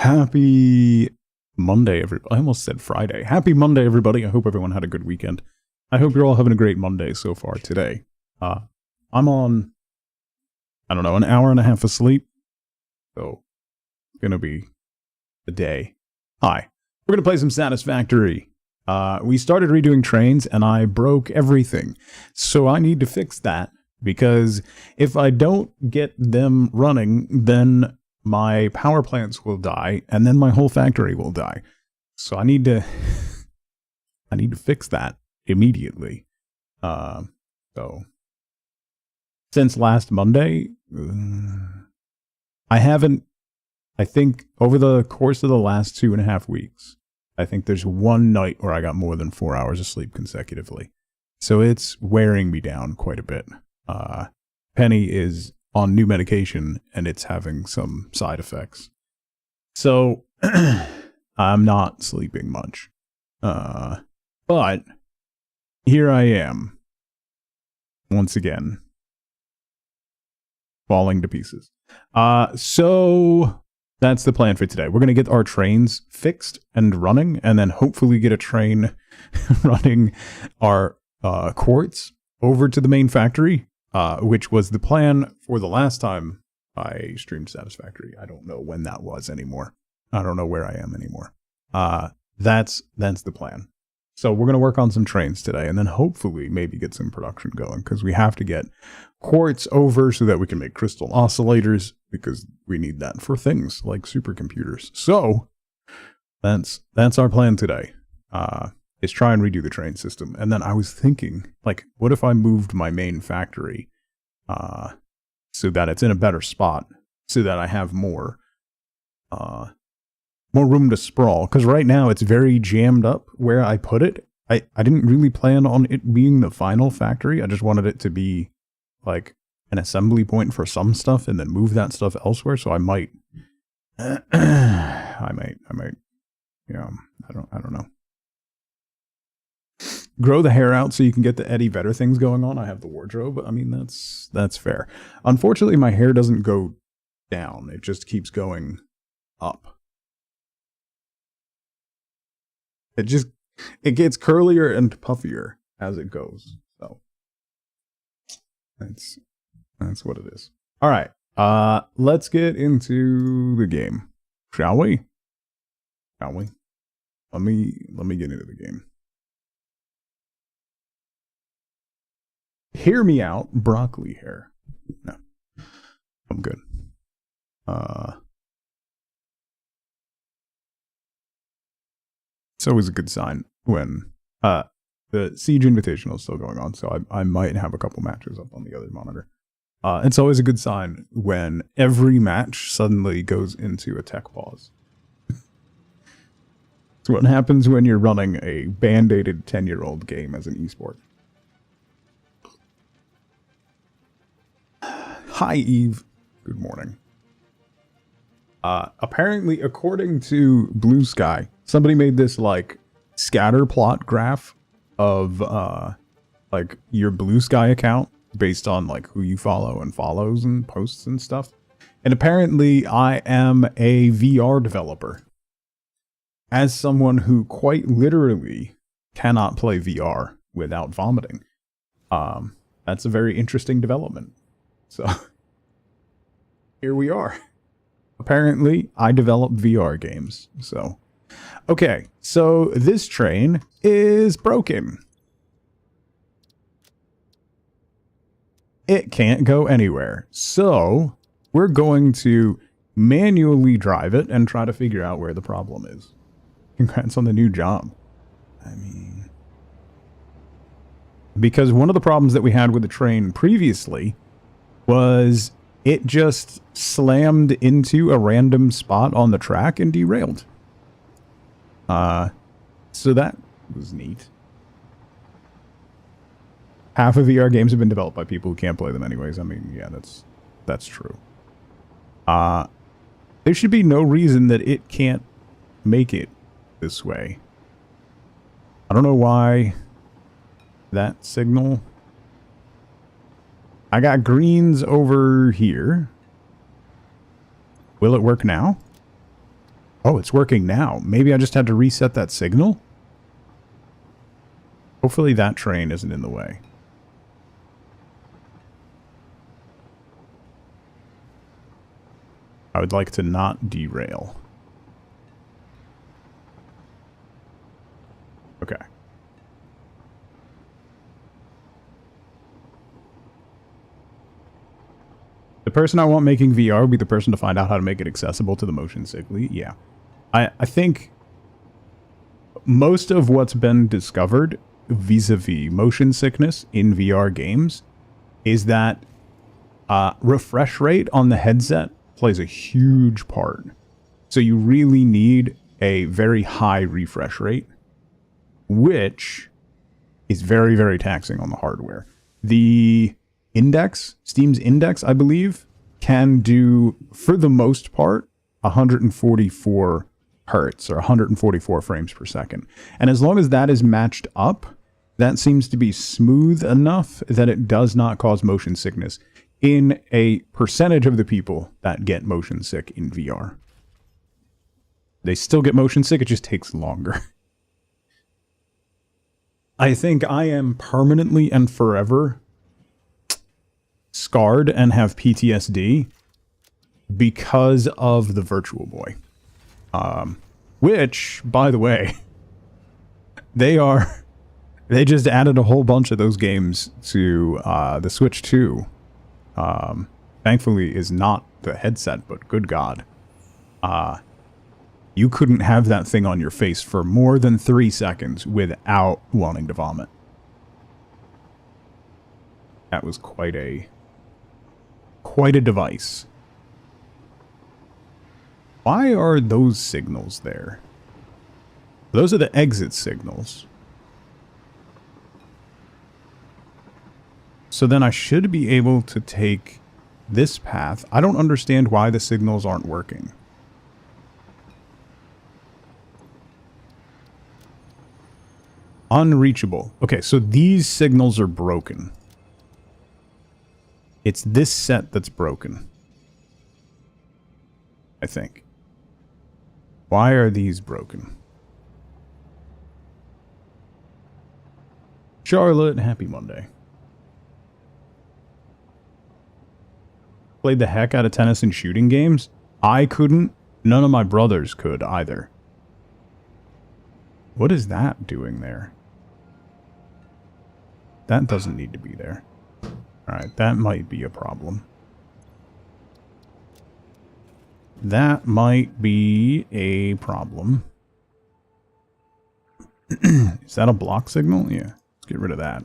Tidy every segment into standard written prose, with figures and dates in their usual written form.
Happy Monday, everybody. I almost said Friday. Happy Monday, everybody. I hope everyone had a good weekend. I hope you're all having a great Monday so far today. I'm on, I don't know, an hour and a half of sleep. So, it's going to be a day. Hi. We're going to play some Satisfactory. We started redoing trains and I broke everything. So I need to fix that because if I don't get them running, then my power plants will die and then my whole factory will die. So I need to fix that immediately. So since last Monday, I think over the course of the last 2.5 weeks, I think there's one night where I got more than 4 hours of sleep consecutively. So it's wearing me down quite a bit. Penny is on new medication and it's having some side effects. So I'm not sleeping much. But here I am. Once again. Falling to pieces. So that's the plan for today. We're going to get our trains fixed and running, and then hopefully get a train running our quartz over to the main factory, which was the plan for the last time I streamed Satisfactory. I don't know when that was anymore. I don't know where I am anymore. That's the plan. So we're going to work on some trains today, and then hopefully maybe get some production going, because we have to get quartz over so that we can make crystal oscillators, because we need that for things like supercomputers. So that's our plan today, is try and redo the train system. And then I was thinking, like, what if I moved my main factory so that it's in a better spot, so that I have more room to sprawl, because right now it's very jammed up where I put it. I didn't really plan on it being the final factory. I just wanted it to be like an assembly point for some stuff and then move that stuff elsewhere. So I might, I might, yeah, I don't know. Grow the hair out so you can get the Eddie Vedder things going on. I have the wardrobe. I mean, that's fair. Unfortunately, my hair doesn't go down. It just keeps going up. It gets curlier and puffier as it goes. So that's what it is. All right. Let's get into the game. Shall we? Let me get into the game. Hear me out, broccoli hair. No. I'm good. It's always a good sign when the Siege Invitational is still going on, so I might have a couple matches up on the other monitor. It's always a good sign when every match suddenly goes into a tech pause. It's what happens when you're running a band-aided 10-year-old game as an esport. Hi, Eve. Good morning. Apparently, according to Blue Sky, somebody made this, like, scatter plot graph of, like, your Blue Sky account based on, like, who you follow and follows and posts and stuff. And apparently, I am a VR developer. As someone who quite literally cannot play VR without vomiting. That's a very interesting development. So, here we are. Apparently, I develop VR games, so. Okay, so this train is broken. It can't go anywhere, so we're going to manually drive it and try to figure out where the problem is. Congrats on the new job. I mean, because one of the problems that we had with the train previously was it just slammed into a random spot on the track and derailed. So that was neat. Half of VR games have been developed by people who can't play them anyways. I mean, yeah, that's true. There should be no reason that it can't make it this way. I don't know why that signal. I got greens over here. Will it work now? Oh, it's working now. Maybe I just had to reset that signal? Hopefully that train isn't in the way. I would like to not derail. Okay. The person I want making VR would be the person to find out how to make it accessible to the motion sickly. Yeah. I think most of what's been discovered vis-a-vis motion sickness in VR games is that refresh rate on the headset plays a huge part. So you really need a very high refresh rate, which is very, very taxing on the hardware. The index, Steam's index, I believe, can do, for the most part, 144 hertz or 144 frames per second. And as long as that is matched up, that seems to be smooth enough that it does not cause motion sickness in a percentage of the people that get motion sick in VR. They still get motion sick, it just takes longer. I think I am permanently and forever scarred and have PTSD because of the Virtual Boy. Which, by the way, they just added a whole bunch of those games to the Switch 2. Thankfully is not the headset, but good God. You couldn't have that thing on your face for more than 3 seconds without wanting to vomit. That was quite a device. Why are those signals there? Those are the exit signals. So then I should be able to take this path. I don't understand why the signals aren't working. Unreachable. Okay, so these signals are broken. It's this set that's broken, I think. Why are these broken? Charlotte, happy Monday. Played the heck out of tennis and shooting games? I couldn't. None of my brothers could either. What is that doing there? That doesn't need to be there. Alright, that might be a problem. That might be a problem. Is that a block signal? Yeah. Let's get rid of that.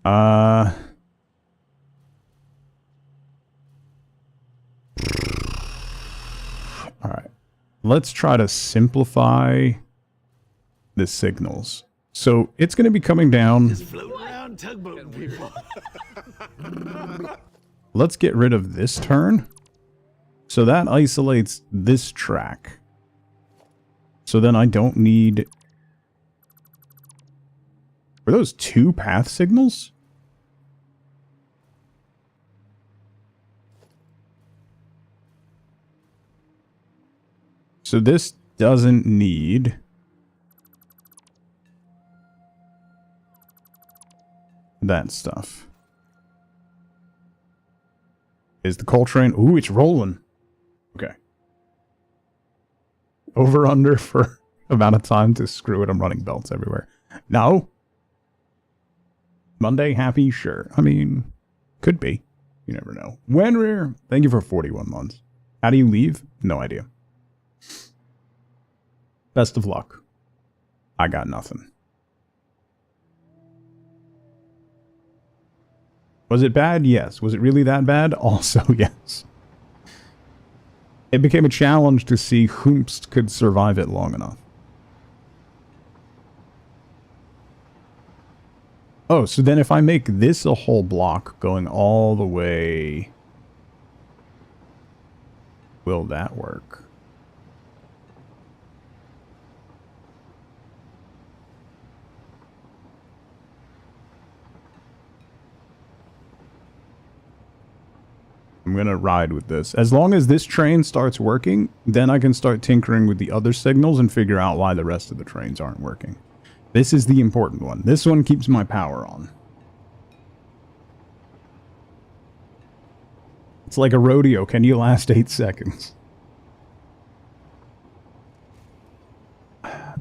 Alright. Let's try to simplify the signals. So it's going to be coming down. Just floating around tugboating people. Let's get rid of this turn. So that isolates this track. So then I don't need... Were those 2 path signals? So this doesn't need... that stuff. Is the coal train... Ooh, it's rolling. Okay. Over under for amount of time to screw it. I'm running belts everywhere. No. Monday happy? Sure. I mean, could be. You never know. Wenrir, thank you for 41 months. How do you leave? No idea. Best of luck. I got nothing. Was it bad? Yes. Was it really that bad? Also, yes. It became a challenge to see whomst could survive it long enough. Oh, so then if I make this a whole block going all the way... Will that work? gonna ride with this. As long as this train starts working, then I can start tinkering with the other signals and figure out why the rest of the trains aren't working. This is the important one. This one keeps my power on. It's like a rodeo. Can you last 8 seconds?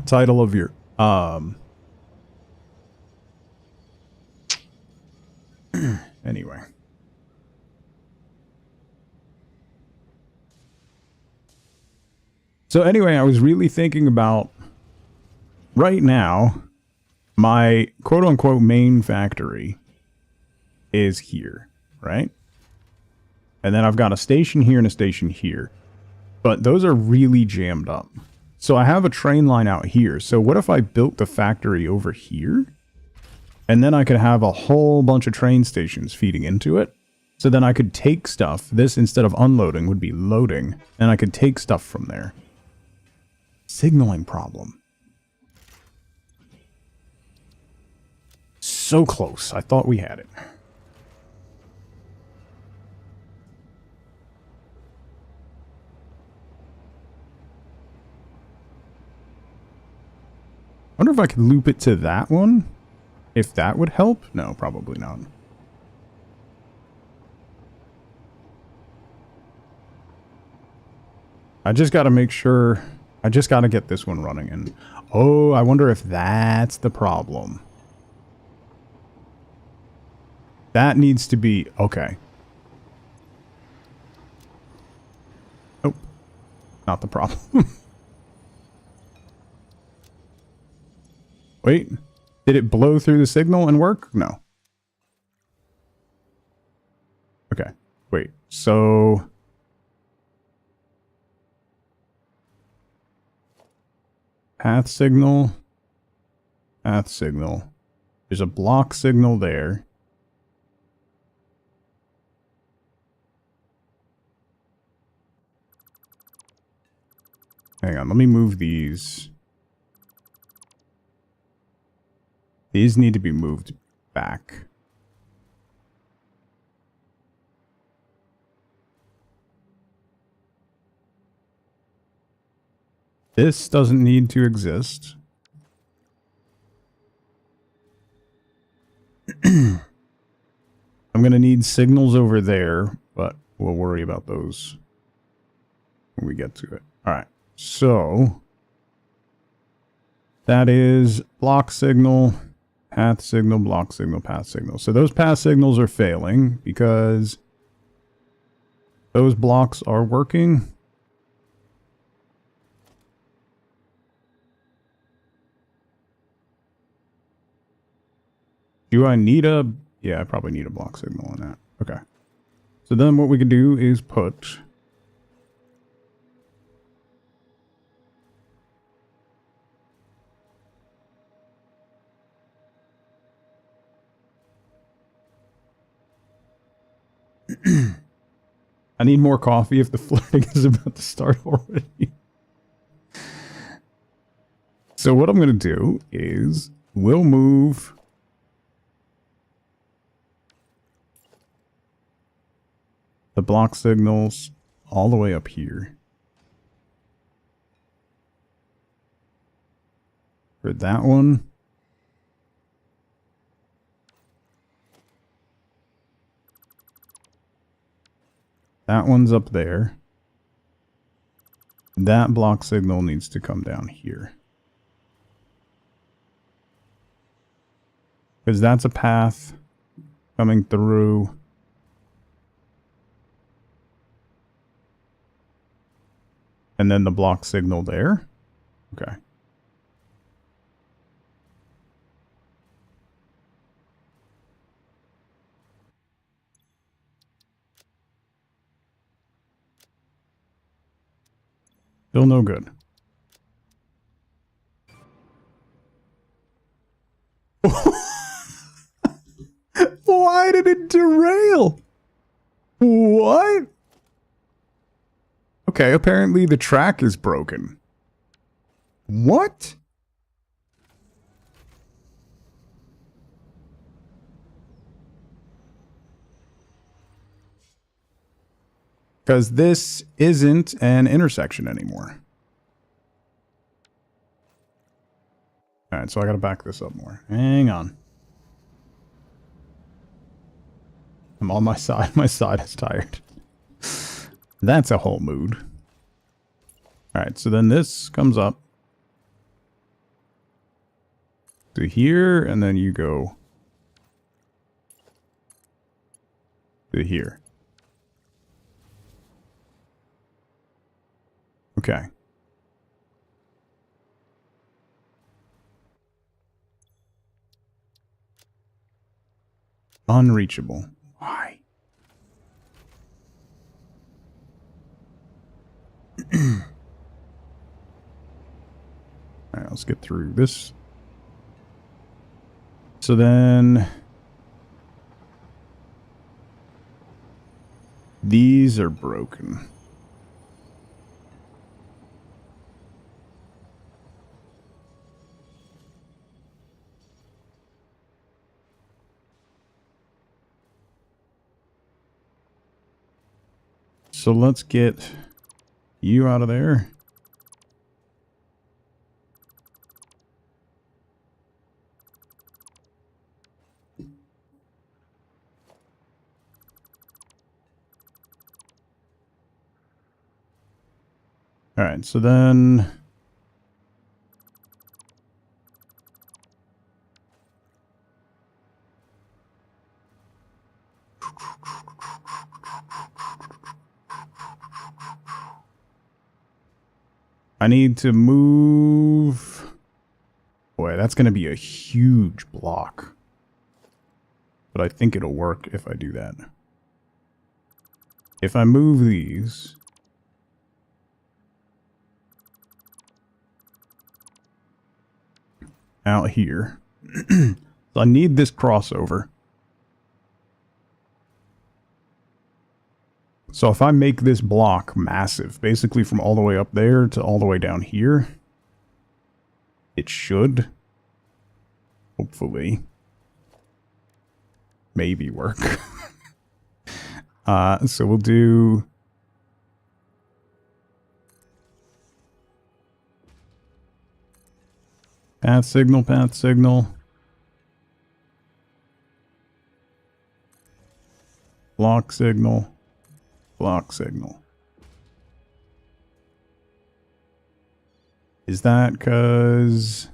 Title of your... Anyway. So anyway, I was really thinking about... Right now, my quote-unquote main factory is here, right? And then I've got a station here and a station here. But those are really jammed up. So I have a train line out here. So what if I built the factory over here? And then I could have a whole bunch of train stations feeding into it. So then I could take stuff. This, instead of unloading, would be loading. And I could take stuff from there. Signaling problem. So close. I thought we had it. I wonder if I could loop it to that one? If that would help? No, probably not. I just got to make sure... I just got to get this one running. And oh, I wonder if that's the problem. That needs to be... Okay. Nope. Not the problem. Wait, did it blow through the signal and work? No. Okay, wait, so... Path signal. Path signal. There's a block signal there. Hang on, let me move these. These need to be moved back. This doesn't need to exist. I'm going to need signals over there, but we'll worry about those when we get to it. All right, so that is block signal. Path signal, block signal, path signal. So those path signals are failing because those blocks are working. Do I need a... Yeah, I probably need a block signal on that. Okay. So then what we can do is put... I need more coffee if the flirting is about to start already. So what I'm going to do is we'll move the block signals all the way up here. For that one. That one's up there. That block signal needs to come down here. Because that's a path coming through. And then the block signal there. Okay. Still no good. Why did it derail? What? Okay, apparently the track is broken. What? Because this isn't an intersection anymore. Alright, so I gotta back this up more. Hang on. I'm on my side. My side is tired. That's a whole mood. Alright, so then this comes up to here, and then you go to here. Okay. Unreachable. Why? Alright, let's get through this. So then these are broken. So let's get you out of there. All right, so then I need to move. Boy, that's going to be a huge block. But I think it'll work if I do that. If I move these, out here. So I need this crossover. So if I make this block massive, basically from all the way up there to all the way down here, it should, hopefully, maybe work. So we'll do path signal, block signal, block signal. Is that because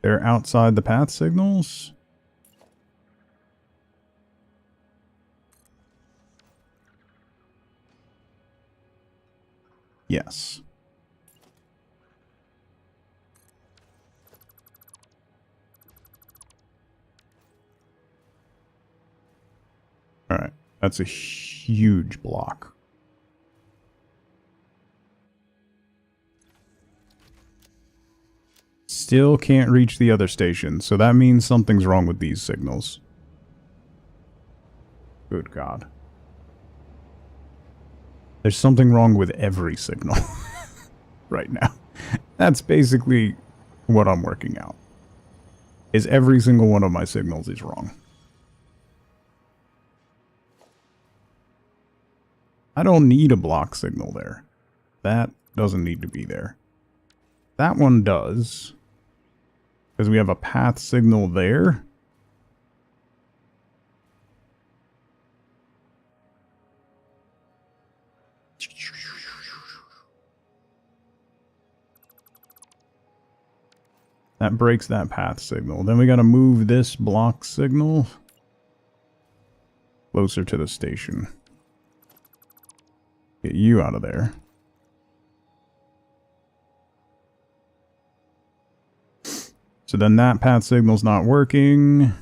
they're outside the path signals? Yes. All right. That's a huge block. Still can't reach the other station, so that means something's wrong with these signals. Good God. There's something wrong with every signal right now. That's basically what I'm working out. Is every single one of my signals is wrong. I don't need a block signal there. That doesn't need to be there. That one does. Because we have a path signal there. That breaks that path signal. Then we gotta move this block signal closer to the station. Get you out of there. So then that path signal's not working.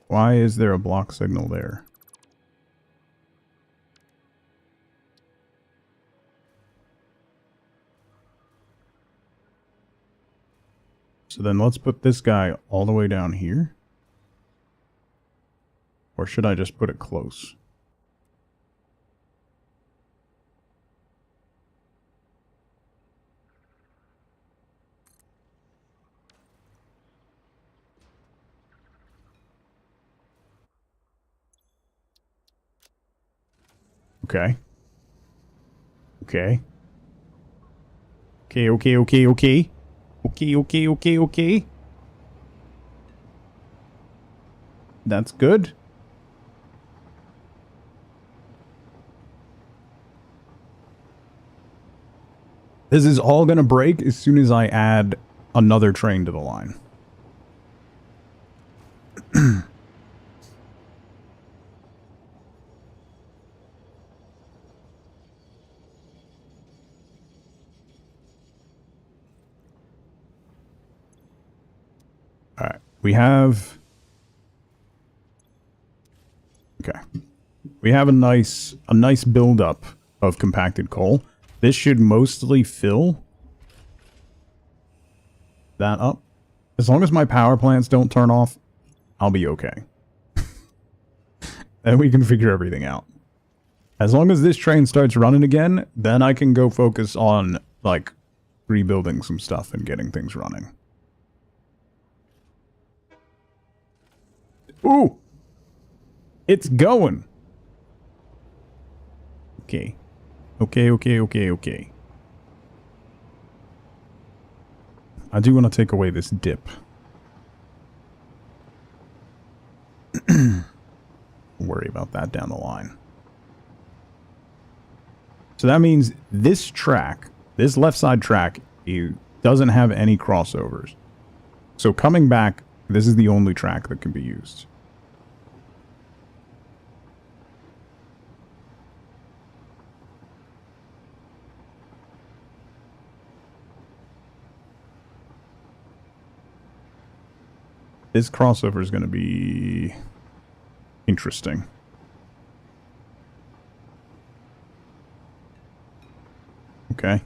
Why is there a block signal there? So then let's put this guy all the way down here. Or should I just put it close? Okay. Okay. Okay, okay, okay, okay. Okay, okay, okay, okay. That's good. This is all gonna break as soon as I add another train to the line. Alright, we have... Okay. We have a nice build-up of compacted coal. This should mostly fill that up. As long as my power plants don't turn off, I'll be okay. And we can figure everything out. As long as this train starts running again, then I can go focus on, like, rebuilding some stuff and getting things running. Ooh! It's going! Okay. Okay, okay, okay, okay. I do want to take away this dip. Worry about that down the line. So that means this track, this left side track, doesn't have any crossovers. So coming back, this is the only track that can be used. This crossover is going to be interesting. Okay.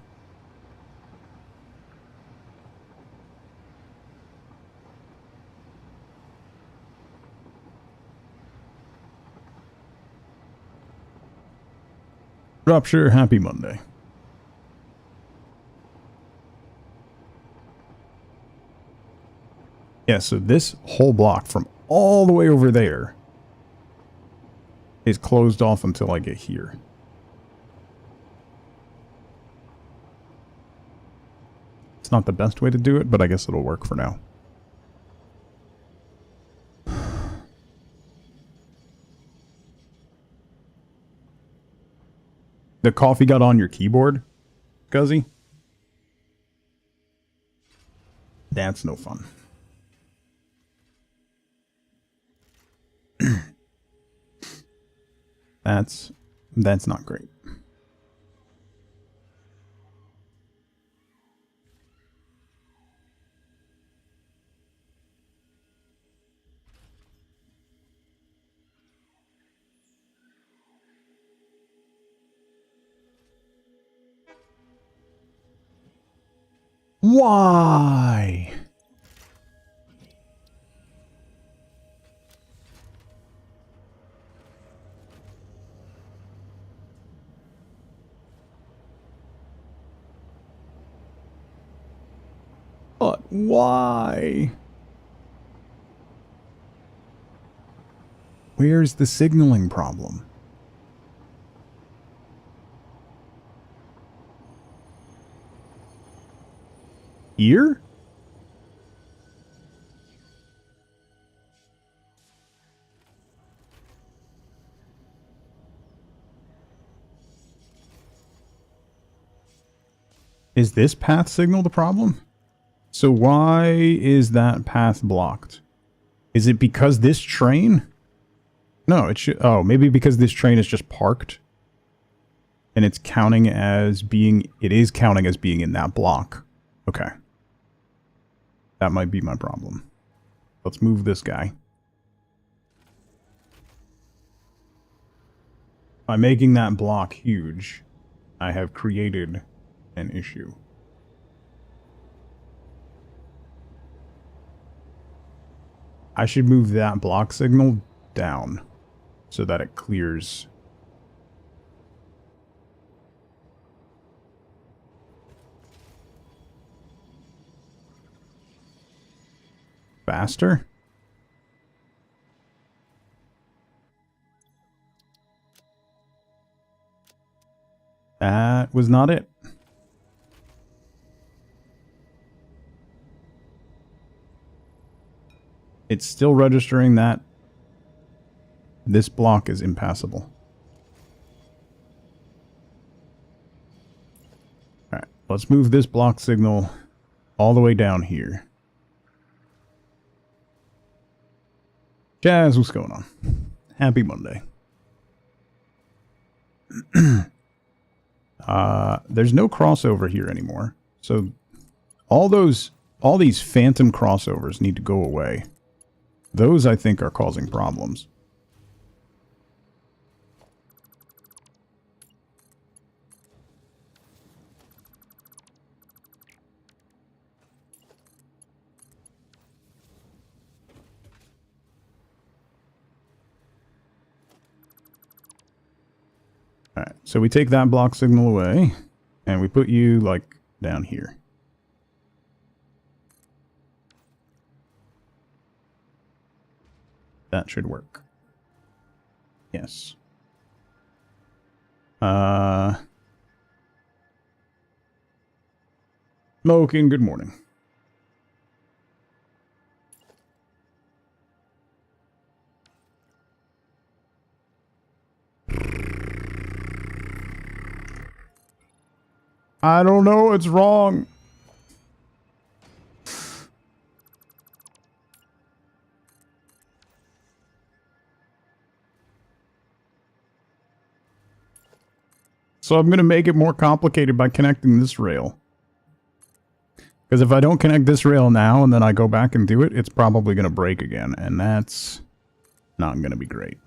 Dropshare, happy Monday. Yeah, so this whole block from all the way over there is closed off until I get here. It's not the best way to do it, but I guess it'll work for now. The coffee got on your keyboard, Guzzy? That's no fun. That's not great. Why? But why? Where's the signaling problem? Here? Is this path signal the problem? So why is that path blocked? Is it because this train? No, it should... Oh, maybe because this train is just parked. And it's counting as being... It is counting as being in that block. Okay. That might be my problem. Let's move this guy. By making that block huge, I have created an issue. I should move that block signal down so that it clears. Faster? That was not it. It's still registering that this block is impassable. Alright, let's move this block signal all the way down here. Jazz, what's going on? Happy Monday. There's no crossover here anymore. So all these phantom crossovers need to go away. Those, I think, are causing problems. Alright, so we take that block signal away, and we put you, like, down here. That should work. Yes. Smoking, good morning. I don't know, it's wrong. So I'm going to make it more complicated by connecting this rail. Because if I don't connect this rail now and then I go back and do it, it's probably going to break again. And that's not going to be great.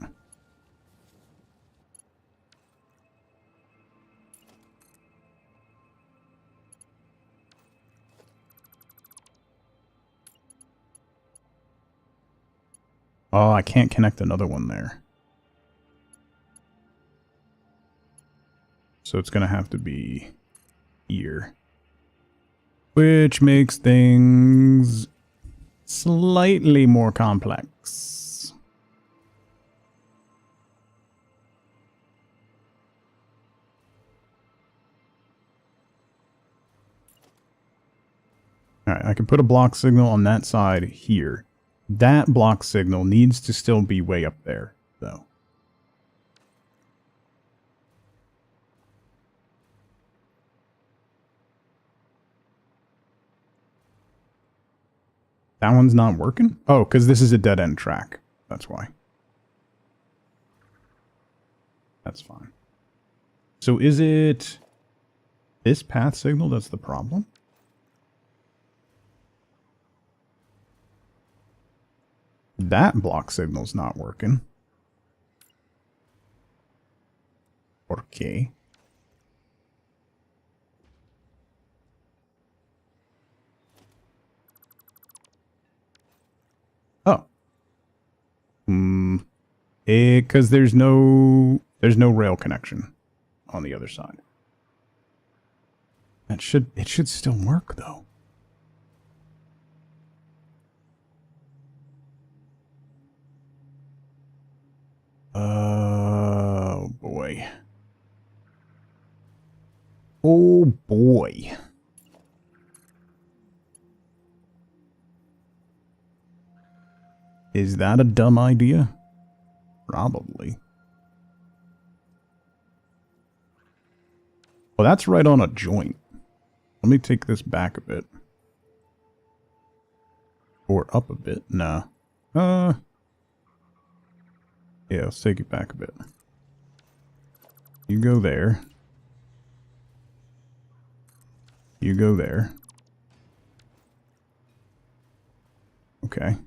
Oh, I can't connect another one there. So it's going to have to be here. Which makes things slightly more complex. Alright, I can put a block signal on that side here. That block signal needs to still be way up there, though. That one's not working? Oh, because this is a dead-end track. That's why. That's fine. So is it this path signal that's the problem? That block signal's not working. Okay. Oh. Because there's no rail connection on the other side. It should still work though. Oh boy. Oh boy. Is that a dumb idea? Probably. Well, that's right on a joint. Let me take this back a bit. Or up a bit. Nah. Yeah, let's take it back a bit. You go there. You go there. Okay.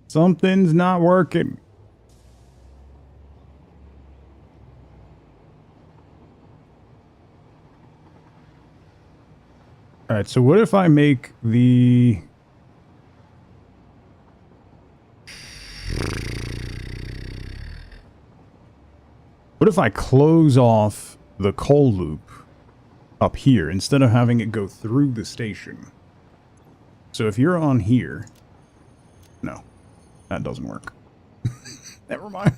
Something's not working. Alright, so what if I make the... What if I close off the coal loop up here instead of having it go through the station? So if you're on here... No, that doesn't work. Never mind.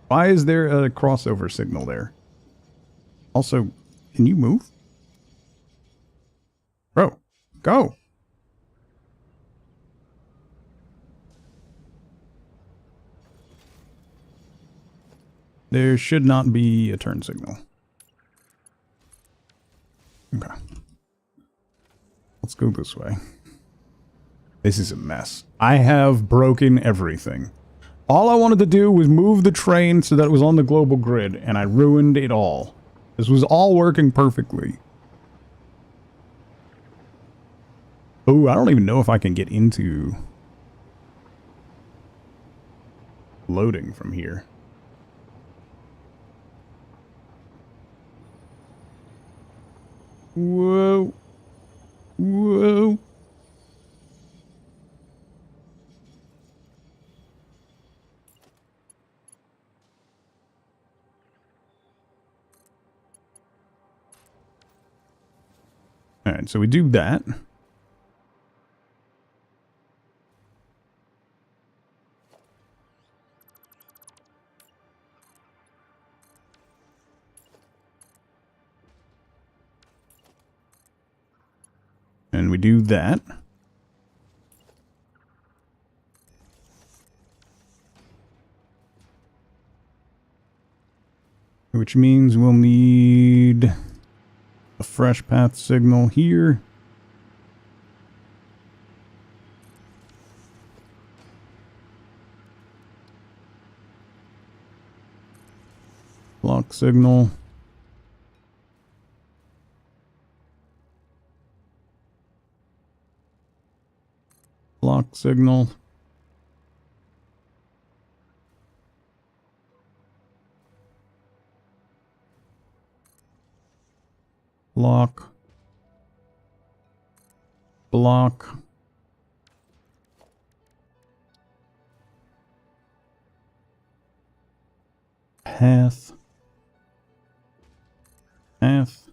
Why is there a crossover signal there? Also, can you move? Bro, go! There should not be a turn signal. Okay. Let's go this way. This is a mess. I have broken everything. All I wanted to do was move the train so that it was on the global grid, and I ruined it all. This was all working perfectly. Oh, I don't even know if I can get into loading from here. Whoa. Whoa. Alright, so we do that. And we do that. Which means we'll need a fresh path signal here. Block signal. Block signal. Block. Block. Path. Path.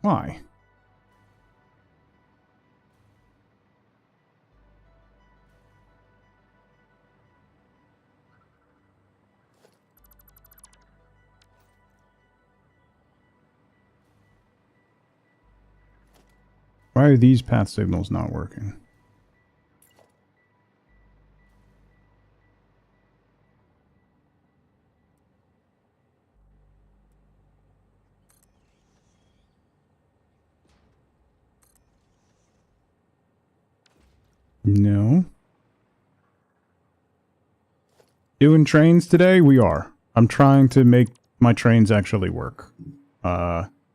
Why? Why are these path signals not working? No. Doing trains today? We are. I'm trying to make my trains actually work.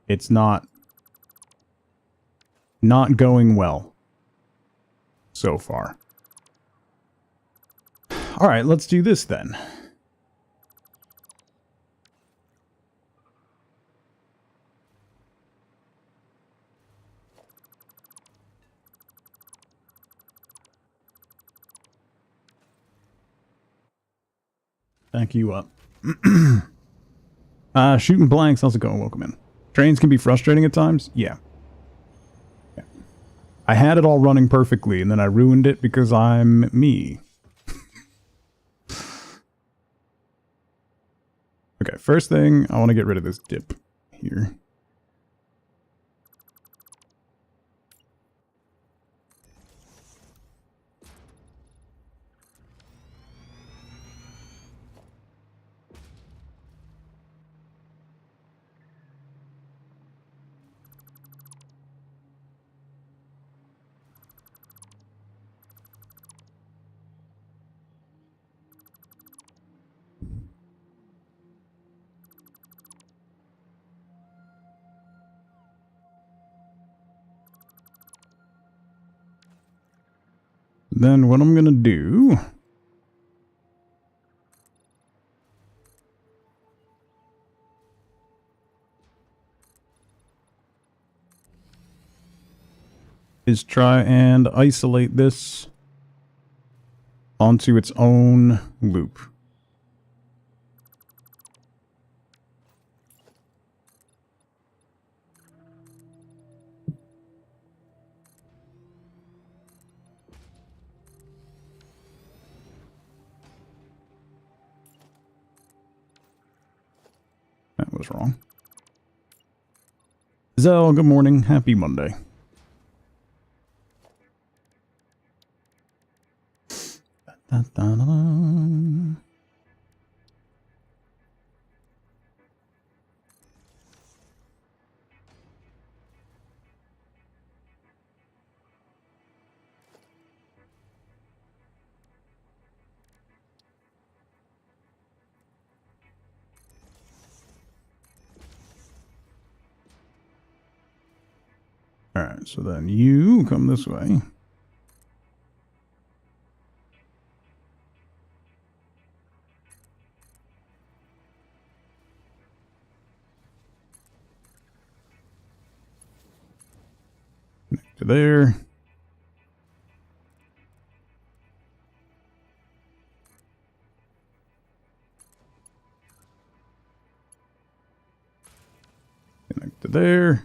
It's not going well so far. All right, let's do this then. Thank you up. Shooting blanks, how's it going? Welcome in. Trains can be frustrating at times? Yeah. I had it all running perfectly, and then I ruined it because I'm me. Okay, first thing, I want to get rid of this dip here. Then what I'm going to do is try and isolate this onto its own loop. That was wrong. Zell, good morning. Happy Monday. Da, da, da, da. Alright, so then you come this way. Connect to there. Connect to there.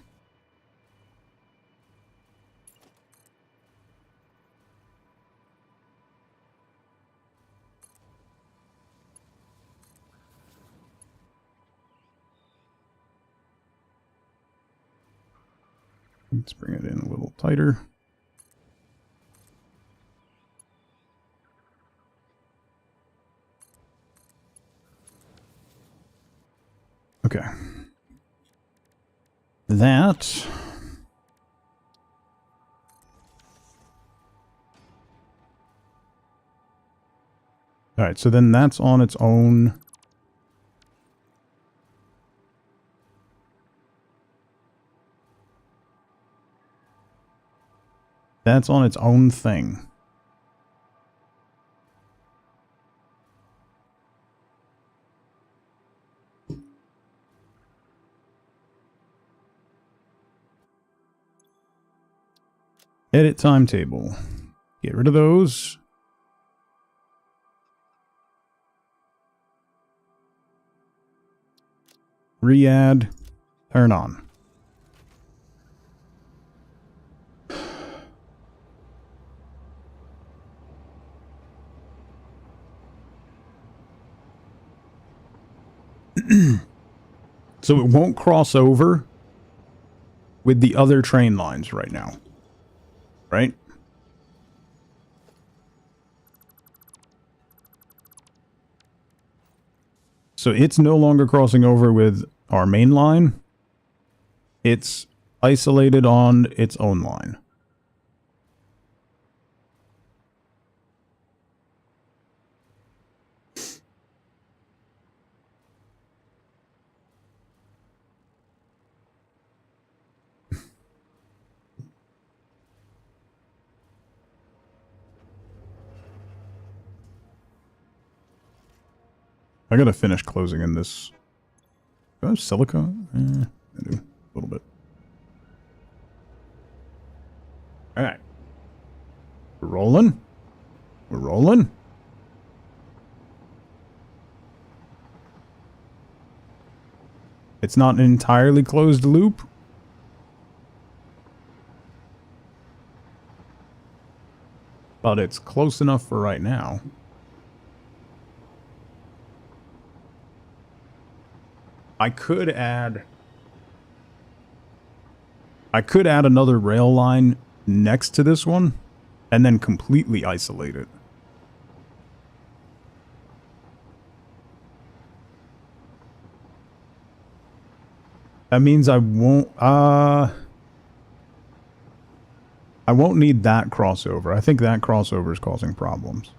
Let's bring it in a little tighter. Okay. That. Alright, so then that's on its own. That's on its own thing. Edit timetable. Get rid of those. Re-add. Turn on. So it won't cross over with the other train lines right now. Right? So it's no longer crossing over with our main line. It's isolated on its own line. I gotta finish closing in this. Do I have silica? I do. A little bit. Alright. We're rolling. We're rolling. It's not an entirely closed loop. But it's close enough for right now. I could add another rail line next to this one and then completely isolate it. That means I won't need that crossover. I think that crossover is causing problems.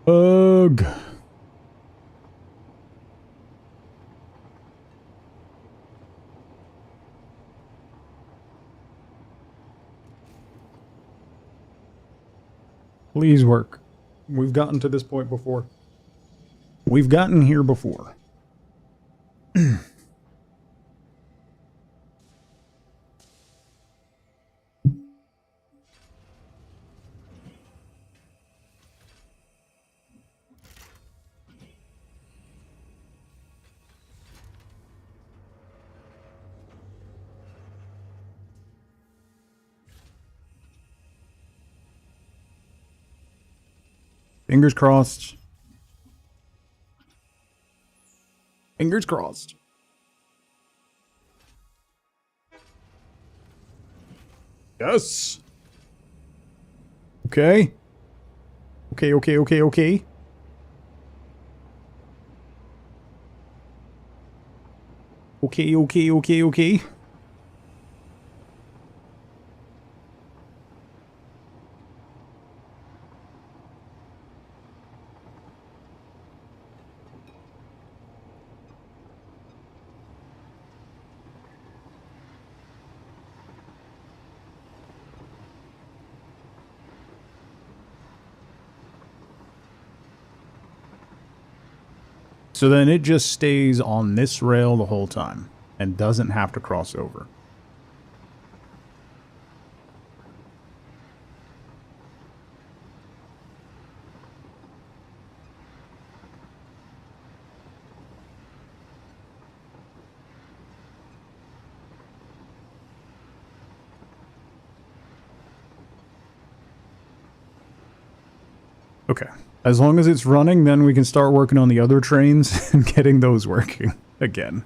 Ugh. Please work. We've gotten to this point before. We've gotten here before. Fingers crossed. Fingers crossed. Yes. Okay. Okay. Okay. So then it just stays on this rail the whole time and doesn't have to cross over. Okay. As long as it's running, then we can start working on the other trains and getting those working again.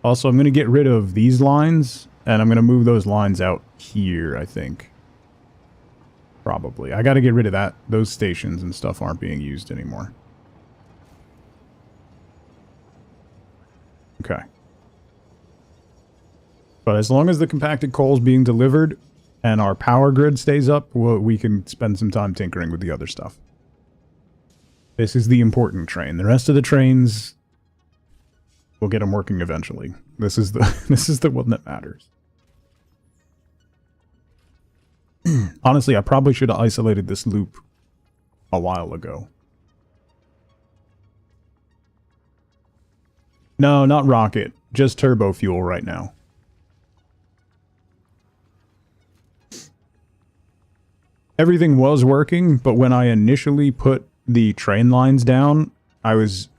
Also, I'm going to get rid of these lines, and I'm going to move those lines out here, I think. Probably. I got to get rid of that. Those stations and stuff aren't being used anymore. Okay. But as long as the compacted coal is being delivered and our power grid stays up, we can spend some time tinkering with the other stuff. This is the important train. The rest of the trains, we'll get them working eventually. This is the this is the one that matters. Honestly, I probably should have isolated this loop a while ago. No, not rocket. Just turbo fuel right now. Everything was working, but when I initially put the train lines down, I was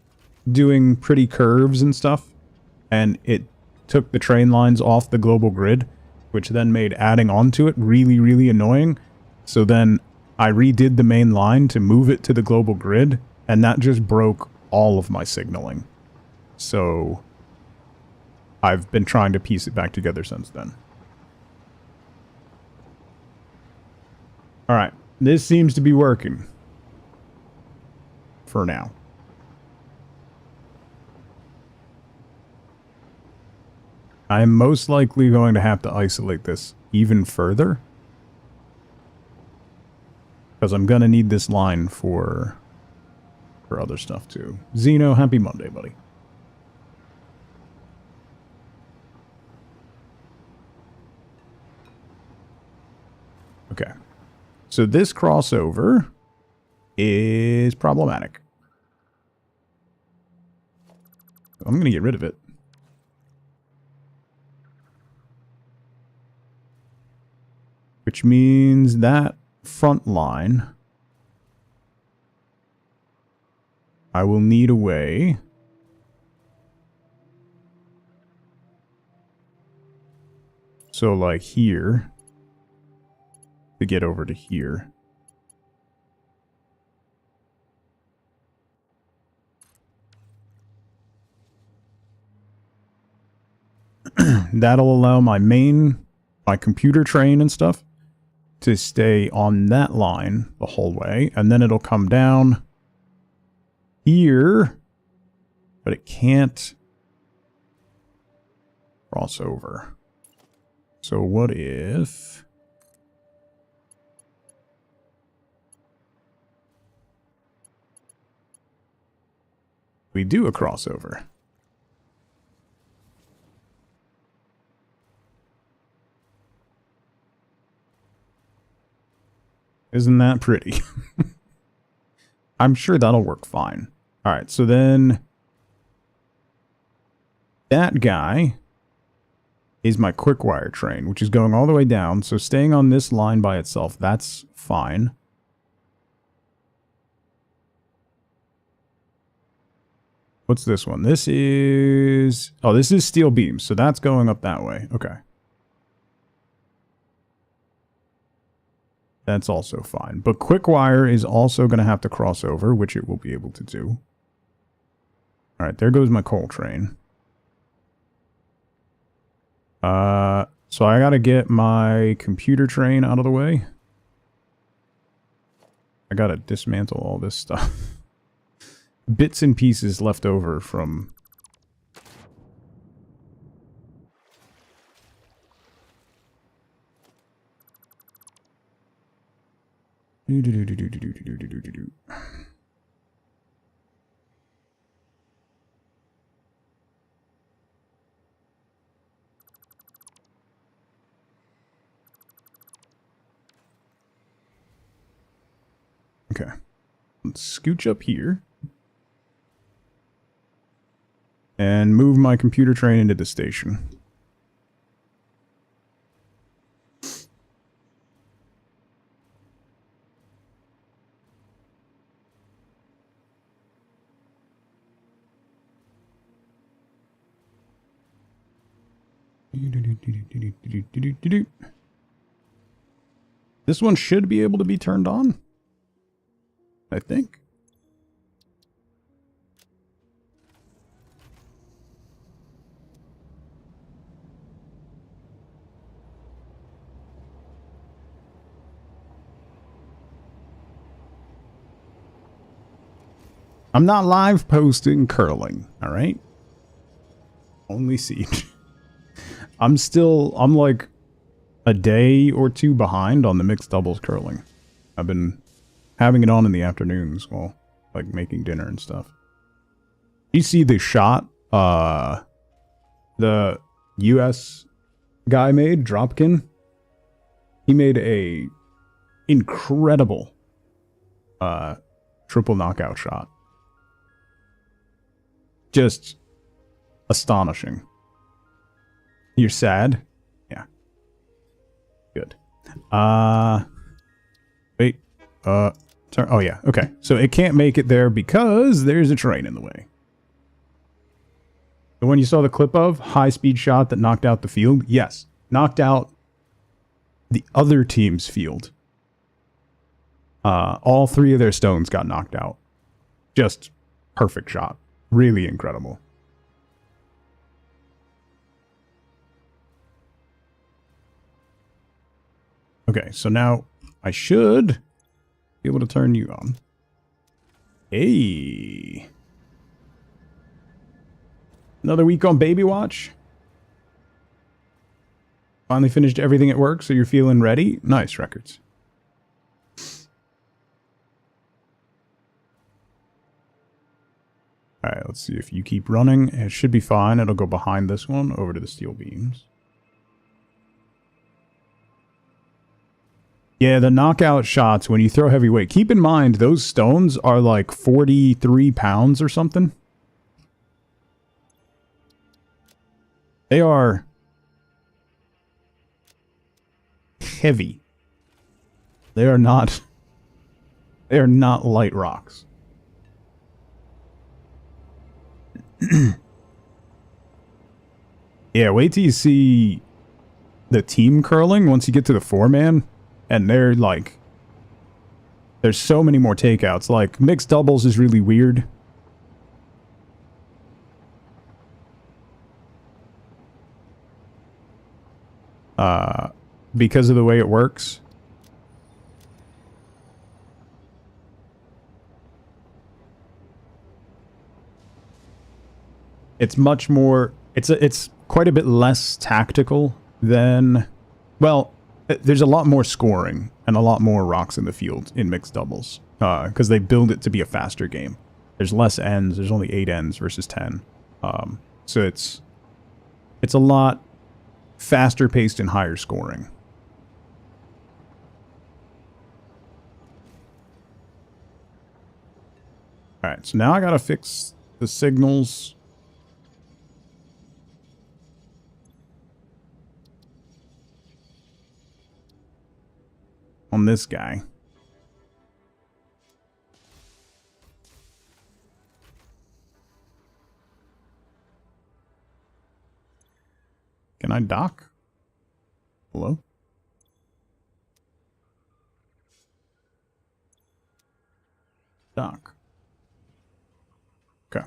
doing pretty curves and stuff, and it took the train lines off the global grid, which then made adding onto it really, really annoying. So then I redid the main line to move it to the global grid, and that just broke all of my signaling. So I've been trying to piece it back together since then. Alright, this seems to be working. For now. I am most likely going to have to isolate this even further. Because I'm going to need this line for other stuff too. Zeno, happy Monday, buddy. Okay. So this crossover is problematic. I'm going to get rid of it. Which means that front line, I will need a way so like here to get over to here. That'll allow my computer train and stuff to stay on that line the whole way, and then it'll come down here, but it can't cross over. So what if we do a crossover? Isn't that pretty? I'm sure that'll work fine. All right, so then that guy is my quick wire train, which is going all the way down. So staying on this line by itself, that's fine. What's this one? This is... Oh, this is steel beams, so that's going up that way. Okay. That's also fine. But quick wire is also going to have to cross over, which it will be able to do. All right, there goes my coal train. So I got to get my computer train out of the way. I got to dismantle all this stuff. Bits and pieces left over from... Okay. Let's scooch up here. And move my computer train into the station. This one should be able to be turned on, I think. I'm not live posting curling, all right? Only Siege. I'm like a day or two behind on the mixed doubles curling. I've been having it on in the afternoons while like making dinner and stuff. You see the shot the US guy made, Dropkin? He made a incredible triple knockout shot. Just astonishing. You're sad? Yeah. Good. Wait. Sorry. Oh, yeah. Okay. So it can't make it there because there's a train in the way. The one you saw the clip of, high-speed shot that knocked out the field? Yes. Knocked out the other team's field. All three of their stones got knocked out. Just perfect shot. Really incredible. Okay, so now I should be able to turn you on. Hey. Another week on Baby Watch. Finally finished everything at work, so you're feeling ready? Nice, Records. Alright, let's see if you keep running. It should be fine. It'll go behind this one over to the steel beams. Yeah, the knockout shots when you throw heavy weight. Keep in mind, those stones are like 43 pounds or something. They are heavy. They are not light rocks. Yeah, wait till you see the team curling once you get to the 4-man. And they're like... There's so many more takeouts. Like, mixed doubles is really weird. Because of the way it works. It's much more... It's quite a bit less tactical than... Well, there's a lot more scoring and a lot more rocks in the field in mixed doubles. Because they build it to be a faster game. There's less ends. There's only 8 ends versus 10. So it's a lot faster paced and higher scoring. Alright, so now I gotta fix the signals. On this guy. Can I dock? Hello? Dock. Okay.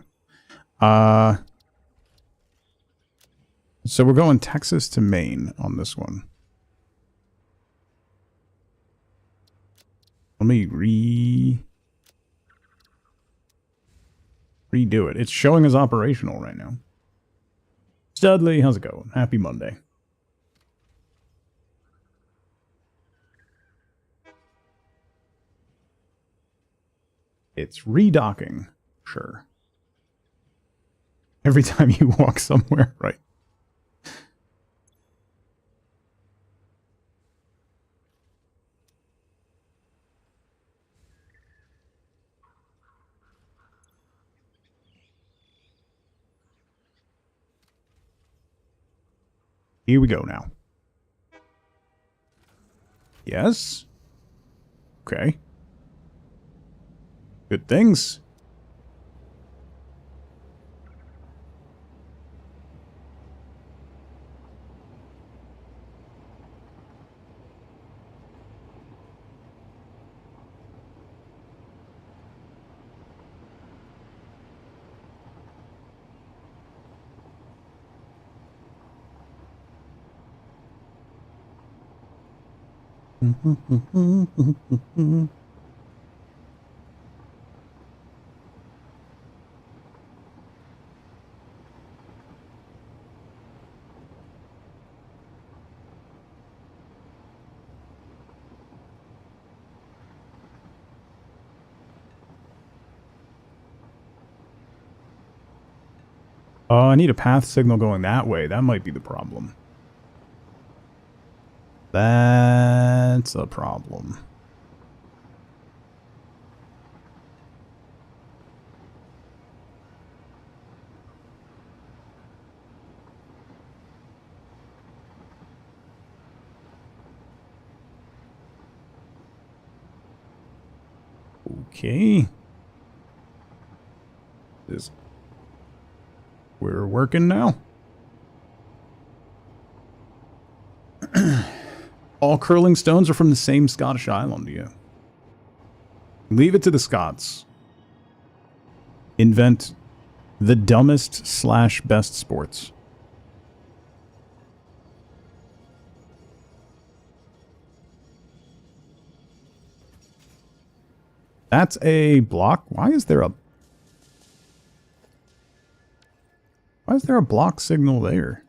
So we're going Texas to Maine on this one. Let me redo it. It's showing as operational right now. Studley, how's it going? Happy Monday. It's redocking. Sure. Every time you walk somewhere, right? Here we go now. Yes. Okay. Good things. I need a path signal going that way. That might be the problem. That's a problem. Okay. We're working now. All curling stones are from the same Scottish island, yeah. Leave it to the Scots. Invent the dumbest / best sports. That's a block. Why is there a block signal there?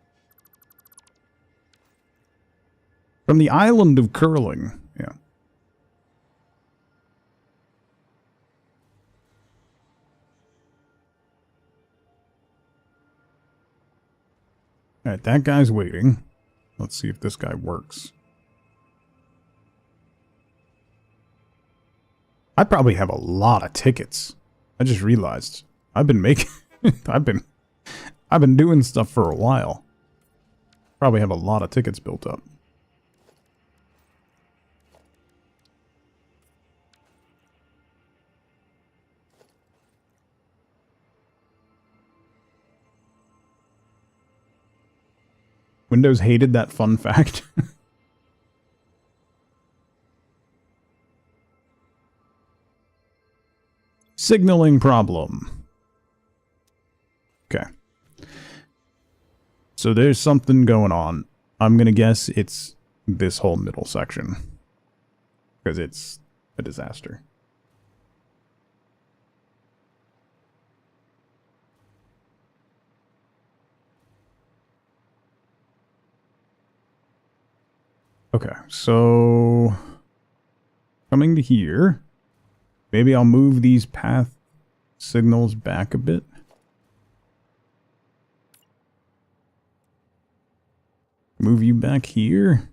From the island of curling. Yeah. Alright, that guy's waiting. Let's see if this guy works. I probably have a lot of tickets. I just realized. I've been making I've been doing stuff for a while. Probably have a lot of tickets built up. Windows hated that fun fact. Signaling problem. Okay. So there's something going on. I'm gonna guess it's this whole middle section. Because it's a disaster. Okay, so coming to here, maybe I'll move these path signals back a bit. Move you back here.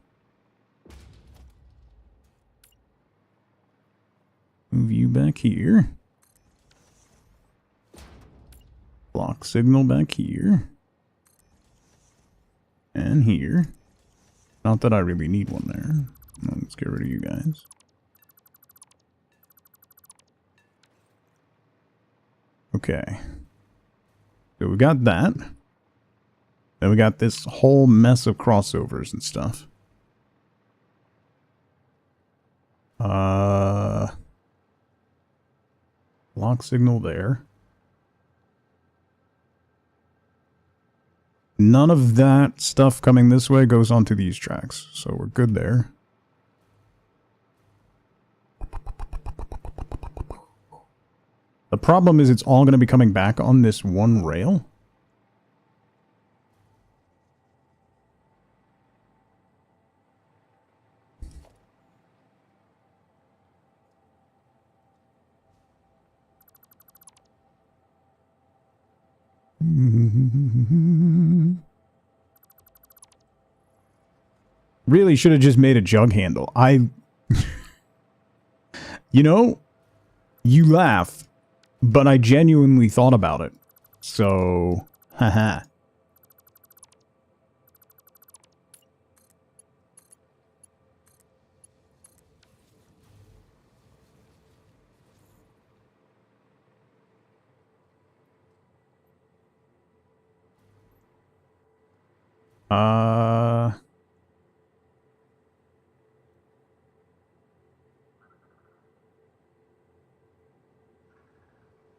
Move you back here. Block signal back here. And here. Not that I really need one there. Let's get rid of you guys. Okay. So we got that. Then we got this whole mess of crossovers and stuff. Block signal there. None of that stuff coming this way goes onto these tracks, so we're good there. The problem is it's all going to be coming back on this one rail. Really should have just made a jug handle. You know, you laugh, but I genuinely thought about it. So, haha.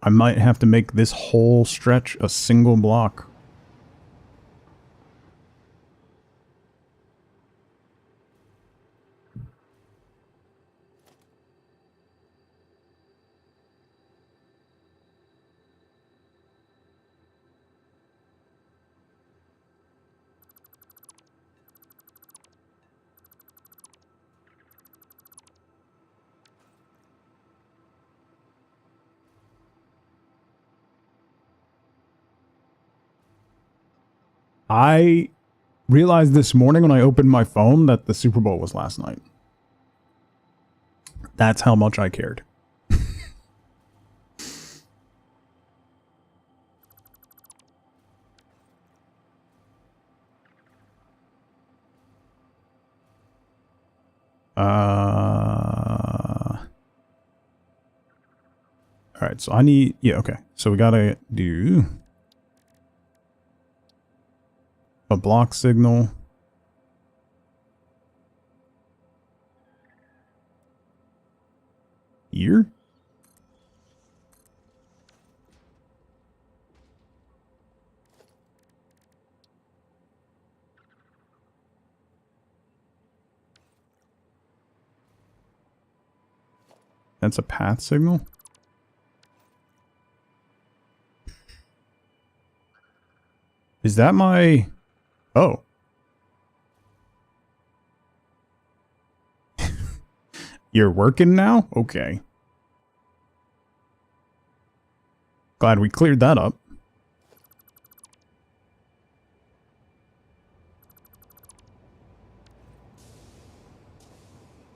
I might have to make this whole stretch a single block. I realized this morning when I opened my phone that the Super Bowl was last night. That's how much I cared. Alright, so I need... Yeah, okay. So we gotta do... a block signal. Here? That's a path signal? Is that my... Oh. You're working now? Okay. Glad we cleared that up.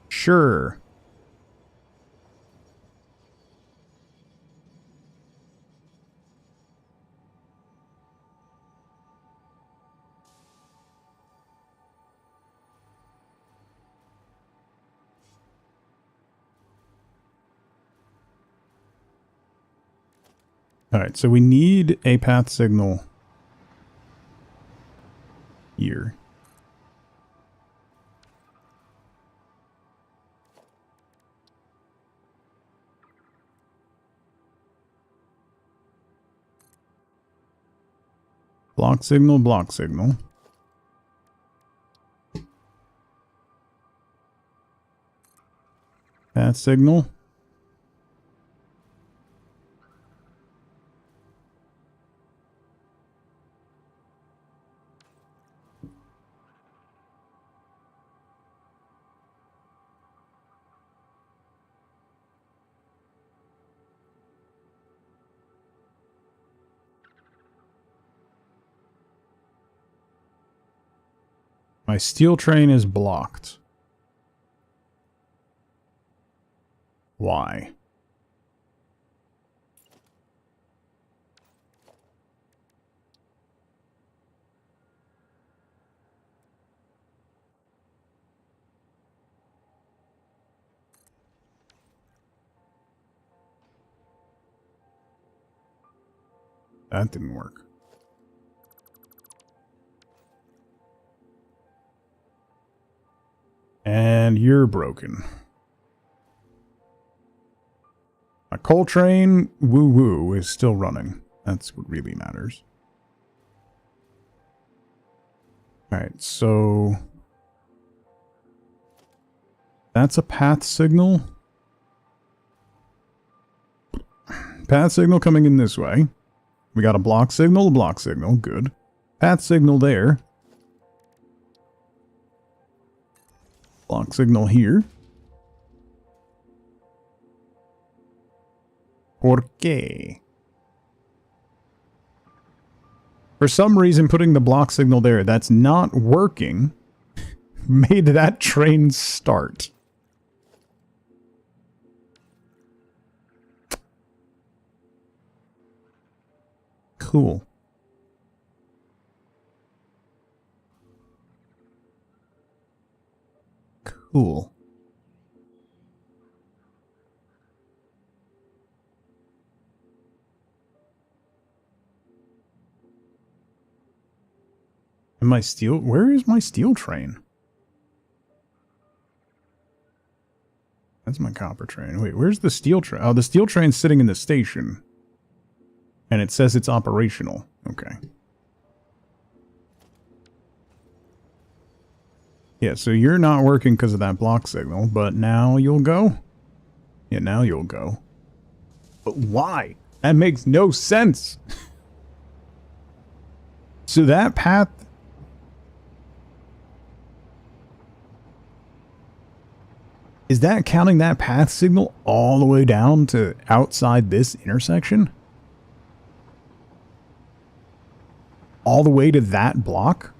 Sure. Alright, so we need a path signal here. Block signal, block signal. Path signal. My steel train is blocked. Why? that didn't work. And you're broken. A coal train, woo-woo, is still running. That's what really matters. Alright, so... that's a path signal. Path signal coming in this way. We got a block signal, good. Path signal there. Block signal here. ¿Por qué? For some reason, putting the block signal there that's not working made that train start. Cool. Cool. And my steel... where is my steel train? That's my copper train. Wait, where's the steel train? Oh, the steel train's sitting in the station. And it says it's operational. Okay. Yeah, so you're not working because of that block signal, but now you'll go? Yeah, now you'll go. But why? That makes no sense. So that path... is that counting that path signal all the way down to outside this intersection? All the way to that block?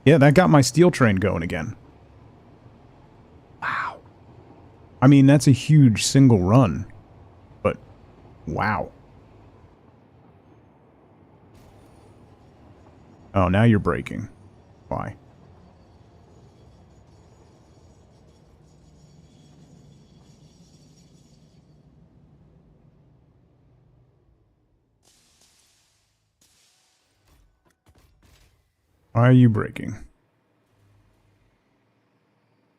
Yeah, that got my steel train going again. Wow. I mean, that's a huge single run. But, wow. Oh, now you're braking. Why? Why are you braking?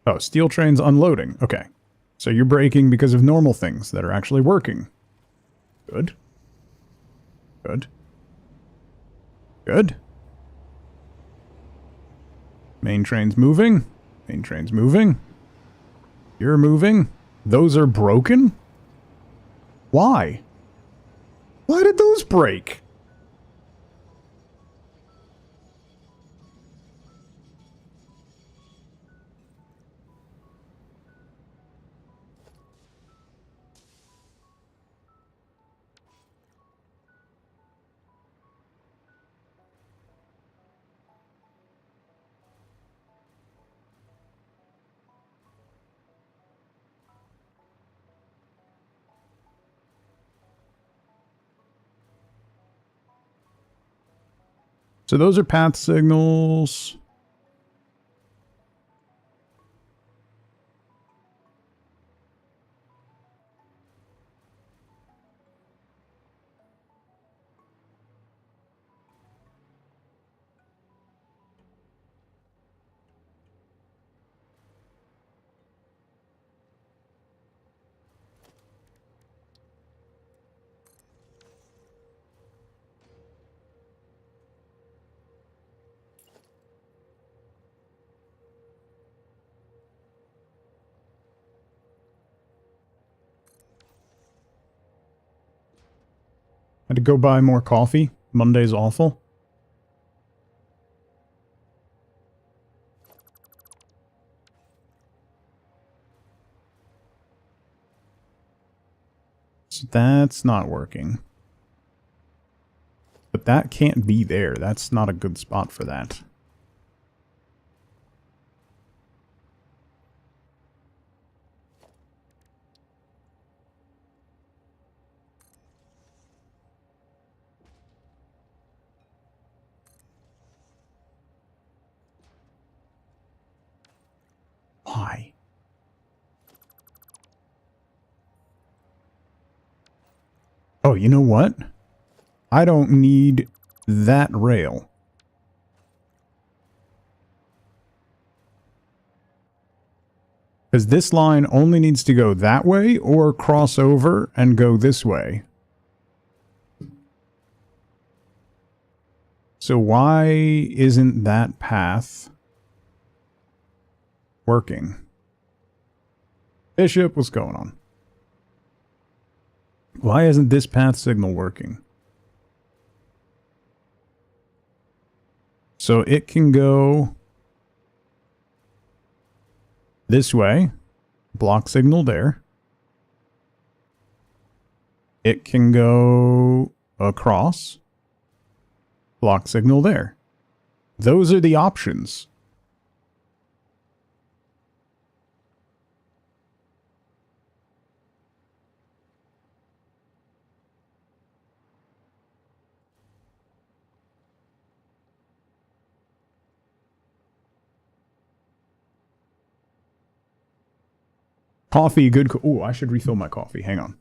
Oh, steel train's unloading. Okay. So you're braking because of normal things that are actually working. Good. Good. Good. Main train's moving. Main train's moving. You're moving. Those are broken? Why? Why did those break? So those are path signals. Had to go buy more coffee. Monday's awful. So that's not working. But that can't be there. That's not a good spot for that. Why? Oh, you know what? I don't need that rail. Because this line only needs to go that way or cross over and go this way. So why isn't that path working? Bishop, what's going on? Why isn't this path signal working? So it can go this way, block signal there. It can go across, block signal there. Those are the options. Coffee, good. Oh, I should refill my coffee. Hang on.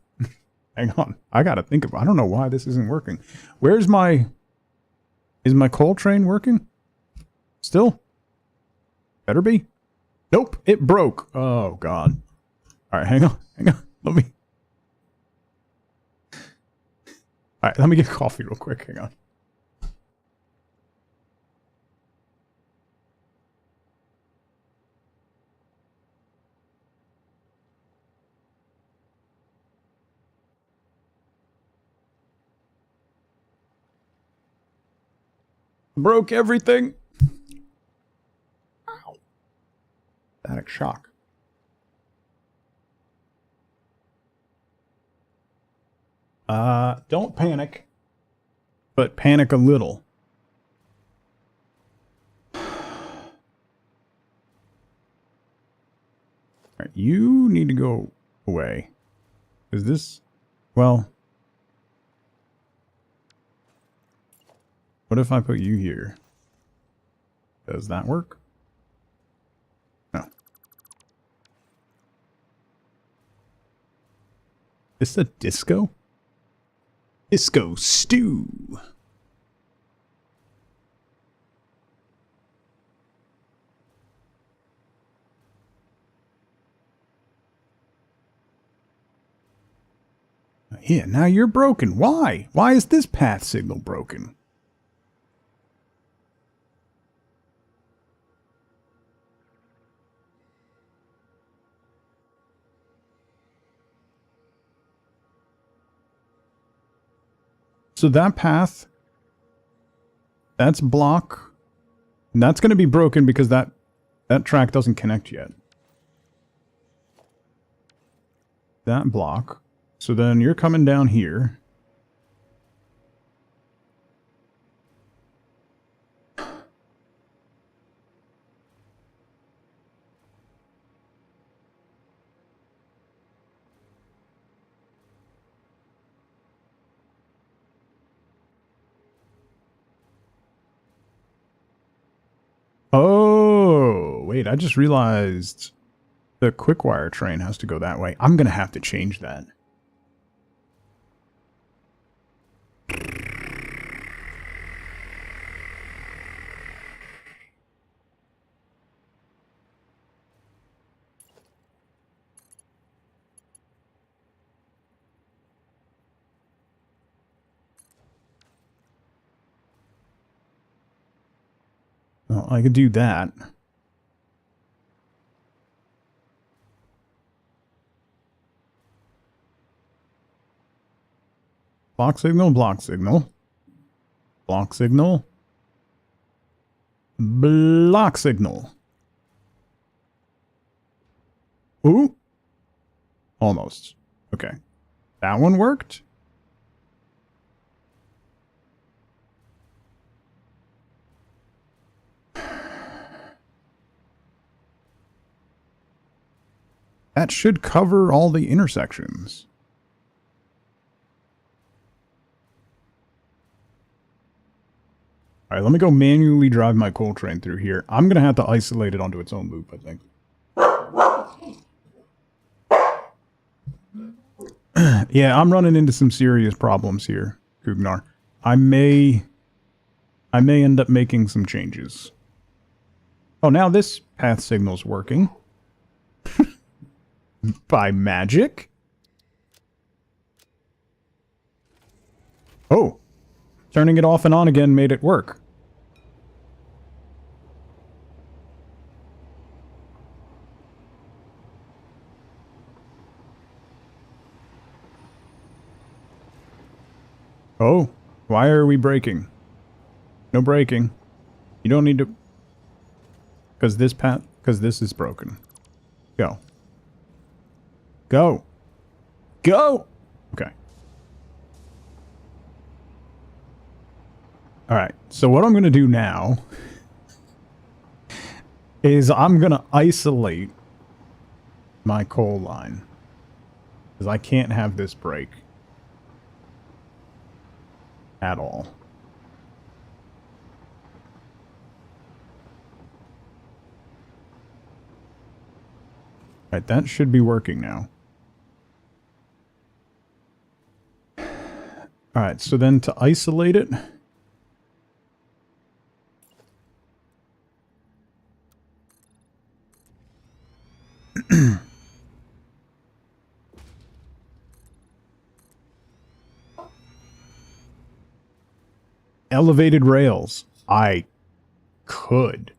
Hang on. I gotta think of. I don't know why this isn't working. Where's my... Is my coal train working? Still? Better be. Nope, it broke. Oh, God. Alright, hang on. Hang on. Let me... Alright, let me get coffee real quick. Hang on. Broke everything. Ow. Static shock. Don't panic, but panic a little. Alright, you need to go away. Is this... Well... What if I put you here? Does that work? No. Is this a disco? Disco stew. Yeah, now you're broken. Why? Why is this path signal broken? So that path, that's block, and that's going to be broken because that track doesn't connect yet. That block. So then you're coming down here. Oh, wait, I just realized the quick wire train has to go that way. I'm going to have to change that. Well, I could do that. Block signal, block signal. Block signal. Block signal. Ooh. Almost. Okay. That one worked. That should cover all the intersections. Alright, let me go manually drive my coal train through here. I'm going to have to isolate it onto its own loop, I think. Yeah, I'm running into some serious problems here, Kugnar. I may end up making some changes. Oh, now this path signal's working. By magic? Oh. Turning it off and on again made it work. Oh. Why are we braking? No braking. You don't need to... Because this is broken. Go. Go. Go! Okay. Alright, so what I'm going to do now is I'm going to isolate my coal line. Because I can't have this break. At all. Alright, that should be working now. Alright, so then to isolate it... Elevated rails. I could.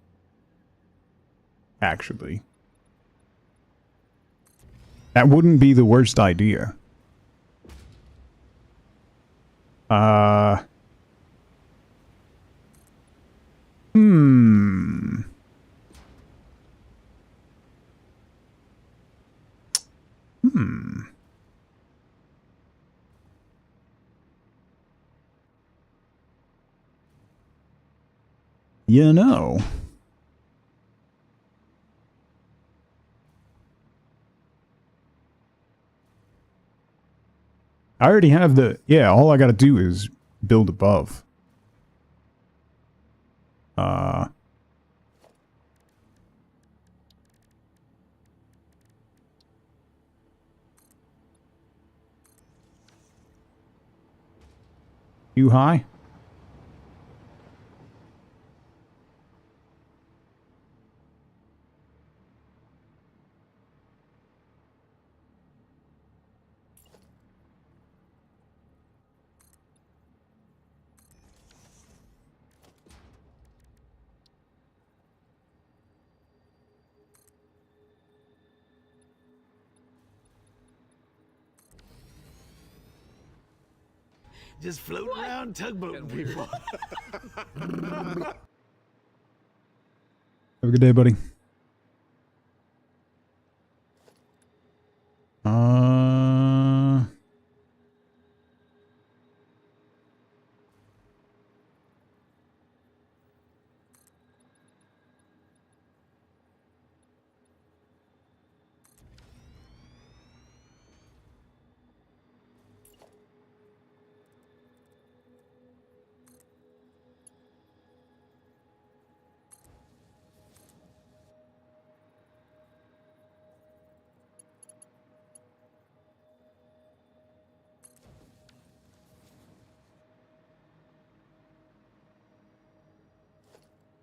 Actually. That wouldn't be the worst idea. Hmm. You know. I already have the... Yeah, all I gotta do is build above. Too high? Just floating around tugboating people. Have a good day, buddy.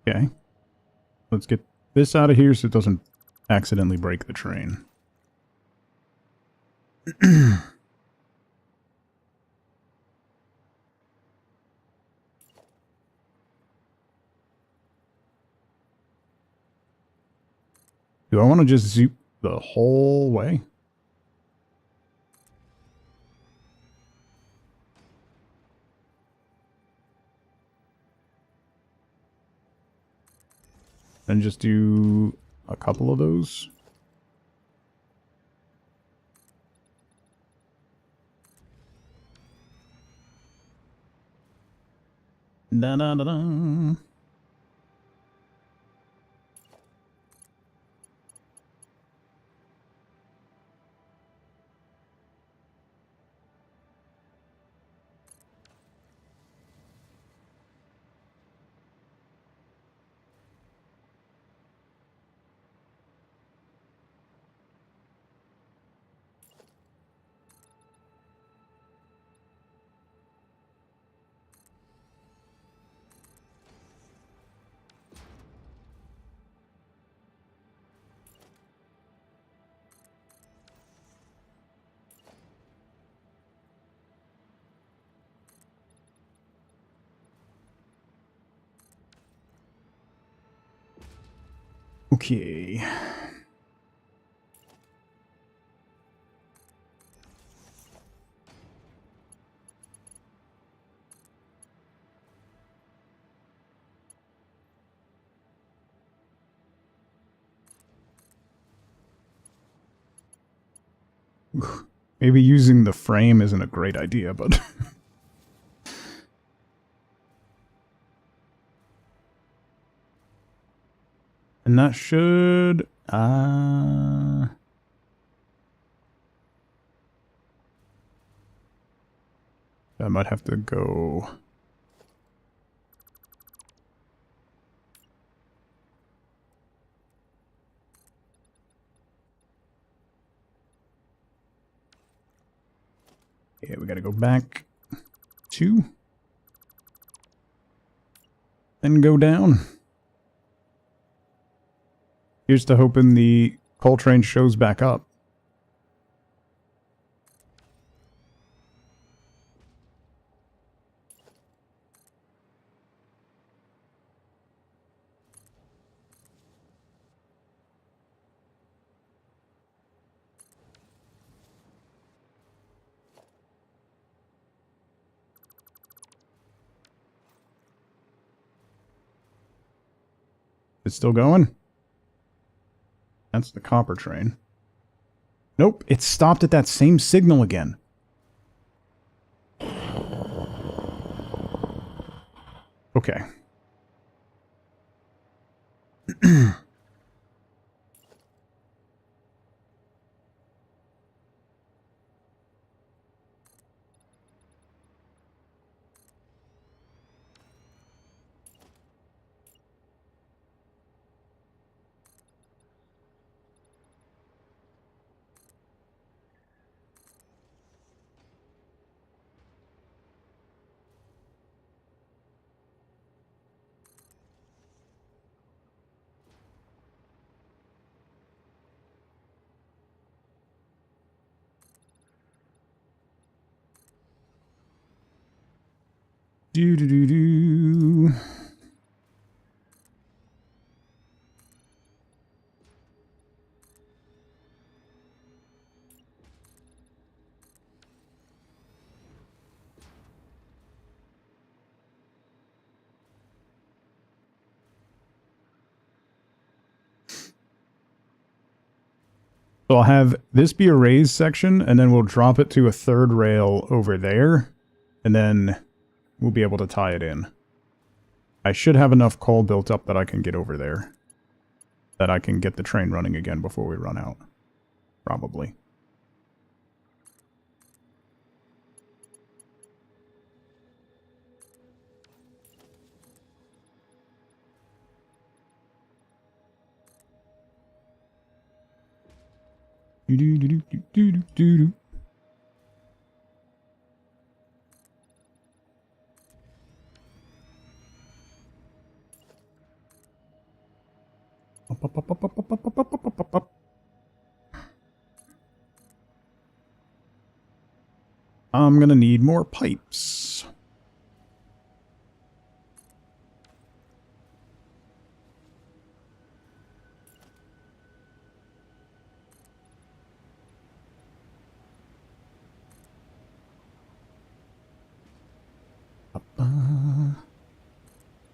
Okay. Let's get this out of here so it doesn't accidentally break the train. Do I want to just zoop the whole way? And just do a couple of those? Da-da-da-da. Okay. Maybe using the frame isn't a great idea, but... And that should... I might have to go... Yeah, we gotta go back 2. Then go down. Here's to hoping the coal train shows back up. It's still going? That's the copper train. Nope, it stopped at that same signal again. Okay. Do. So I'll have this be a raised section, and then we'll drop it to a third rail over there, and then we'll be able to tie it in. I should have enough coal built up that I can get over there. That I can get the train running again before we run out. Probably. Do. I'm gonna need more pipes.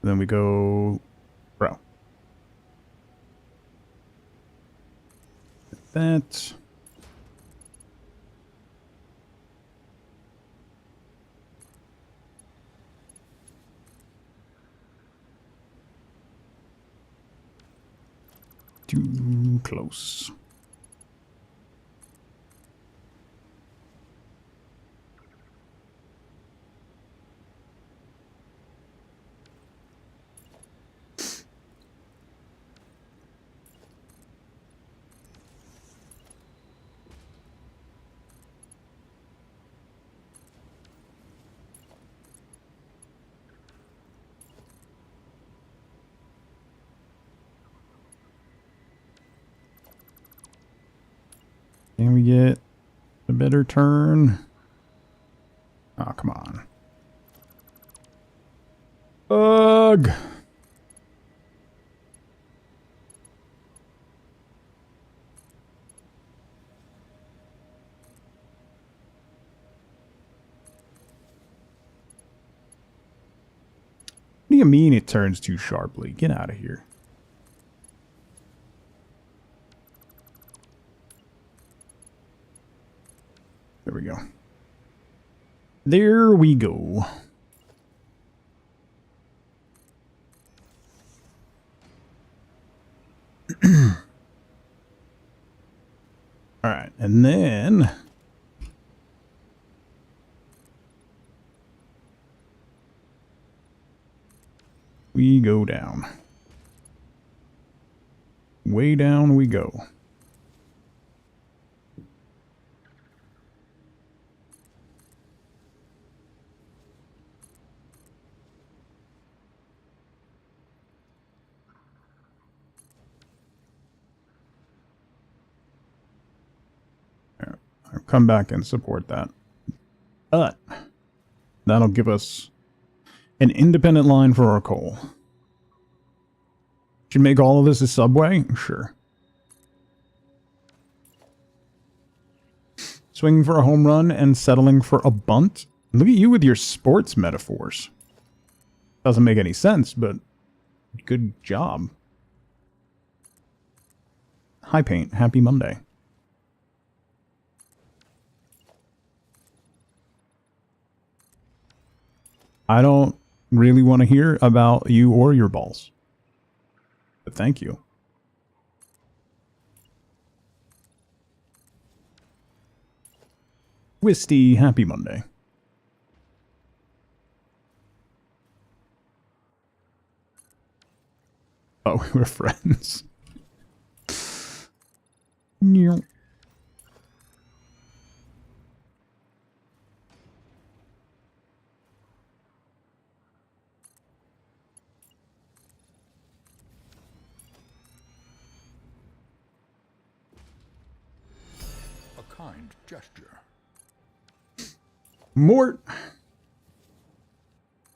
Then we go... Bro. That... Too close. Can we get a better turn? Oh, come on. Ugh. do you mean it turns too sharply? Get out of here. There we go. There we go. All right, and then we go down. Way down we go. I'll come back and support that. But that'll give us an independent line for our coal. Should make all of this a subway? Sure. Swinging for a home run and settling for a bunt? Look at you with your sports metaphors. Doesn't make any sense, but good job. Hi, Paint. Happy Monday. I don't really want to hear about you or your balls. But thank you. Twisty, happy Monday. Oh, we were friends. Kind gesture. Mort.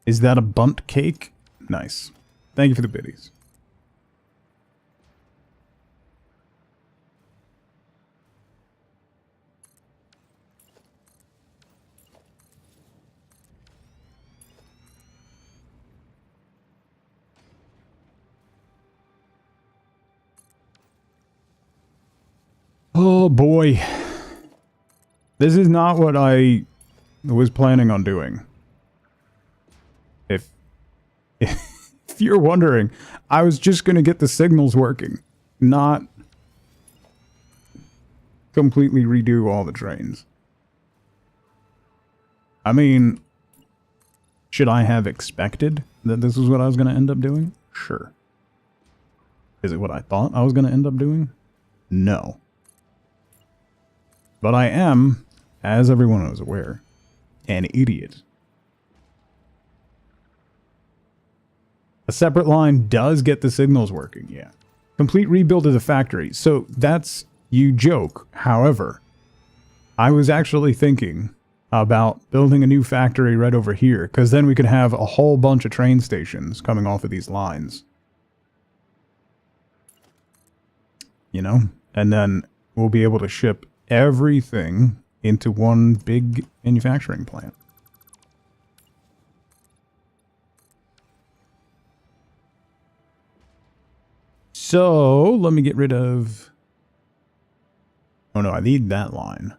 Is that a bunt cake? Nice. Thank you for the biddies. Oh boy. This is not what I was planning on doing. If you're wondering, I was just going to get the signals working, not completely redo all the trains. I mean, should I have expected that this is what I was going to end up doing? Sure. Is it what I thought I was going to end up doing? No. But I am, as everyone is aware, an idiot. A separate line does get the signals working, yeah. Complete rebuild of the factory. So that's, you joke. However, I was actually thinking about building a new factory right over here, because then we could have a whole bunch of train stations coming off of these lines. You know? And then we'll be able to ship everything into one big manufacturing plant. So, let me get rid of... Oh no, I need that line.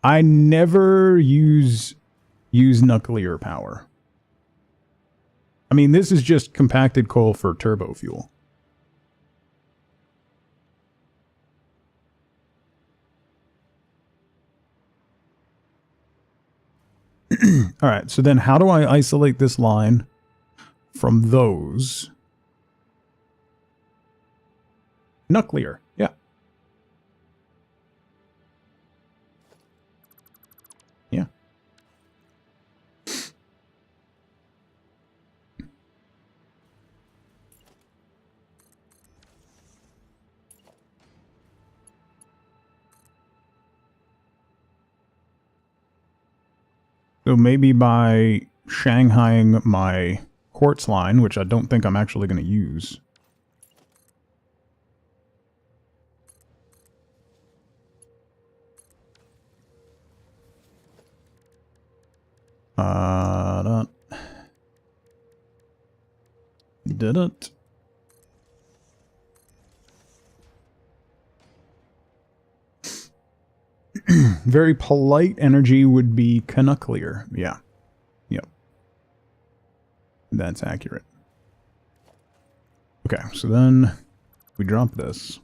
I never use nuclear power. I mean, this is just compacted coal for turbo fuel. All right, so then how do I isolate this line from those? Nuclear, yeah. Yeah. So maybe by Shanghaiing my quartz line, which I don't think I'm actually going to use. Did it. Very polite energy would be Canucklier. Yeah. Yep. That's accurate. Okay, so then we drop this.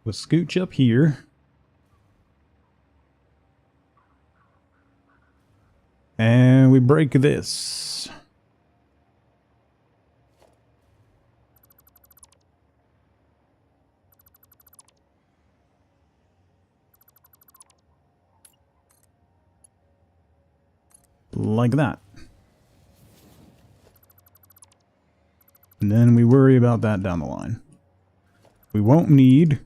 We'll scooch up here. And we break this. Like that. And then we worry about that down the line. We won't need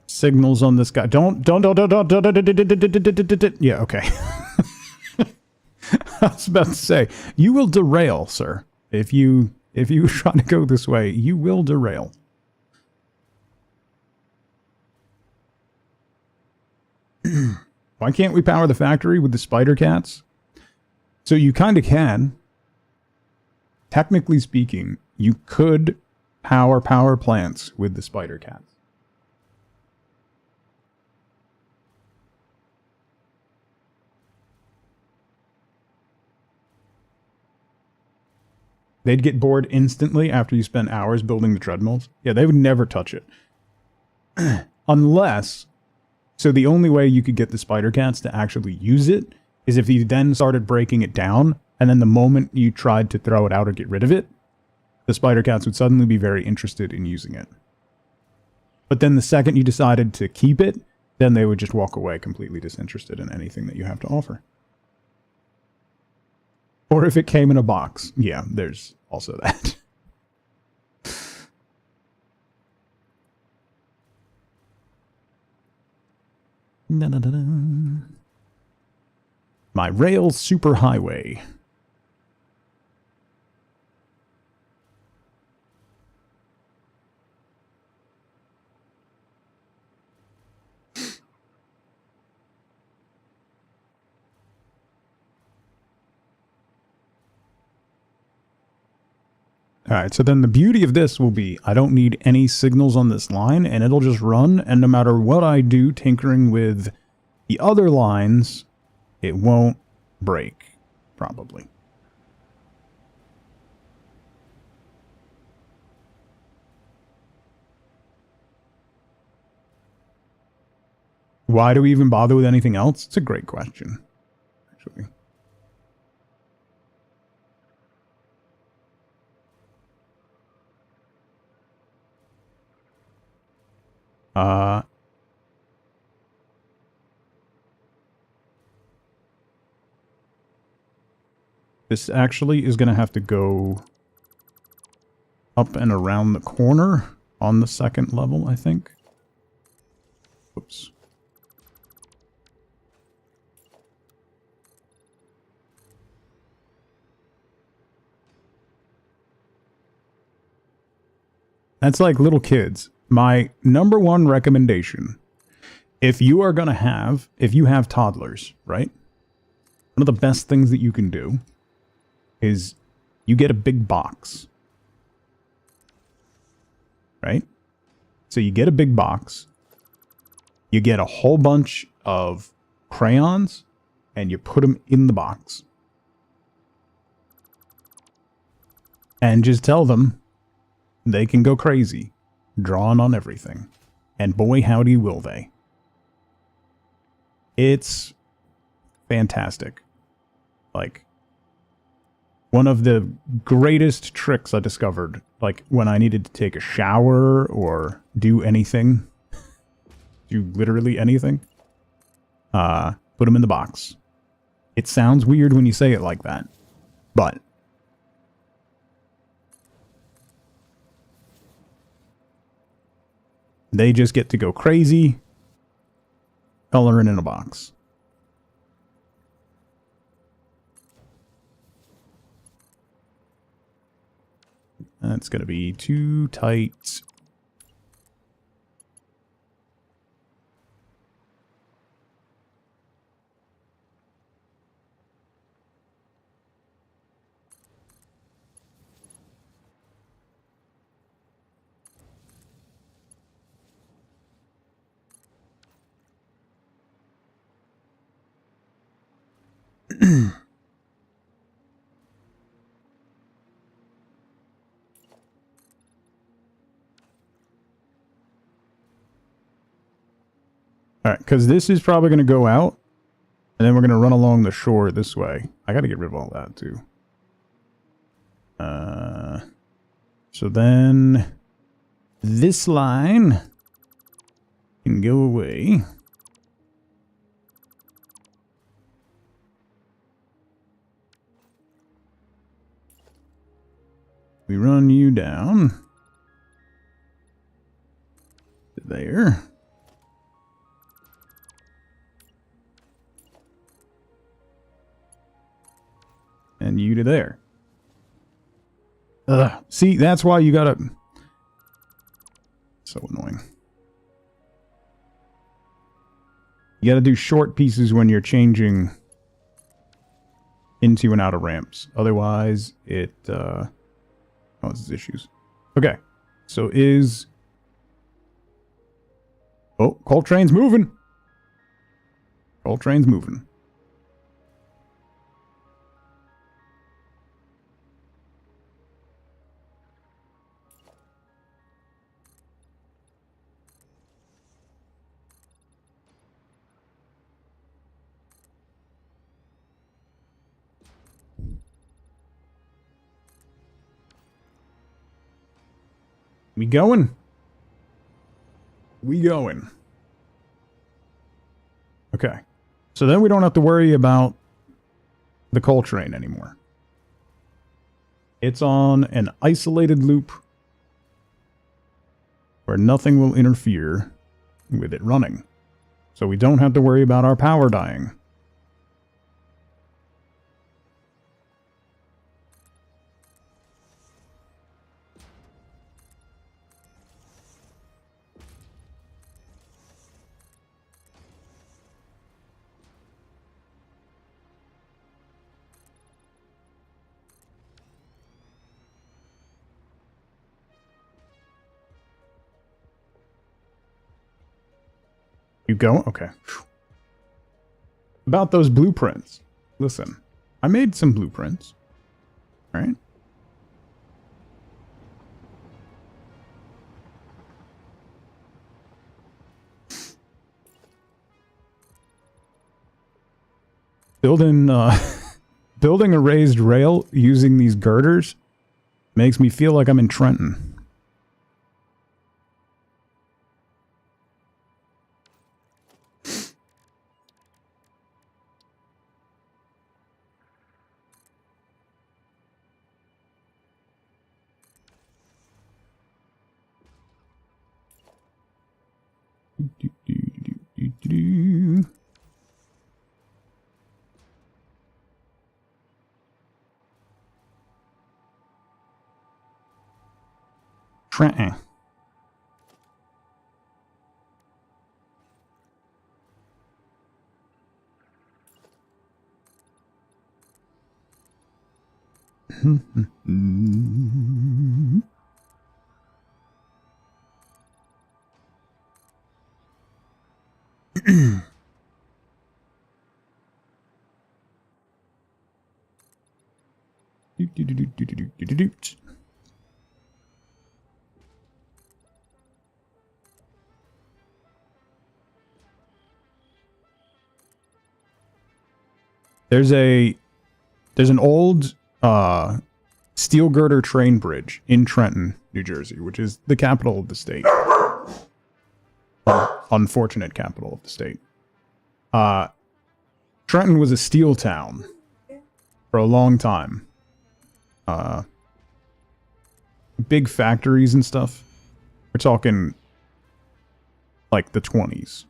signals on this guy. Don't. Yeah, okay. I was about to say, you will derail, sir. If you try to go this way, you will derail. Why can't we power the factory with the spider cats? So you kind of can. Technically speaking, you could power plants with the spider cats. They'd get bored instantly after you spend hours building the treadmills. Yeah, they would never touch it. Unless... So the only way you could get the spider cats to actually use it is if you then started breaking it down, and then the moment you tried to throw it out or get rid of it, the spider cats would suddenly be very interested in using it. But then the second you decided to keep it, then they would just walk away completely disinterested in anything that you have to offer. Or if it came in a box. Yeah, there's also that. My rail superhighway. Alright, so then the beauty of this will be I don't need any signals on this line, and it'll just run, and no matter what I do tinkering with the other lines, it won't break, probably. Why do we even bother with anything else? It's a great question, actually. This actually is going to have to go up and around the corner on the second level, I think. Whoops. That's like little kids. My number one recommendation, if you are going to have, if you have toddlers, right? One of the best things that you can do is you get a big box, right? So you get a big box, you get a whole bunch of crayons, and you put them in the box. And just tell them they can go crazy, drawing on everything. And boy, howdy will they. It's fantastic. Like, one of the greatest tricks I discovered, like when I needed to take a shower or do anything, do literally anything, put them in the box. It sounds weird when you say it like that, but They just get to go crazy, coloring in a box. That's going to be too tight. Alright, because this is probably going to go out, and then we're going to run along the shore this way. I got to get rid of all that, too. So then, this line can go away. We run you down to there. And you to there. See, that's why you gotta... So annoying. You gotta do short pieces when you're changing into and out of ramps. Otherwise, it causes issues. Okay. So is... Oh, Coltrane's moving. Coltrane's moving. We going? We going. Okay. So then we don't have to worry about the coal train anymore. It's on an isolated loop where nothing will interfere with it running. So we don't have to worry about our power dying. You go? Okay. About those blueprints. Listen, I made some blueprints. Right? Building a raised rail using these girders makes me feel like I'm in Trenton. Trenton. There's an old steel girder train bridge in Trenton, New Jersey, which is the capital of the state. Unfortunate capital of the state. Trenton was a steel town for a long time. Big factories and stuff. We're talking like the 20s.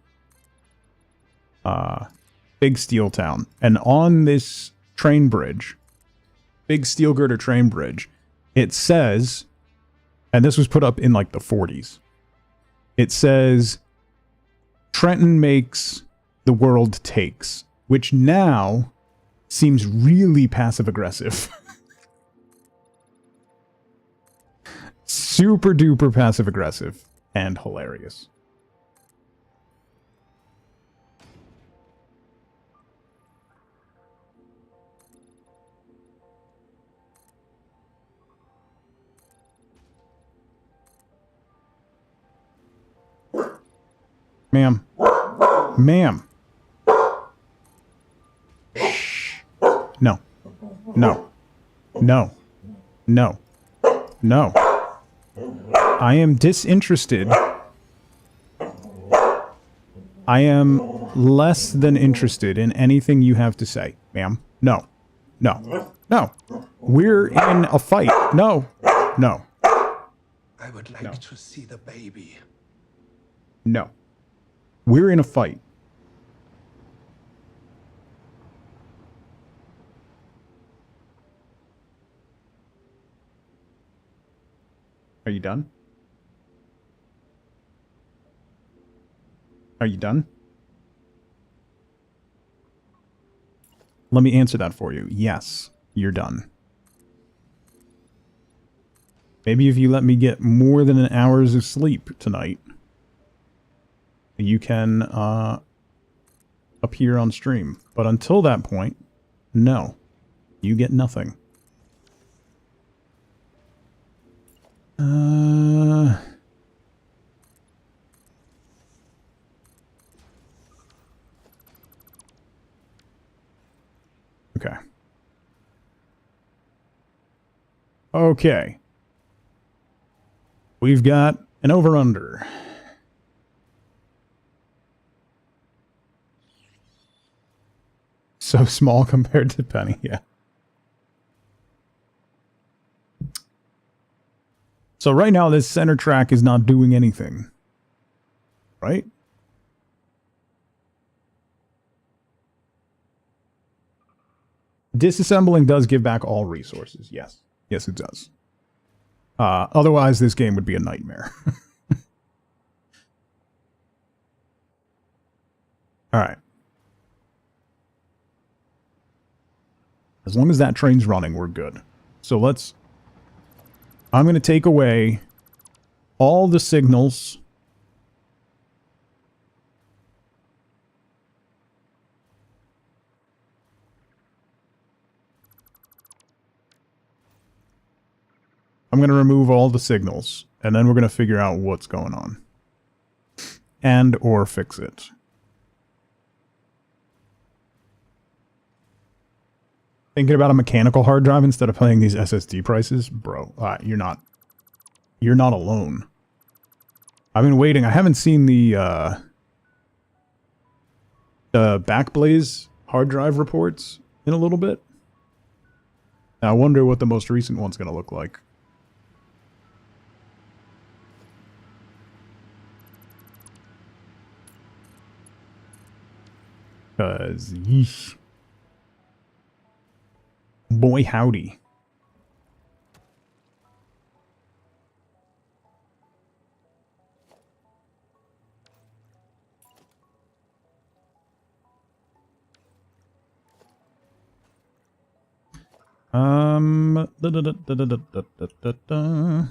Big steel town. And on this train bridge, big steel girder train bridge, it says, and this was put up in like the 40s, it says, Trenton makes, the world takes, which now seems really passive-aggressive. Super duper passive-aggressive and hilarious. Ma'am. Ma'am. Shh. No. No. No. No. No. I am disinterested. I am less than interested in anything you have to say, ma'am. No. No. No. We're in a fight. No. No. I would like to see the baby. No. We're in a fight. Are you done? Are you done? Let me answer that for you. Yes, you're done. Maybe if you let me get more than an hour's of sleep tonight, you can appear on stream. But until that point, no. You get nothing. Okay. Okay. We've got an over-under. So small compared to Penny, yeah. So right now, this center track is not doing anything. Right? Disassembling does give back all resources, yes. Yes, it does. Otherwise, this game would be a nightmare. Alright. As long as that train's running, we're good. So let's... I'm going to take away all the signals. I'm going to remove all the signals, and then we're going to figure out what's going on. And or fix it. Thinking about a mechanical hard drive instead of paying these SSD prices? Bro, you're not alone. I've been waiting. I haven't seen the Backblaze hard drive reports in a little bit. I wonder what the most recent one's going to look like. Because, yeesh. Boy howdy. Da, da, da, da, da, da, da, da, da.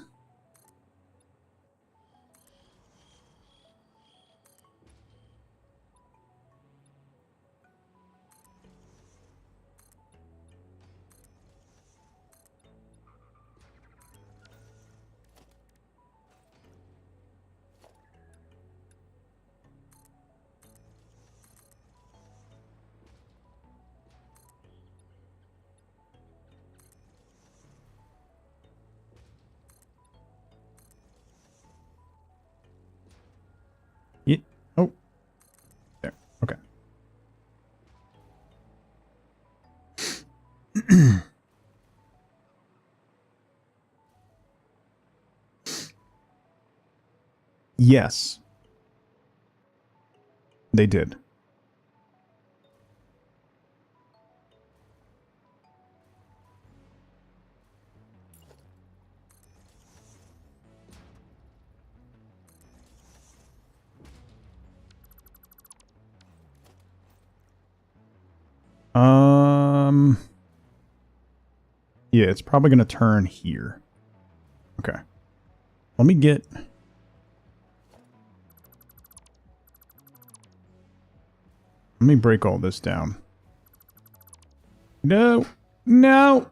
Yeah. Oh. There. Okay. Yes. They did. Yeah, it's probably going to turn here. Okay. Let me get... Let me break all this down. No! No!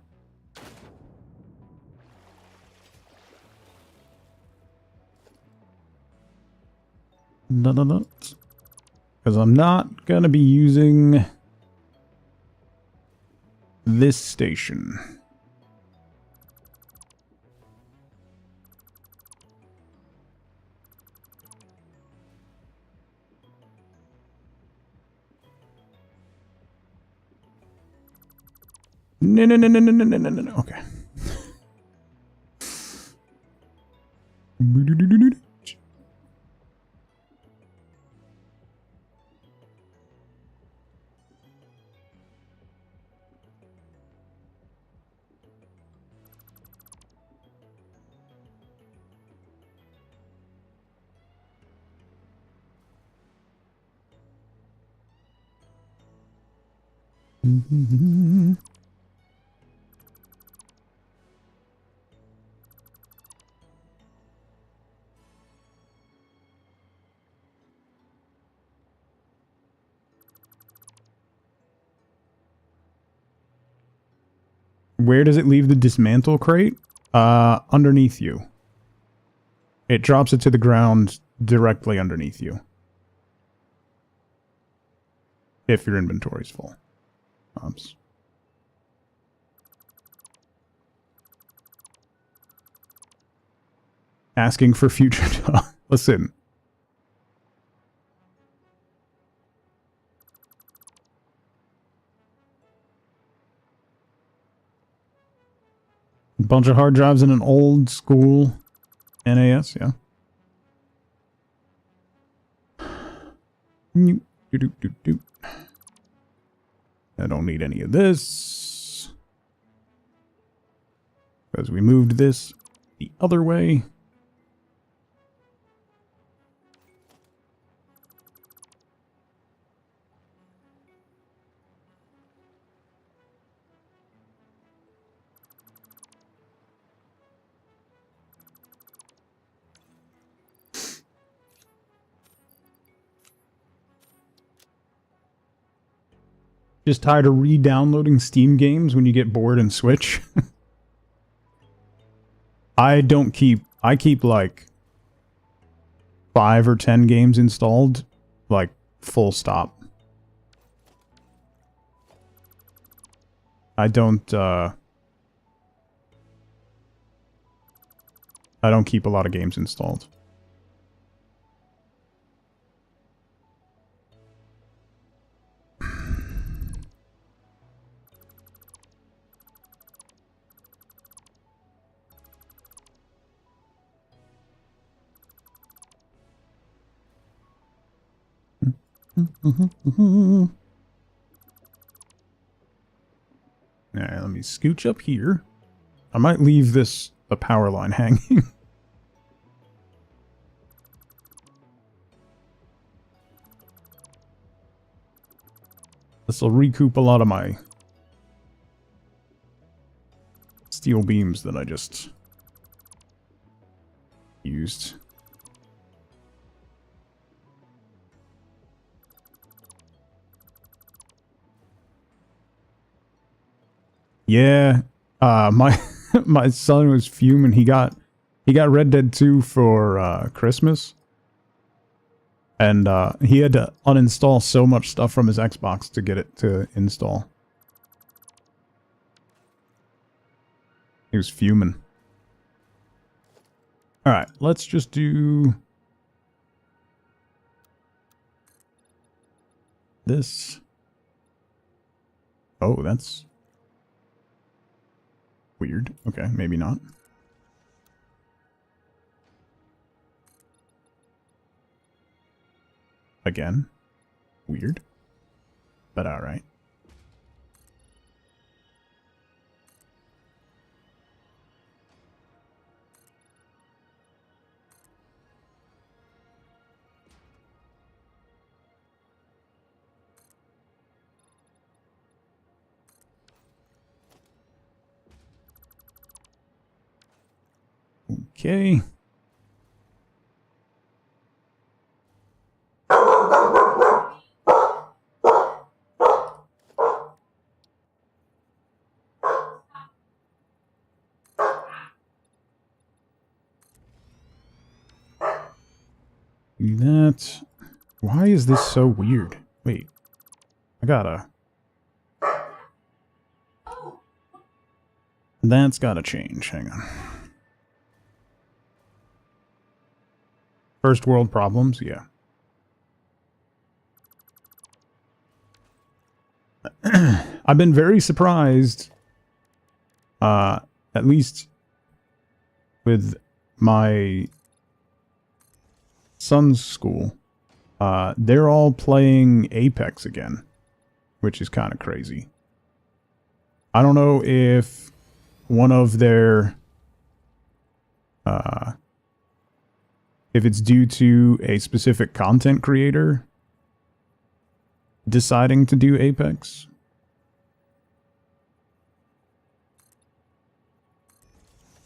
No. Because I'm not going to be using this station. No. Okay. Where does it leave the dismantle crate? Underneath you. It drops it to the ground directly underneath you. If your inventory's full. Oops. Asking for future talk. Listen. A bunch of hard drives in an old school NAS, yeah. I don't need any of this. Because we moved this the other way. Just tired of re-downloading Steam games when you get bored and switch? I keep like 5 or 10 games installed, like full stop. I don't keep a lot of games installed. Alright, let me scooch up here. I might leave a power line hanging. This will recoup a lot of my steel beams that I just used. Yeah, my my son was fuming. He got Red Dead 2 for Christmas, and he had to uninstall so much stuff from his Xbox to get it to install. He was fuming. All right, let's just do this. Oh, that's weird. Okay, maybe not. Again. Weird. But alright. Okay. Do that. Why is this so weird? Wait. I gotta... That's gotta change. Hang on. First world problems? Yeah. I've been very surprised, at least with my son's school. They're all playing Apex again, which is kind of crazy. I don't know if one of their... if it's due to a specific content creator deciding to do Apex.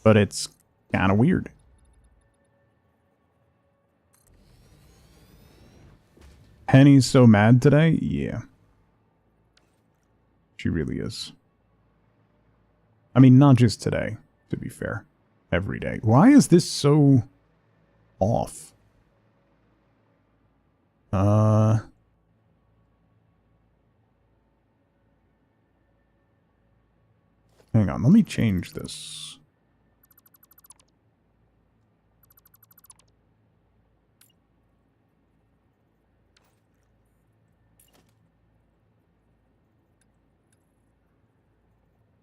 But it's kind of weird. Penny's so mad today? Yeah. She really is. I mean, not just today, to be fair. Every day. Why is this so off? Hang on, let me change this.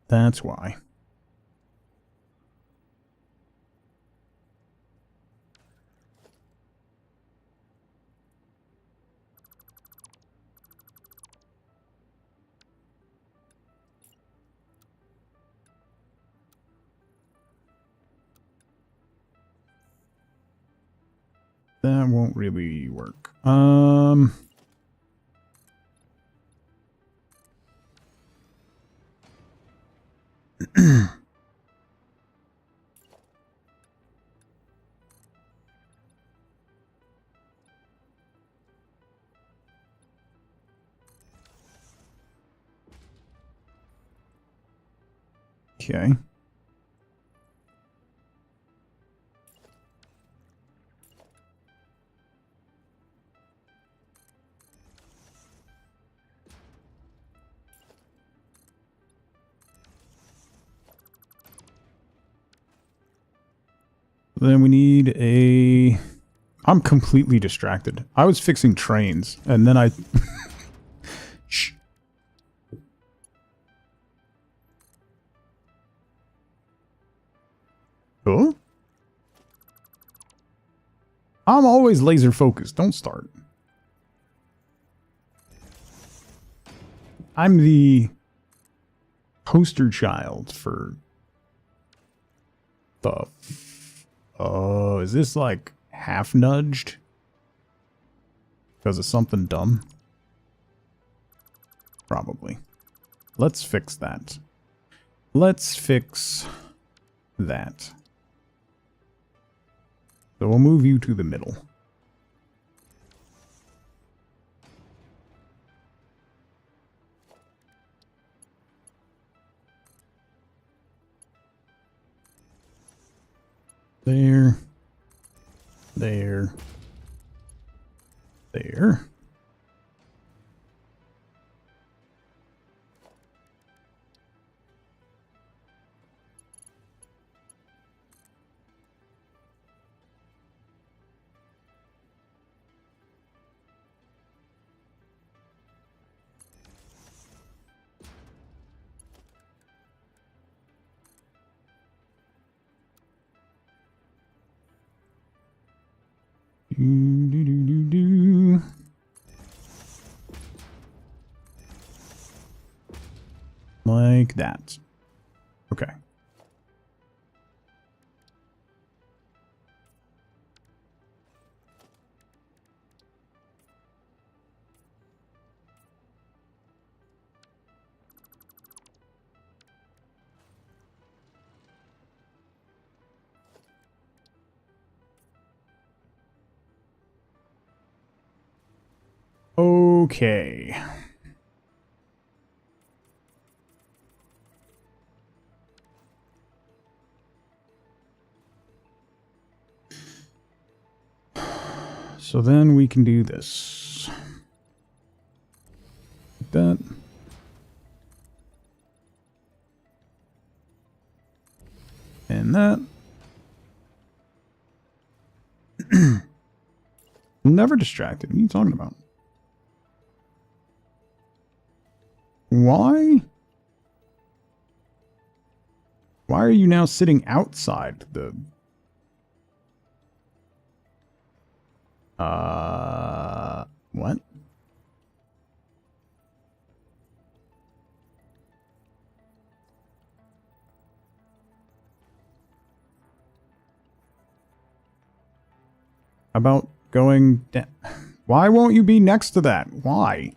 That's why. That won't really work. Okay. Then we need a... I'm completely distracted. I was fixing trains, and then I... Shh. Huh? I'm always laser focused. Don't start. I'm the poster child for the... Oh, is this like half nudged? Because of something dumb? Probably. Let's fix that. Let's fix that. So we'll move you to the middle. There. There. There. Do, do, do, do, do. like that. Okay. Okay. So then we can do this. Like that. And that. Never distracted. What are you talking about? Why? Why are you now sitting outside the... What? About going down? Why won't you be next to that? Why?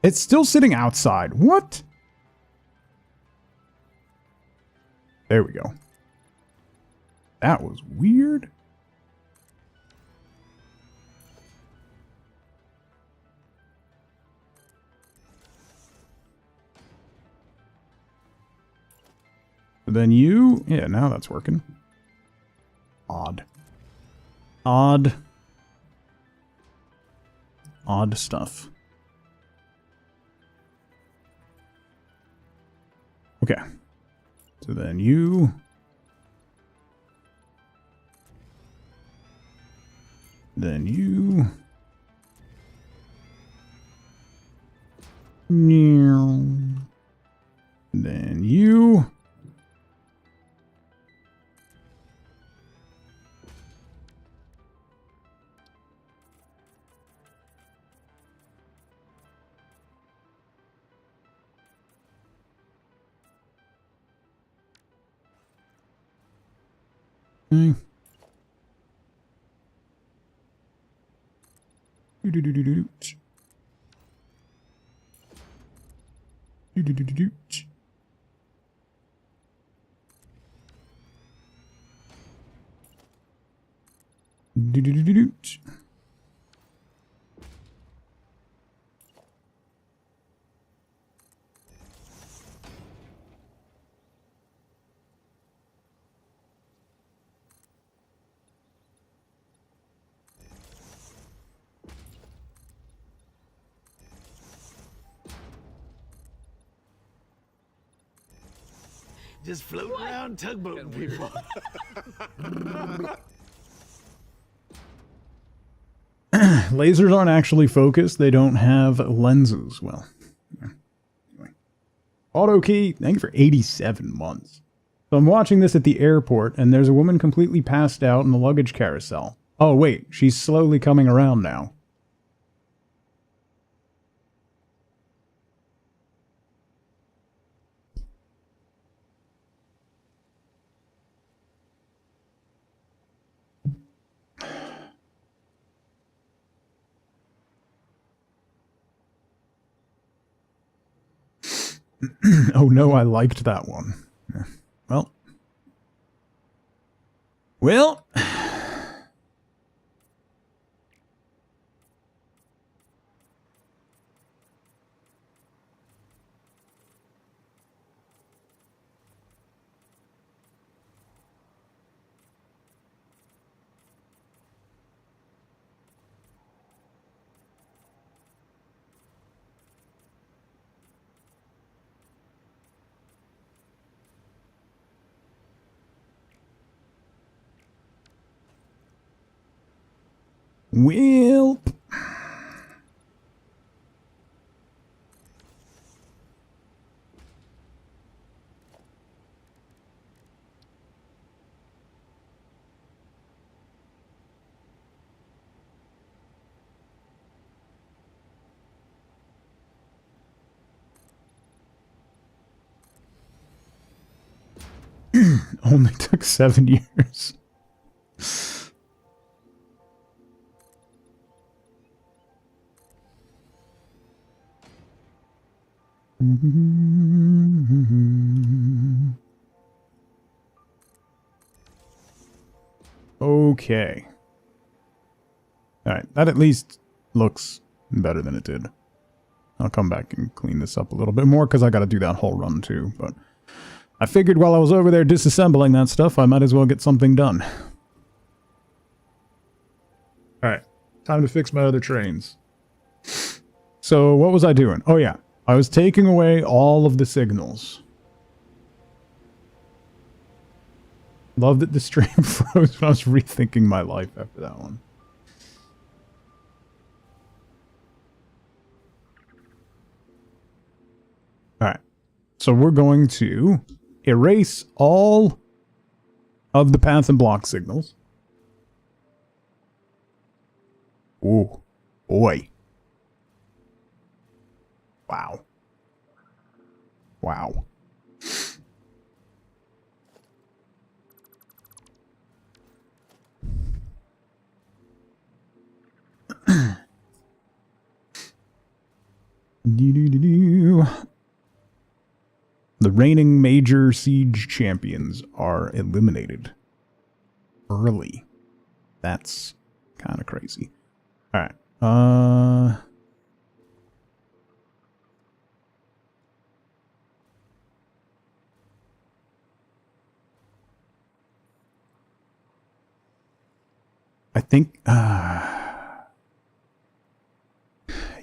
It's still sitting outside. What? There we go. That was weird. But then you... Yeah, now that's working. Odd. Odd. Odd stuff. Okay. So then you... Then you... Then you... Okay. Do-do-do-do-do. Do-do-do-do-do. Do-do-do-do-do. Just floating around tugboating people. Lasers aren't actually focused. They don't have lenses. Well, anyway. Auto key, thank you for 87 months. So I'm watching this at the airport, and there's a woman completely passed out in the luggage carousel. Oh, wait, she's slowly coming around now. Oh no, I liked that one. Well. Well. Well. Only took 7 years. Okay. Alright, that at least looks better than it did. I'll come back and clean this up a little bit more because I got to do that whole run too, but I figured while I was over there disassembling that stuff, I might as well get something done. Alright, time to fix my other trains. So what was I doing? Oh yeah, I was taking away all of the signals. Love that the stream froze when I was rethinking my life after that one. Alright, so we're going to erase all of the path and block signals. Ooh, boy. Wow. Wow. The reigning major siege champions are eliminated early. That's kind of crazy. All right. I think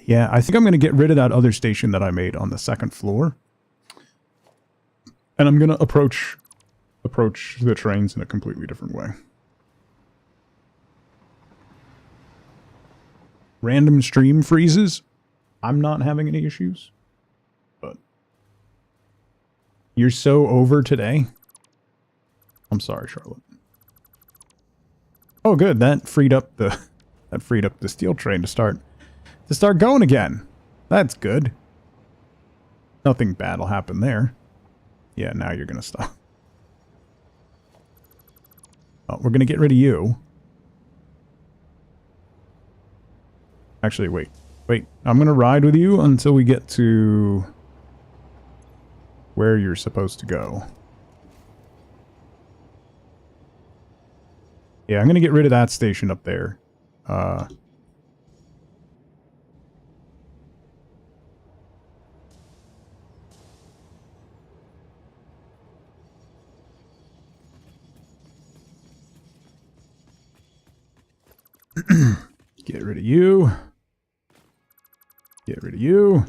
yeah, I think I'm going to get rid of that other station that I made on the second floor. And I'm going to approach the trains in a completely different way. Random stream freezes. I'm not having any issues. But you're so over today. I'm sorry, Charlotte. Oh good, that freed up the steel train to start going again. That's good. Nothing bad will happen there. Yeah, now you're gonna stop. Oh, we're gonna get rid of you. Actually, wait. I'm gonna ride with you until we get to where you're supposed to go. Yeah, I'm gonna get rid of that station up there. Get rid of you. Get rid of you.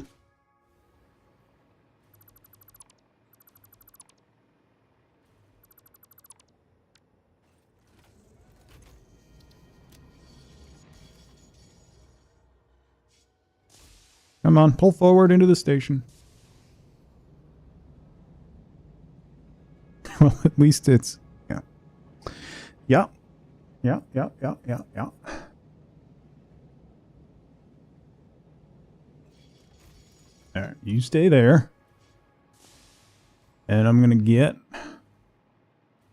Come on, pull forward into the station. Well, at least it's... Yeah. Yeah. Yeah. Alright, you stay there. And I'm gonna get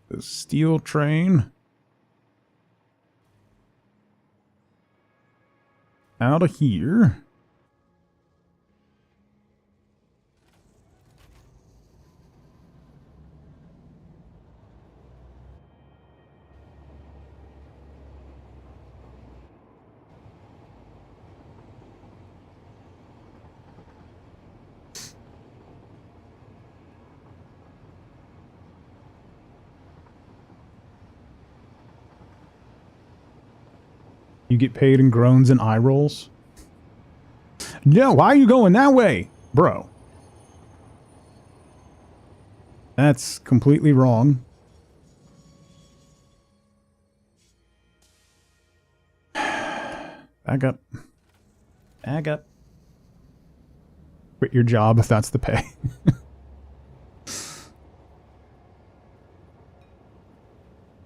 the steel train out of here. You get paid in groans and eye rolls. No, why are you going that way? Bro. That's completely wrong. Back up. Back up. Quit your job if that's the pay.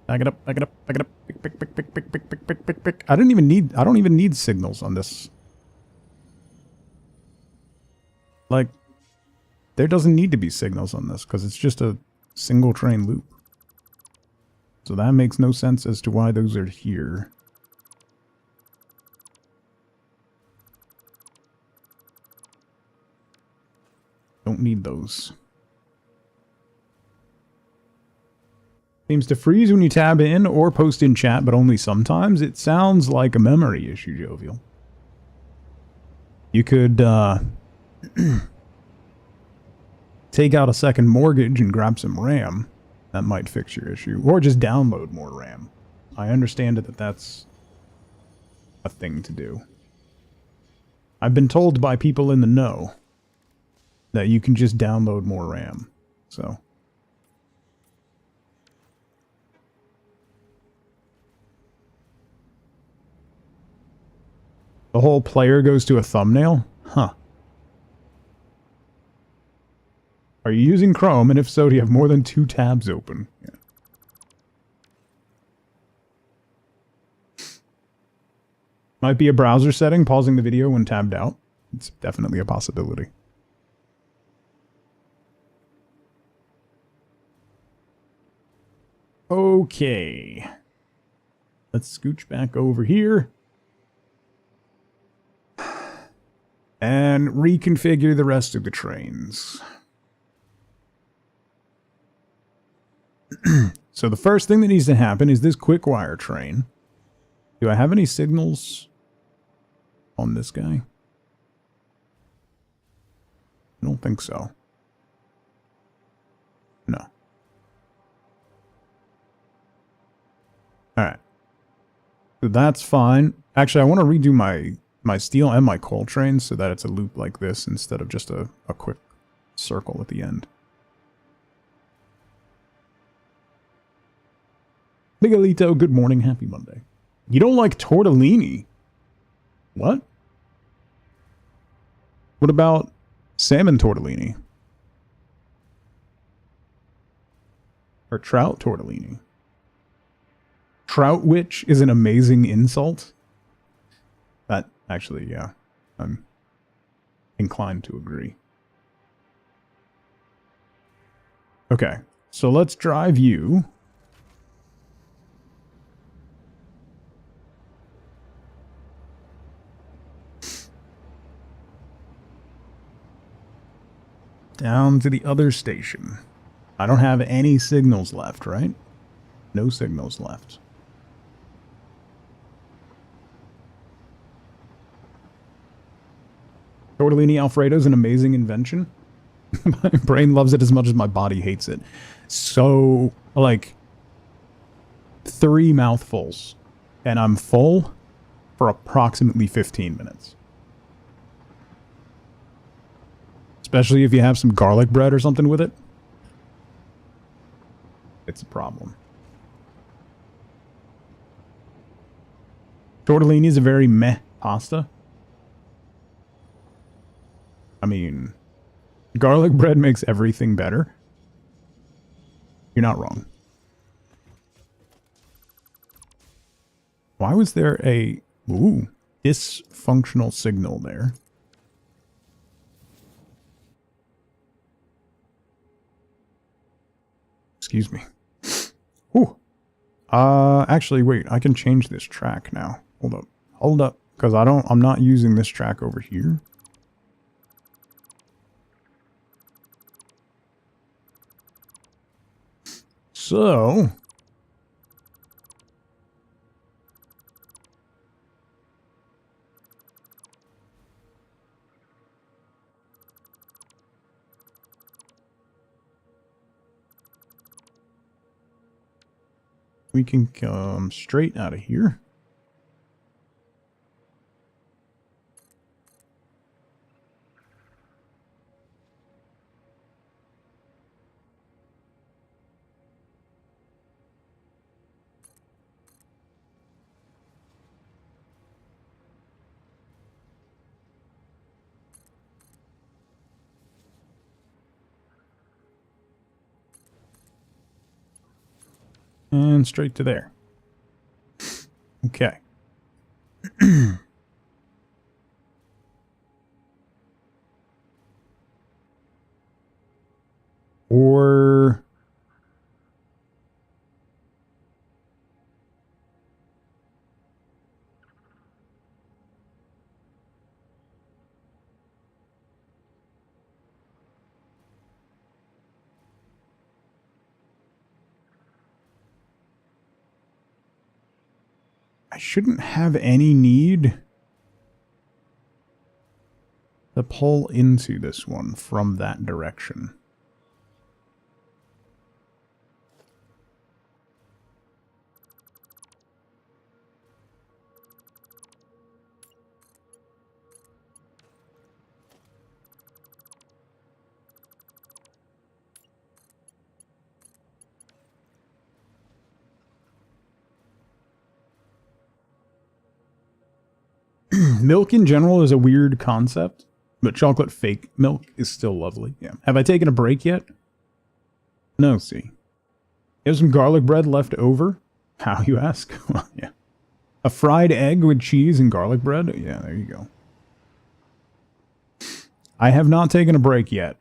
Back it up, back it up, back it up. Pick. I don't even need signals on this. Like, there doesn't need to be signals on this because it's just a single train loop. So that makes no sense as to why those are here. Don't need those. Seems to freeze when you tab in or post in chat, but only sometimes. It sounds like a memory issue, Jovial. You could take out a second mortgage and grab some RAM. That might fix your issue. Or just download more RAM. I understand that that's a thing to do. I've been told by people in the know that you can just download more RAM. So the whole player goes to a thumbnail? Huh. Are you using Chrome? And if so, do you have more than 2 tabs open? Yeah. Might be a browser setting, pausing the video when tabbed out. It's definitely a possibility. Okay. Let's scooch back over here. And reconfigure the rest of the trains. So the first thing that needs to happen is this quick wire train. Do I have any signals on this guy? I don't think so. No. Alright. So that's fine. Actually, I want to redo my steel and my coal trains so that it's a loop like this instead of just a quick circle at the end. Miguelito, good morning. Happy Monday. You don't like tortellini? What? What about salmon tortellini? Or trout tortellini? Trout witch is an amazing insult? That, actually, yeah. I'm inclined to agree. Okay, so let's drive you down to the other station. I don't have any signals left, right? No signals left. Tortellini Alfredo is an amazing invention. My brain loves it as much as my body hates it. So, like, 3 mouthfuls, and I'm full for approximately 15 minutes. Especially if you have some garlic bread or something with it. It's a problem. Tortellini is a very meh pasta. I mean, garlic bread makes everything better. You're not wrong. Why was there a dysfunctional signal there? Excuse me. Ooh. Actually, wait. I can change this track now. Hold up. Hold up. Because I'm not using this track over here. So... we can come straight out of here. And straight to there. Okay. Or I shouldn't have any need to pull into this one from that direction. Milk in general is a weird concept, but chocolate fake milk is still lovely. Yeah. Have I taken a break yet? No, see. You have some garlic bread left over? How, you ask? Well, yeah. A fried egg with cheese and garlic bread? Yeah, there you go. I have not taken a break yet.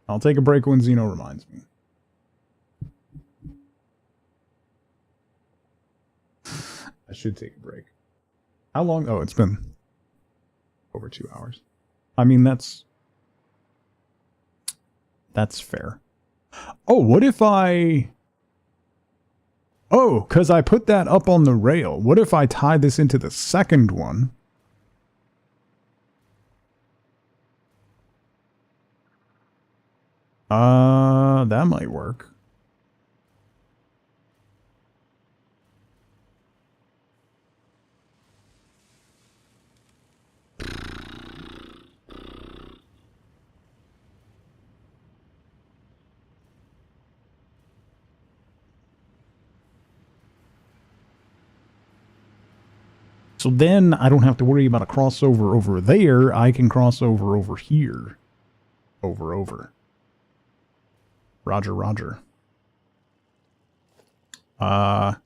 I'll take a break when Zeno reminds me. I should take a break. How long? Oh, it's been over 2 hours. I mean, that's fair. Oh, what if I... Oh, because I put that up on the rail. What if I tie this into the second one? That might work. So then I don't have to worry about a crossover over there. I can cross over here. Over. Roger, roger. Right?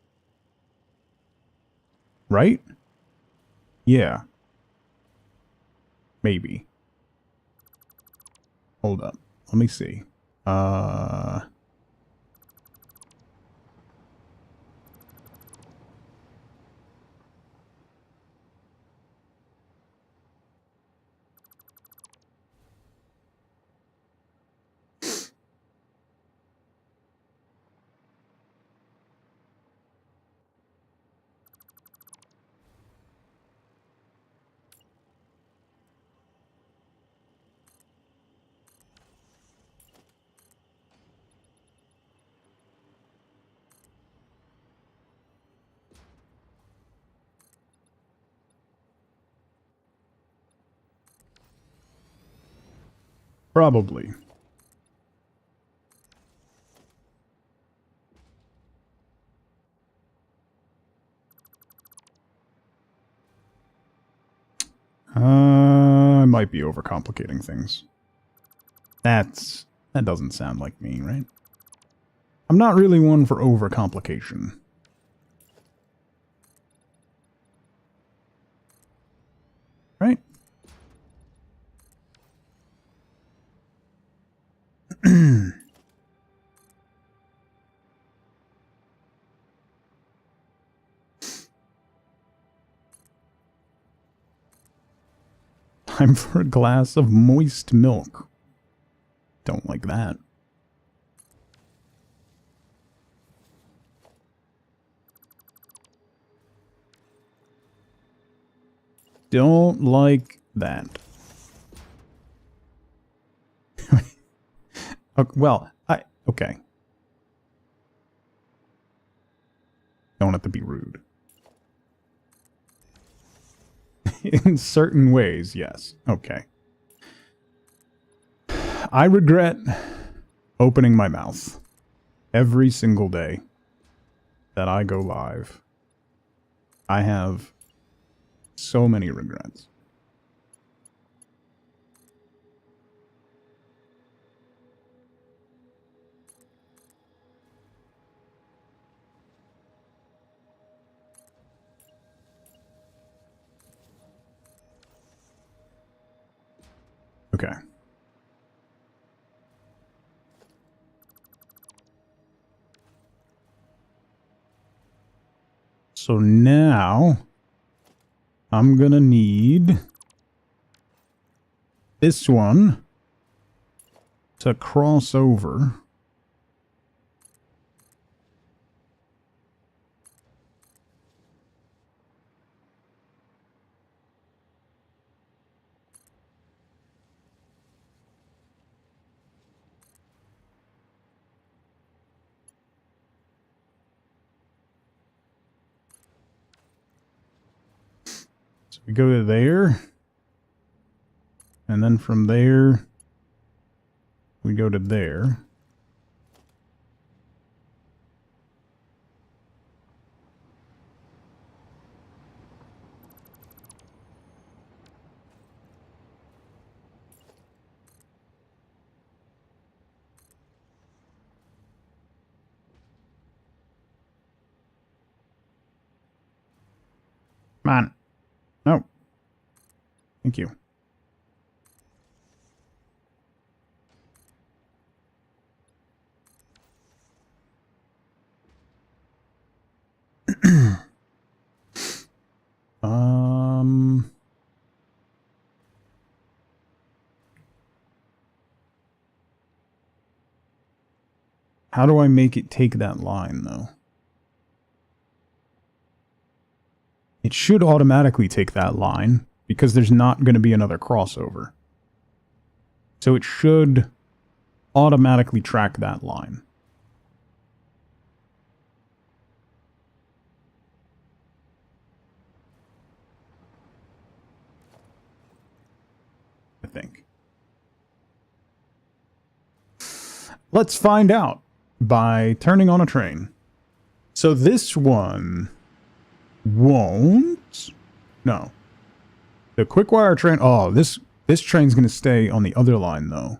Yeah. Maybe. Hold up. Let me see. Probably. I might be overcomplicating things. That doesn't sound like me, right? I'm not really one for overcomplication. Right? Time for a glass of moist milk. Don't like that. Don't like that. Well, okay. Don't have to be rude. In certain ways, yes. Okay. I regret opening my mouth every single day that I go live. I have so many regrets. Okay. So now I'm gonna need this one to cross over. we go to there. And then from there, we go to there. Come on. No. Thank you. How do I make it take that line, though? It should automatically take that line, because there's not going to be another crossover. So it should automatically track that line. I think. Let's find out by turning on a train. So this one won't. No. The quick wire train. Oh, this train's going to stay on the other line, though.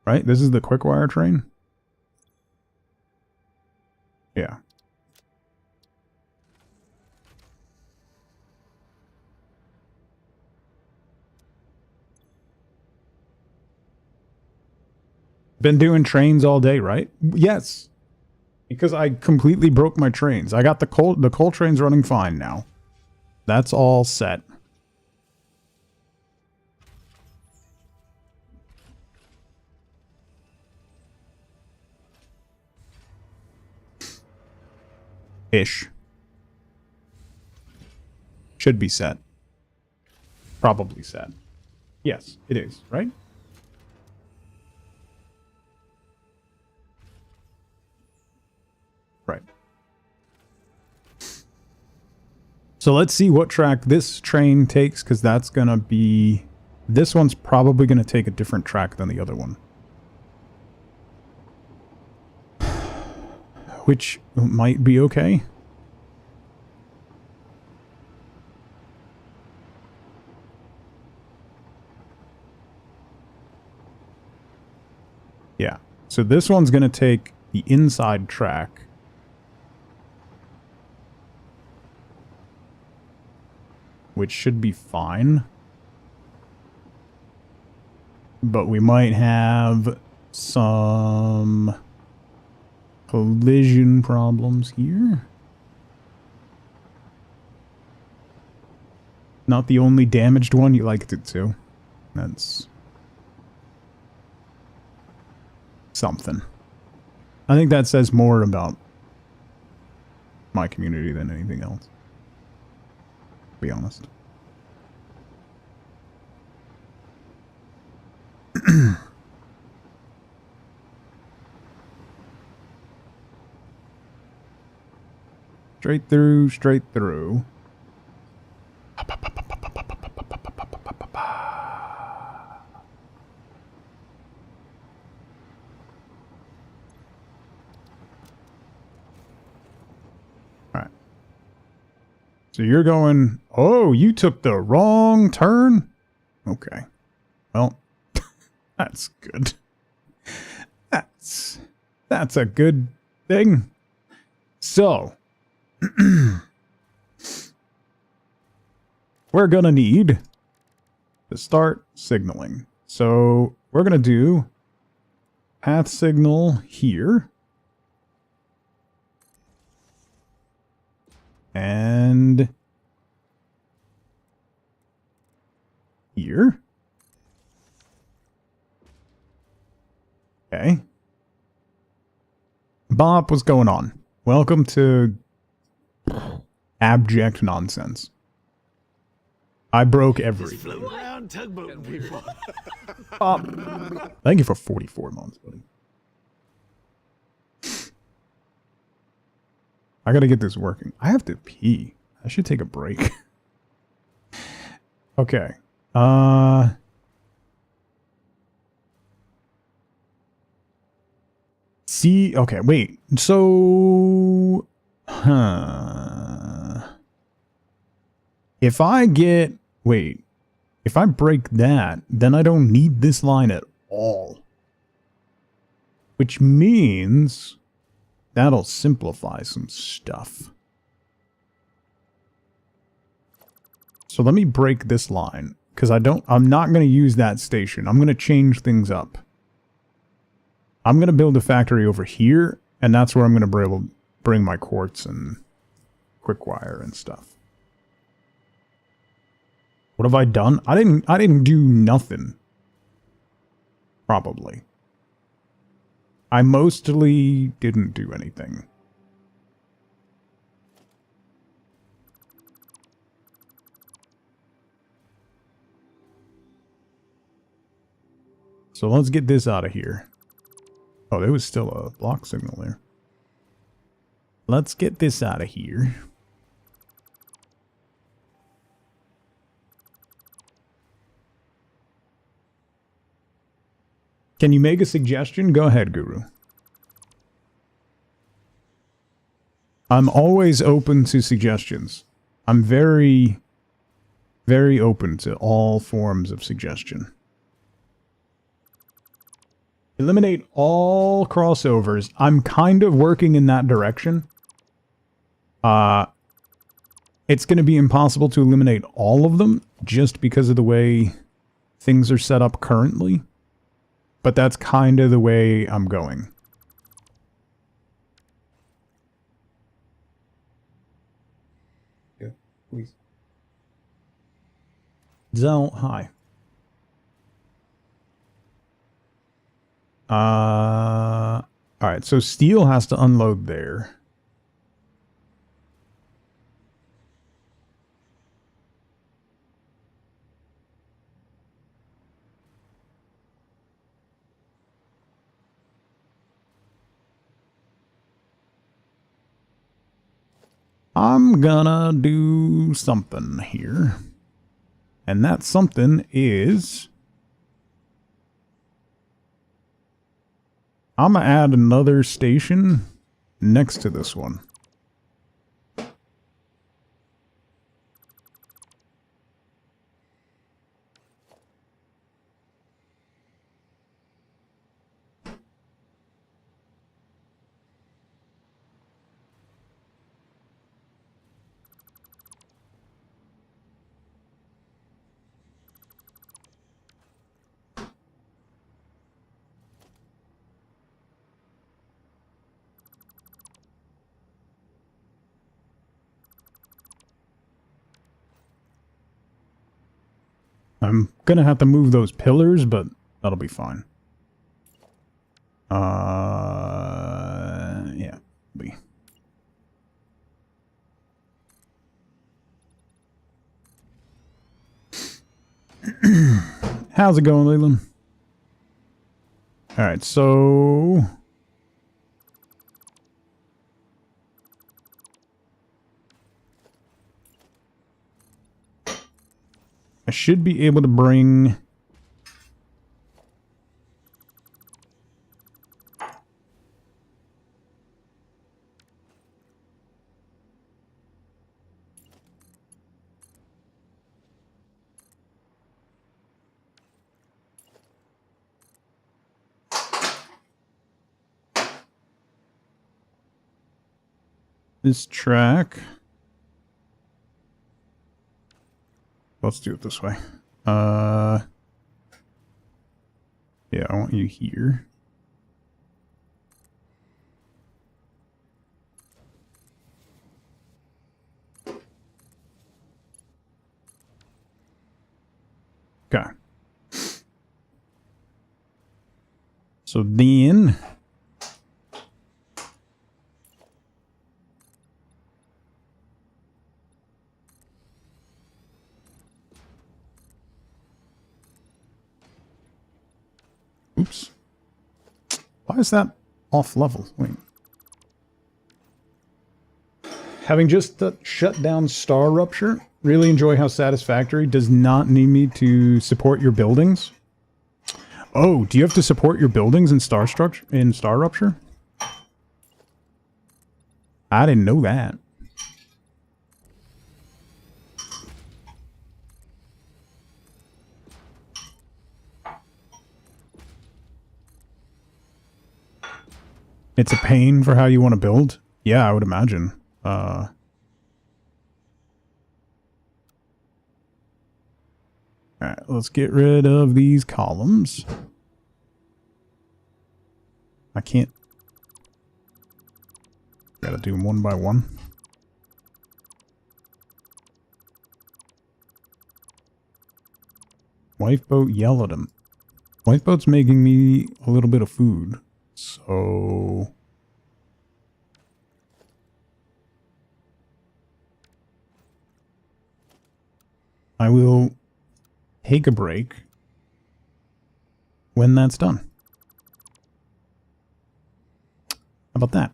Right? This is the quick wire train? Yeah. Been doing trains all day, right? Yes. Because I completely broke my trains. I got the coal trains running fine now. That's all set. Ish. Should be set. Probably set. Yes, it is, right? Right. So let's see what track this train takes, because that's going to be... This one's probably going to take a different track than the other one. Which might be okay. Yeah. So this one's going to take the inside track. Which should be fine. But we might have some collision problems here. Not the only damaged one, you liked it too. That's something. I think that says more about my community than anything else. To be honest. Straight through, straight through. Alright. So you're going... Oh, you took the wrong turn? Okay. Well, that's good. That's a good thing. So... we're gonna need to start signaling. So we're gonna do path signal here. And here. Okay. Bob, what's going on? Welcome to abject nonsense. I broke Just everything. float around tugboat people. Thank you for 44 months, buddy. I gotta get this working. I have to pee. I should take a break. Okay. See, okay, wait. So, if I get, wait, if I break that, then I don't need this line at all. Which means that'll simplify some stuff. So let me break this line, because I'm not going to use that station. I'm going to change things up. I'm going to build a factory over here, and that's where I'm going to be able to bring my quartz and quick wire and stuff. What have I done? I didn't do nothing. Probably. I mostly didn't do anything. So let's get this out of here. Oh, there was still a block signal there. Let's get this out of here. Can you make a suggestion? Go ahead, Guru. I'm always open to suggestions. I'm very, very open to all forms of suggestion. Eliminate all crossovers. I'm kind of working in that direction. It's going to be impossible to eliminate all of them just because of the way things are set up currently. But that's kind of the way I'm going. Yeah, please. Zell, hi. Alright, so steel has to unload there. I'm gonna do something here. And that something is... I'm gonna add another station next to this one. I'm gonna have to move those pillars, but that'll be fine. Yeah. Be. How's it going, Leland? Alright, so... I should be able to bring... this track. Let's do it this way. Yeah, I want you here. Okay. So then... Oops. Why is that off level? Wait. Having just shut down Star Rupture, really enjoy how Satisfactory does not need me to support your buildings. Oh, do you have to support your buildings in Star Rupture? I didn't know that. It's a pain for how you want to build? Yeah, I would imagine. Alright, let's get rid of these columns. I can't... Gotta do them one by one. Lifeboat, yell at him. Lifeboat's making me a little bit of food. So... I will take a break when that's done. How about that?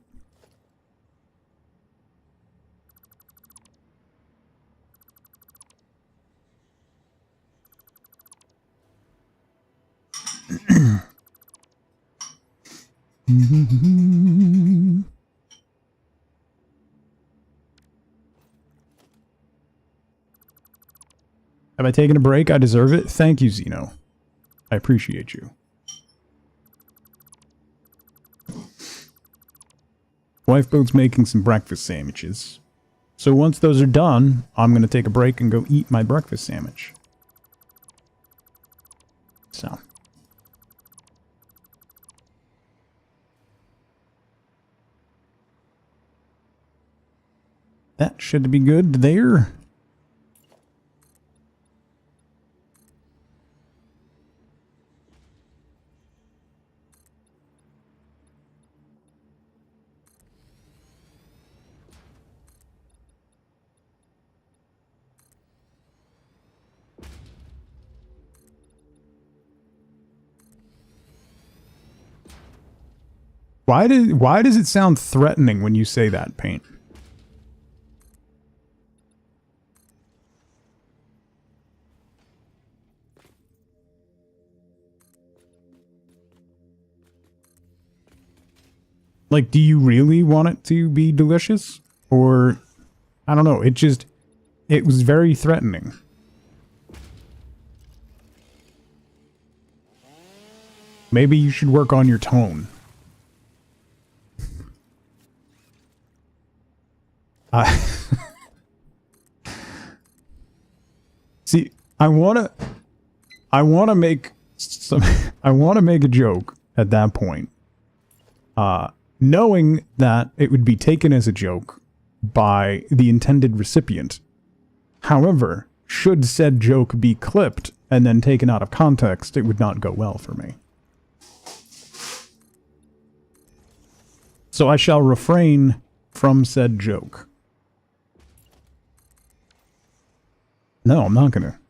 Have I taken a break? I deserve it. Thank you, Zeno. I appreciate you. Lifeboat's making some breakfast sandwiches. So once those are done, I'm going to take a break and go eat my breakfast sandwich. So. That should be good there. Why does it sound threatening when you say that, Paint? Like, do you really want it to be delicious? Or, I don't know, it was very threatening. Maybe you should work on your tone. See, I wanna make a joke at that point. Knowing that it would be taken as a joke by the intended recipient. However, should said joke be clipped and then taken out of context, it would not go well for me. So I shall refrain from said joke. No, I'm not gonna.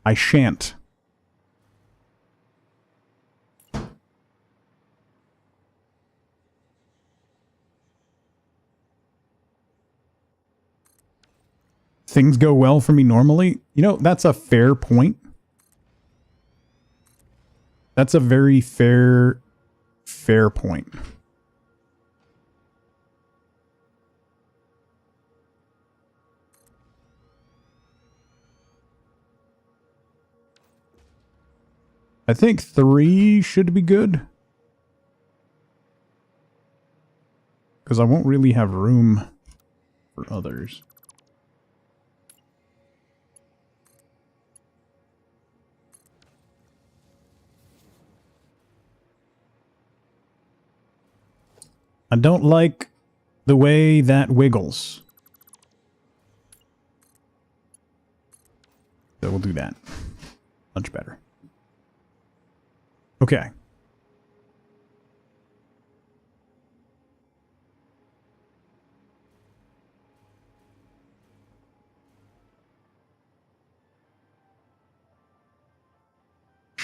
I shan't. Things go well for me normally. You know, that's a fair point. That's a very fair point. I think 3 should be good. Because I won't really have room for others. I don't like the way that wiggles. So we'll do that. Much better. Okay.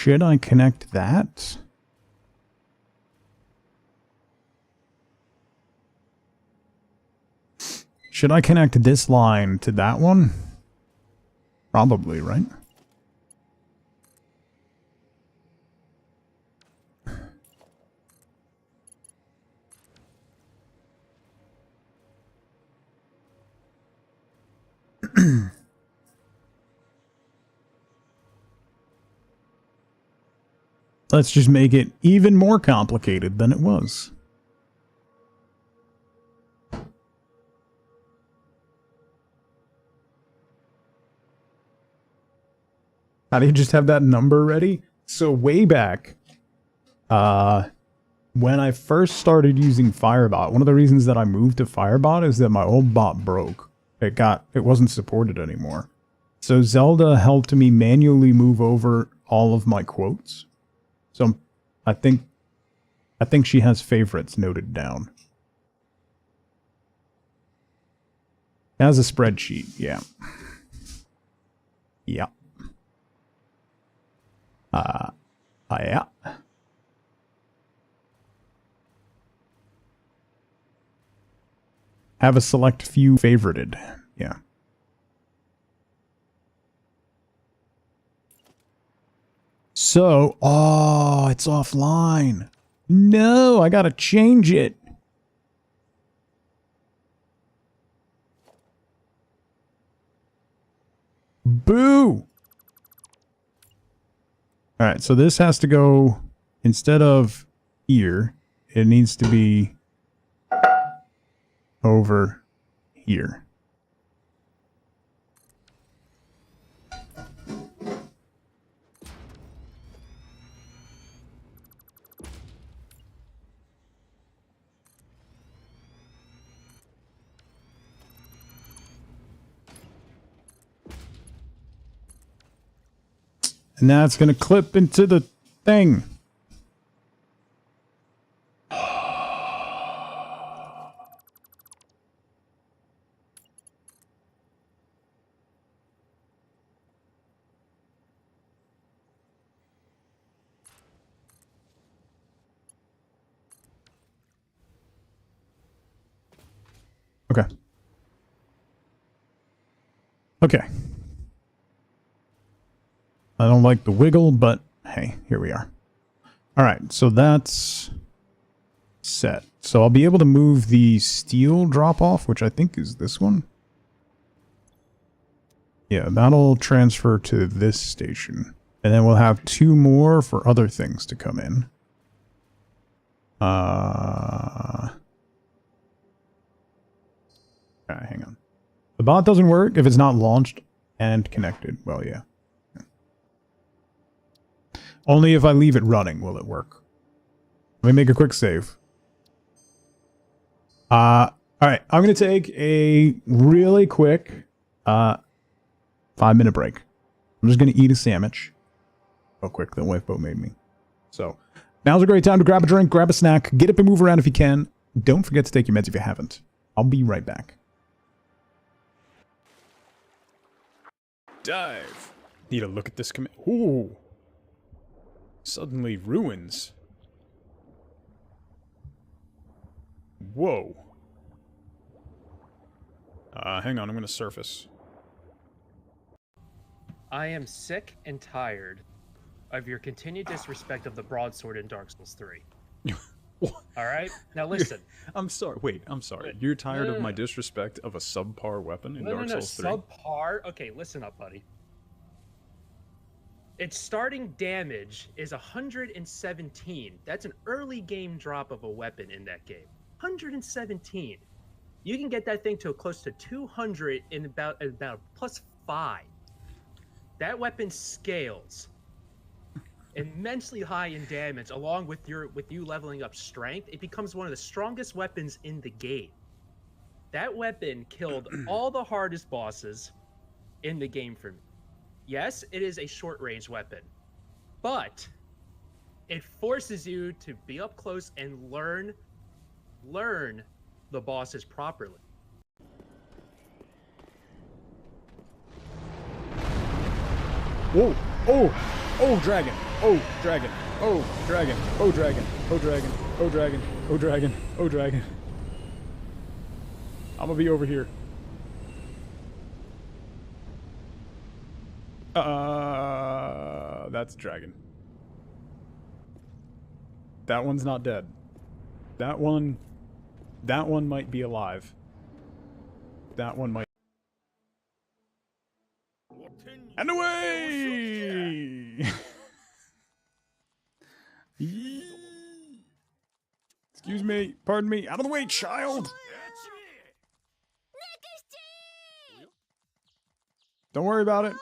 should I connect that? Should I connect this line to that one? Probably, right? Let's just make it even more complicated than it was. How do you just have that number ready? So way back, when I first started using Firebot, one of the reasons that I moved to Firebot is that my old bot broke. It wasn't supported anymore. So Zelda helped me manually move over all of my quotes. So I think she has favorites noted down. It has a spreadsheet, yeah. Yeah. Yeah. Have a select few favorited, yeah. So, oh, it's offline. No, I gotta change it. Boo! Alright, so this has to go, instead of here, it needs to be over here. And now it's going to clip into the thing. Okay. Okay. I don't like the wiggle, but hey, here we are. Alright, so that's set. So I'll be able to move the steel drop-off, which I think is this one. Yeah, that'll transfer to this station. And then we'll have 2 more for other things to come in. Alright, hang on. The bot doesn't work if it's not launched and connected. Well, yeah. Only if I leave it running will it work. Let me make a quick save. Alright, I'm going to take a really quick 5-minute break. I'm just going to eat a sandwich. Real quick, the Wifeboat made me. So, now's a great time to grab a drink, grab a snack, get up and move around if you can. Don't forget to take your meds if you haven't. I'll be right back. Dive. Need a look at this command. Ooh. Suddenly ruins. Whoa. Hang on, I'm gonna surface. I am sick and tired of your continued disrespect of the broadsword in Dark Souls 3. Alright? Now listen. I'm sorry. Wait, I'm sorry. You're tired of my disrespect of a subpar weapon in Dark Souls 3? Subpar? Okay, listen up, buddy. Its starting damage is 117. That's an early game drop of a weapon in that game. 117. You can get that thing to close to 200 in about +5. That weapon scales immensely high in damage, along with you leveling up strength. It becomes one of the strongest weapons in the game. That weapon killed all the hardest bosses in the game for me. Yes, it is a short-range weapon, but it forces you to be up close and learn the bosses properly. Whoa! Oh! Oh, dragon! Oh, dragon. Oh, dragon. Oh, dragon. Oh, dragon. Oh, dragon. Oh, dragon. Oh, dragon. I'm gonna be over here. That's dragon. That one's not dead. That one might be alive. That one might. And away! Excuse me, pardon me, out of the way, child! Don't worry about it.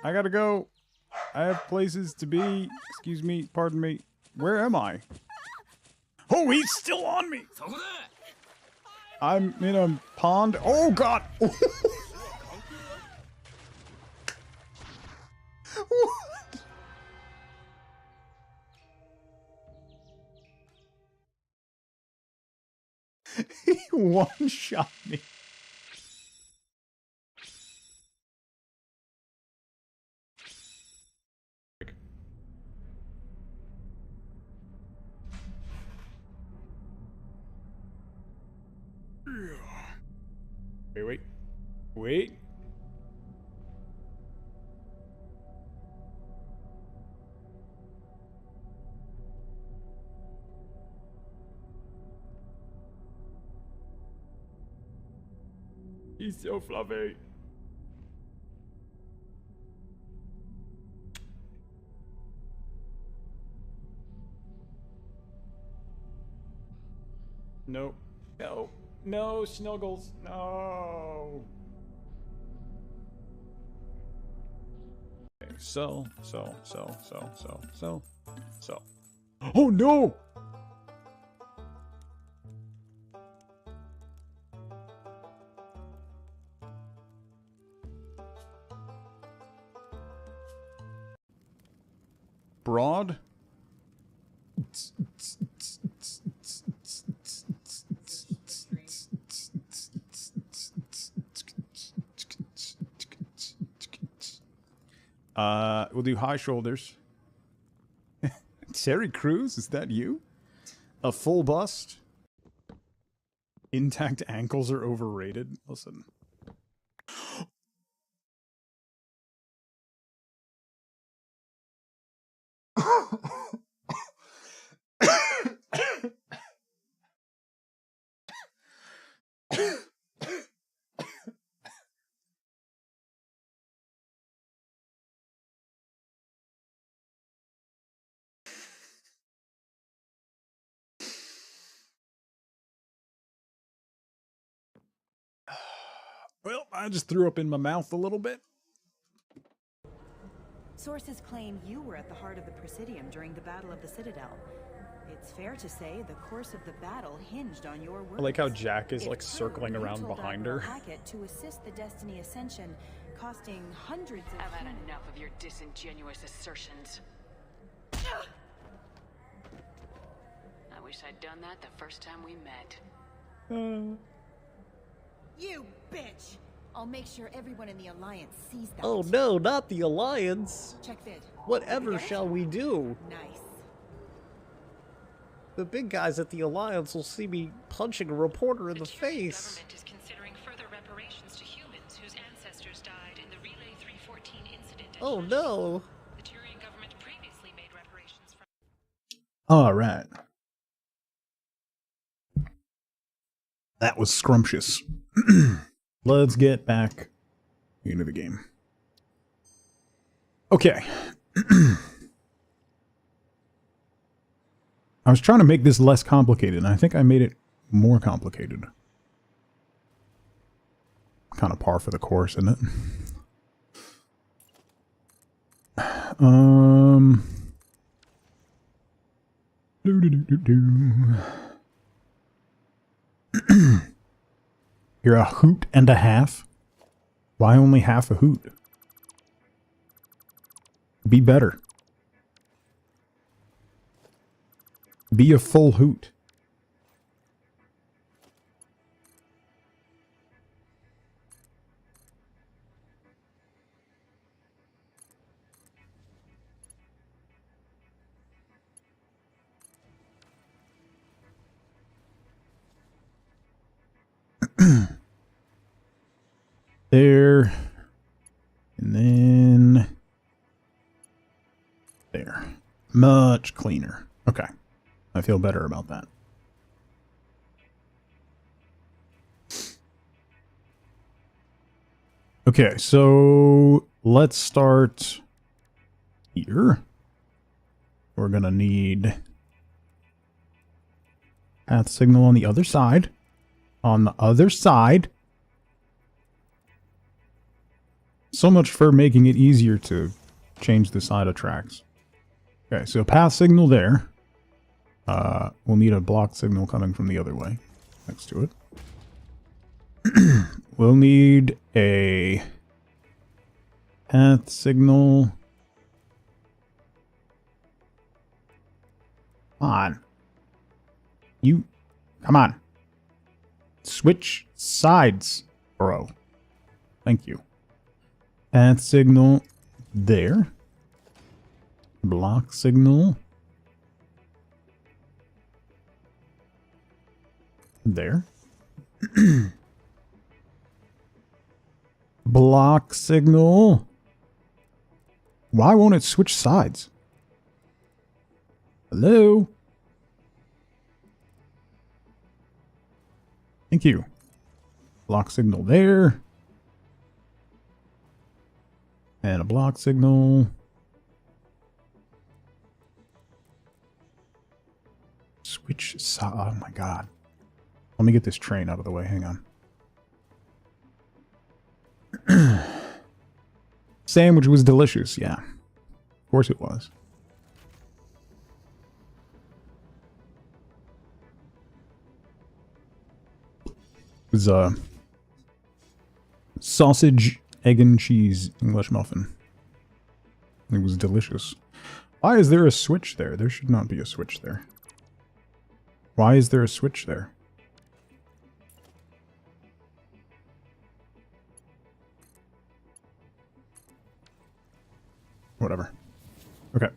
I gotta go. I have places to be. Excuse me, pardon me. Where am I? Oh, he's still on me! I'm in a pond. Oh, God! What? He one-shot me. Wait. Wait. He's so fluffy. Nope. No. No, Snuggles. No. Okay, so. Oh no! Broad? We'll do high shoulders. Terry Crews, is that you? A full bust? Intact ankles are overrated? Listen. Well, I just threw up in my mouth a little bit. Sources claim you were at the heart of the Presidium during the Battle of the Citadel. It's fair to say the course of the battle hinged on your words. I like how Jack is If like true, circling you around told behind Admiral her. Hackett to assist the Destiny Ascension, costing hundreds of. I've had enough of your disingenuous assertions. I wish I'd done that the first time we met. You bitch! I'll make sure everyone in the Alliance sees that. Oh no, not the Alliance! Check vid. Whatever Get it? shall we do? Nice. The big guys at the Alliance will see me punching a reporter in the face. Government is considering further reparations to humans whose ancestors died in the Relay 314 incident. Oh no! The Turian government previously made reparations from. All right. That was scrumptious. Let's get back into the game. Okay. I was trying to make this less complicated, and I think I made it more complicated. Kind of par for the course, isn't it? You're a hoot and a half? Why only half a hoot? Be better. Be a full hoot. There. And then there. Much cleaner. Okay. I feel better about that. Okay, so let's start here. We're gonna need path signal on the other side. On the other side. So much for making it easier to change the side of tracks. Okay, so path signal there. We'll need a block signal coming from the other way, next to it. We'll need a path signal. Come on. Come on. Switch sides, bro. Thank you. Path signal there. Block signal there. Block signal. Why won't it switch sides? Hello? Thank you. Block signal there. And a block signal. Switch side. Oh my god. Let me get this train out of the way. Hang on. Sandwich was delicious. Yeah. Of course it was. It was sausage, egg and cheese English muffin. It was delicious. Why is there a switch there? There should not be a switch there. Why is there a switch there? Whatever. Okay.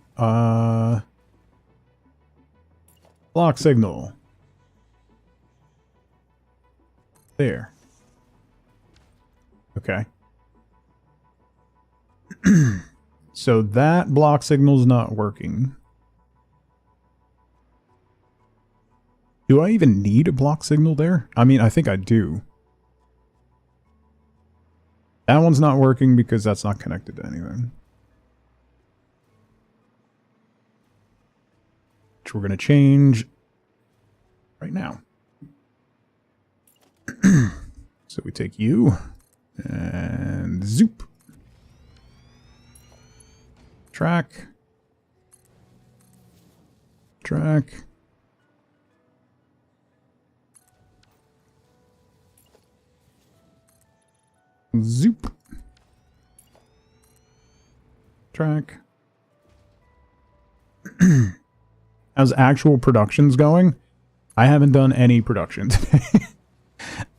Block signal. There. Okay. So that block signal's not working. Do I even need a block signal there? I mean, I think I do. That one's not working because that's not connected to anything. Which we're going to change right now. So we take you and zoop. Track. Track. Zoop. Track. How's actual productions going? I haven't done any production today.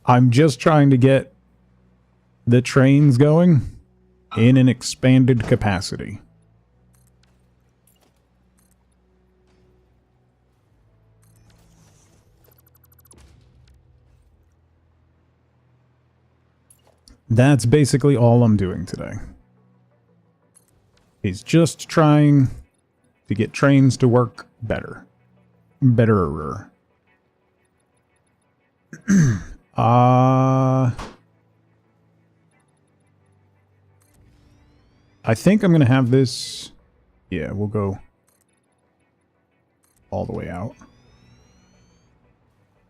I'm just trying to get the trains going in an expanded capacity. That's basically all I'm doing today. Is just trying to get trains to work better. Betterer. I think I'm gonna have this. Yeah, we'll go all the way out.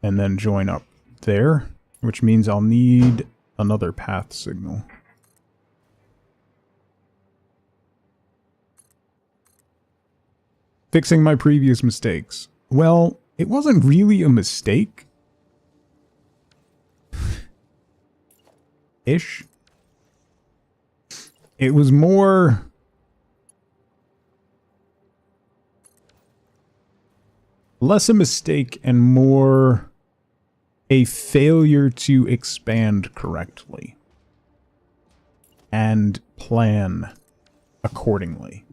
And then join up there, which means I'll need another path signal. Fixing my previous mistakes. Well, it wasn't really a mistake. Ish. It was more less a mistake and more a failure to expand correctly and plan accordingly.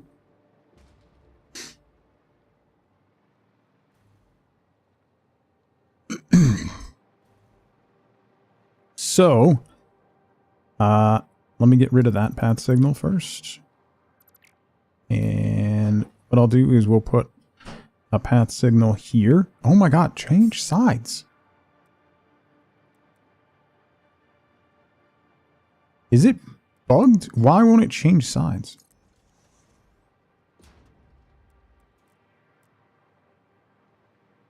So, Let me get rid of that path signal first. And what I'll do is we'll put a path signal here. Oh my god, change sides. Is it bugged? Why won't it change sides?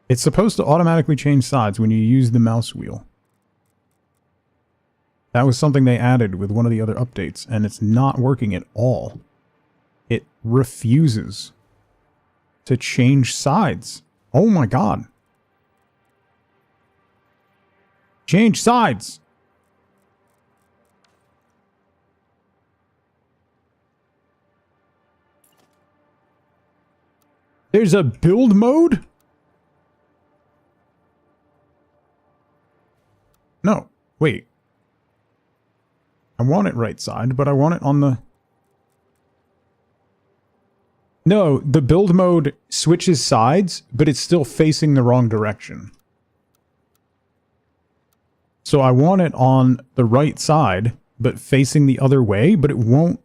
It's supposed to automatically change sides when you use the mouse wheel. That was something they added with one of the other updates, and it's not working at all. It refuses to change sides. Oh my god. Change sides! There's a build mode? No, wait. I want it right side, but I want it on the... No, the build mode switches sides, but it's still facing the wrong direction. So I want it on the right side, but facing the other way, but it won't...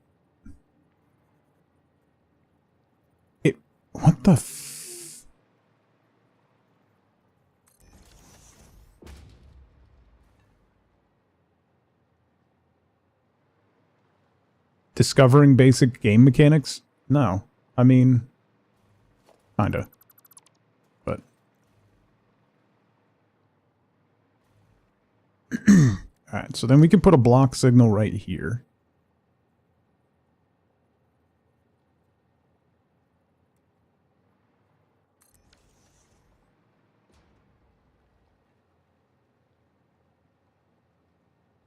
What the f... Discovering basic game mechanics? No. I mean... Kinda. But... Alright, so then we can put a block signal right here.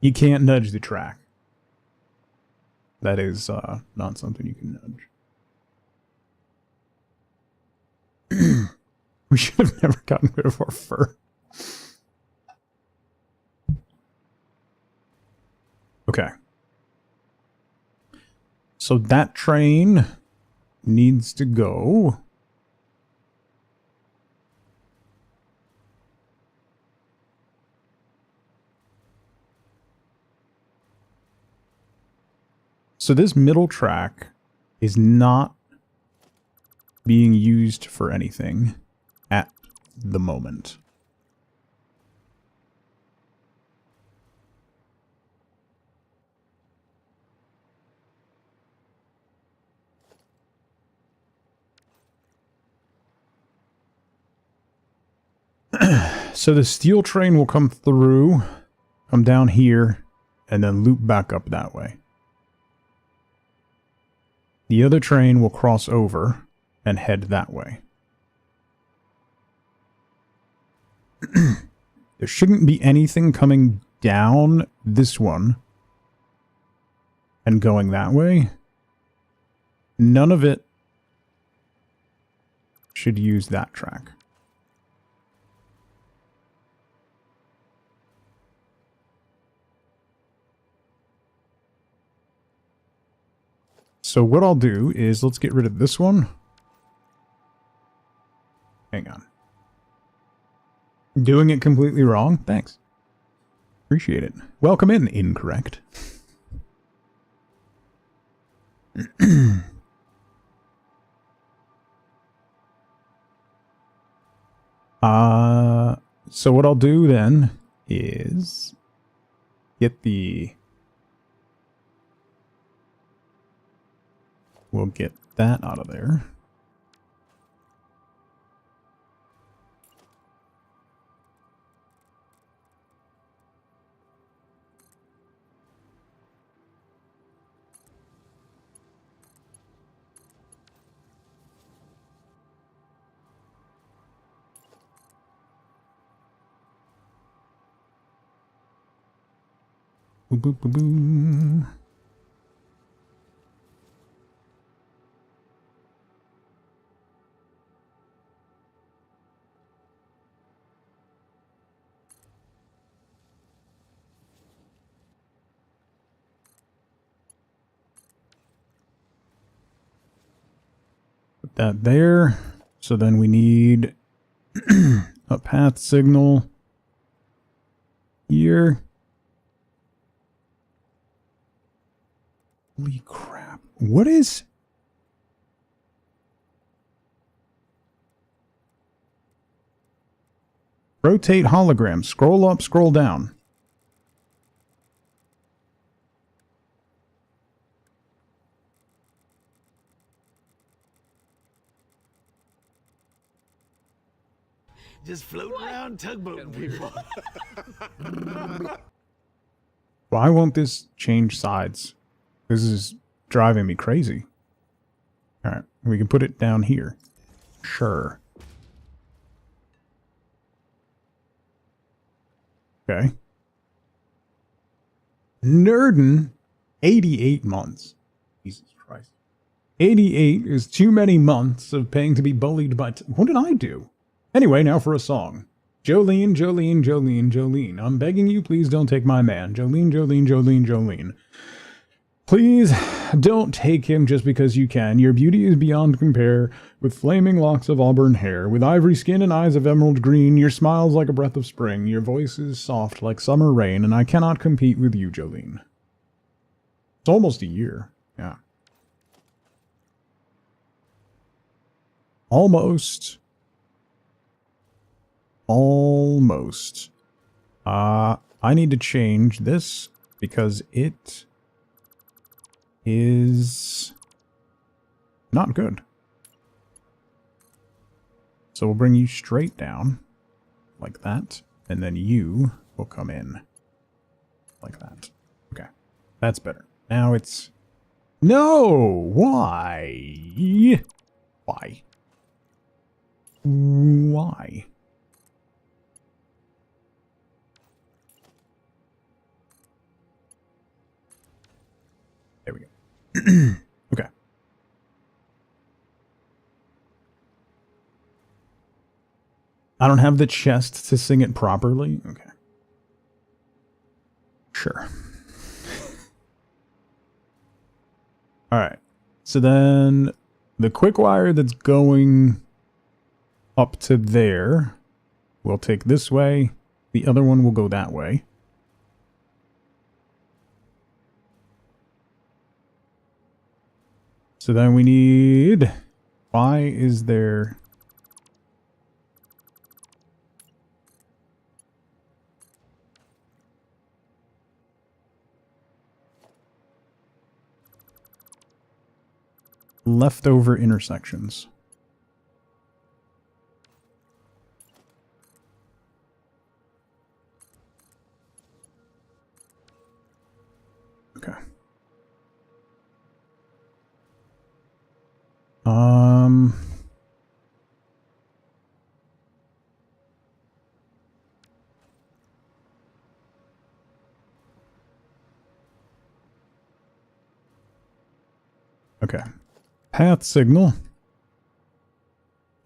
You can't nudge the track. That is not something you can nudge. We should have never gotten rid of our fur. Okay. So that train needs to go. So this middle track is not being used for anything at the moment. So the steel train will come through, come down here, and then loop back up that way. The other train will cross over and head that way. There shouldn't be anything coming down this one and going that way. None of it should use that track. So what I'll do is, let's get rid of this one. Hang on. Doing it completely wrong? Thanks. Appreciate it. Welcome in, incorrect. So what I'll do then is get the... We'll get that out of there. Boom, boom, boom, boom. Put that there. So then we need a path signal here. Holy crap. What is... Rotate hologram. Scroll up, scroll down. Just floating around tugboating people. Why won't this change sides? This is driving me crazy. Alright, we can put it down here. Sure. Okay. Nerdin, 88 months. Jesus Christ. 88 is too many months of paying to be bullied by... What did I do? Anyway, now for a song. Jolene, Jolene, Jolene, Jolene. I'm begging you, please don't take my man. Jolene, Jolene, Jolene, Jolene. Please don't take him just because you can. Your beauty is beyond compare, with flaming locks of auburn hair, with ivory skin and eyes of emerald green. Your smile's like a breath of spring. Your voice is soft like summer rain, and I cannot compete with you, Jolene. It's almost a year. Yeah. Almost. Almost. I need to change this because it is not good. So we'll bring you straight down like that, and then you will come in like that. Okay, that's better. Now it's... No! Why? Why? Why? There we go. Okay. I don't have the chest to sing it properly. Okay. Sure. Alright. So then the quick wire that's going up to there will take this way. The other one will go that way. So then we need... Why is there... leftover intersections? Okay. Okay. Path signal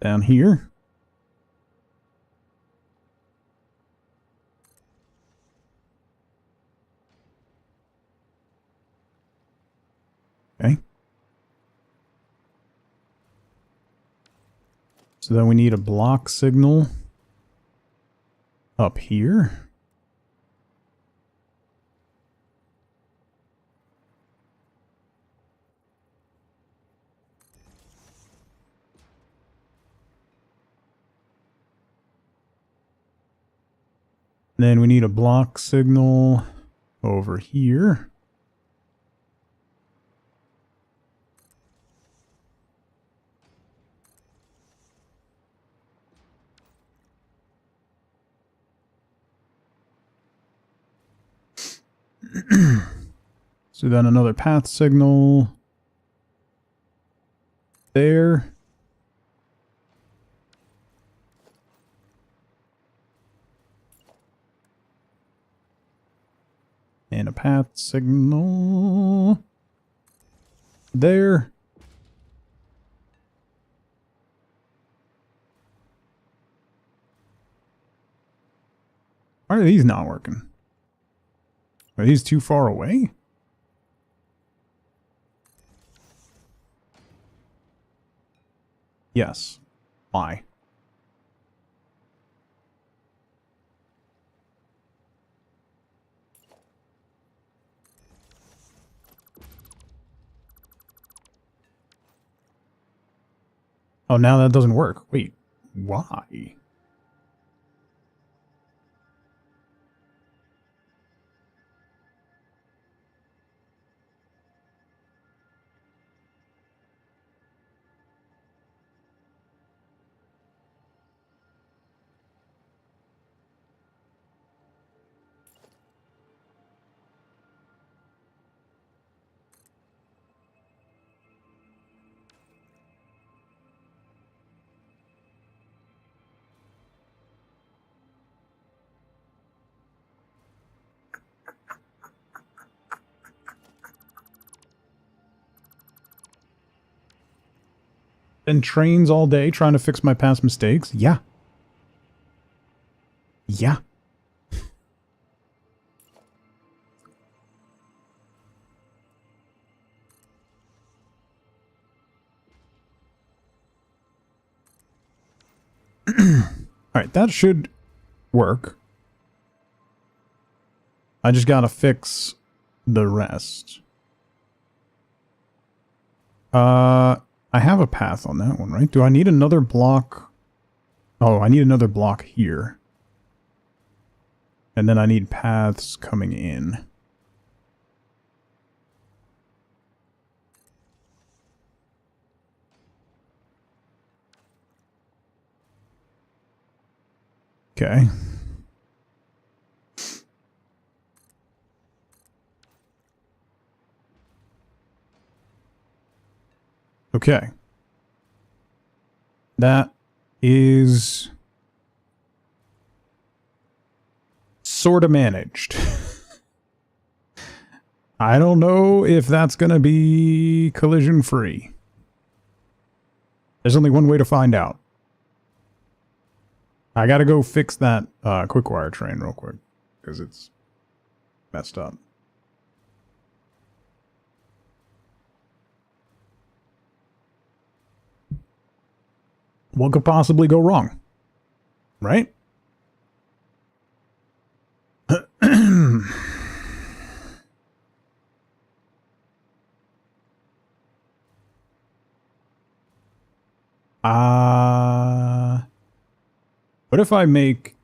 down here. Okay. So then we need a block signal up here. Then we need a block signal over here. So then another path signal there. And a path signal there. Why are these not working? Are these too far away? Yes. Why? Oh, now that doesn't work. Wait, why? Been trains all day trying to fix my past mistakes? Yeah. Yeah. Alright, that should work. I just gotta fix the rest. I have a path on that one, right? Do I need another block? Oh, I need another block here. And then I need paths coming in. Okay. Okay. That is sort of managed. I don't know if that's going to be collision free. There's only one way to find out. I got to go fix that quick wire train real quick because it's messed up. What could possibly go wrong? Right? What if I make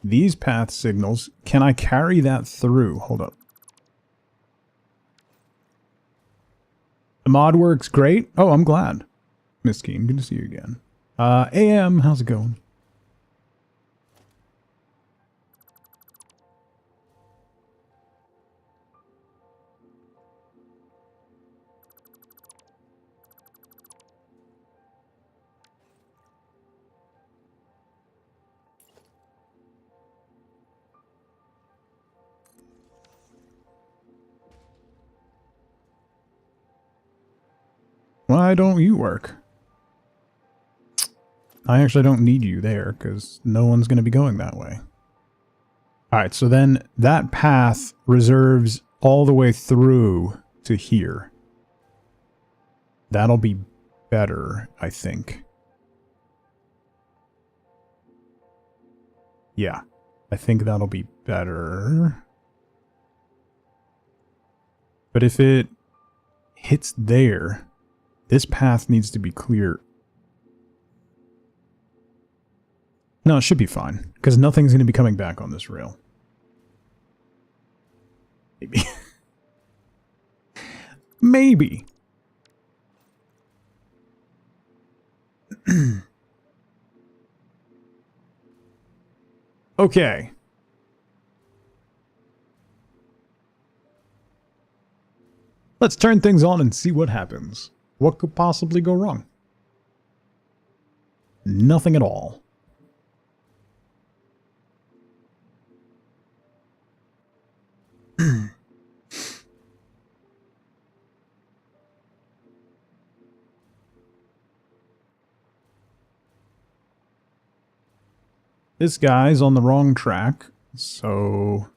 these path signals? Can I carry that through? Hold up. The mod works great. Oh, I'm glad. Miss Keen, good to see you again. AM, how's it going? Why don't you work? I actually don't need you there, because no one's going to be going that way. Alright, so then that path reserves all the way through to here. That'll be better, I think. Yeah, I think that'll be better. But if it hits there, this path needs to be clear. No, it should be fine, because nothing's going to be coming back on this rail. Maybe. Maybe. Okay. Let's turn things on and see what happens. What could possibly go wrong? Nothing at all. This guy's on the wrong track, so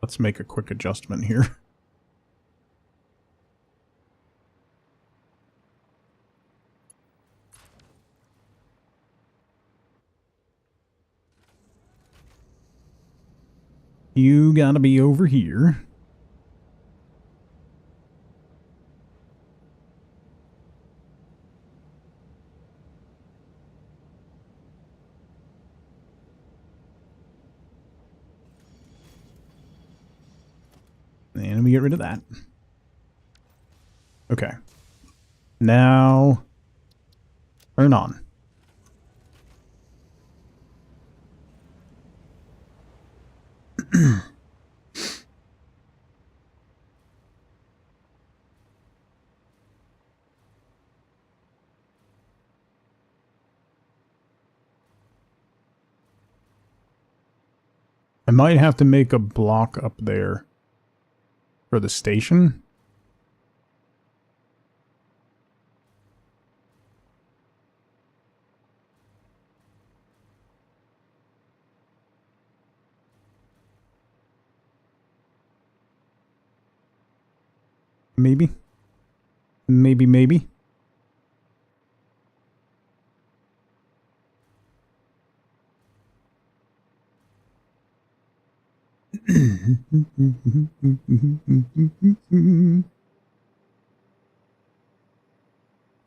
let's make a quick adjustment here. You gotta be over here. me get rid of that. Okay. Now, turn on. I might have to make a block up there for the station. Maybe. Maybe.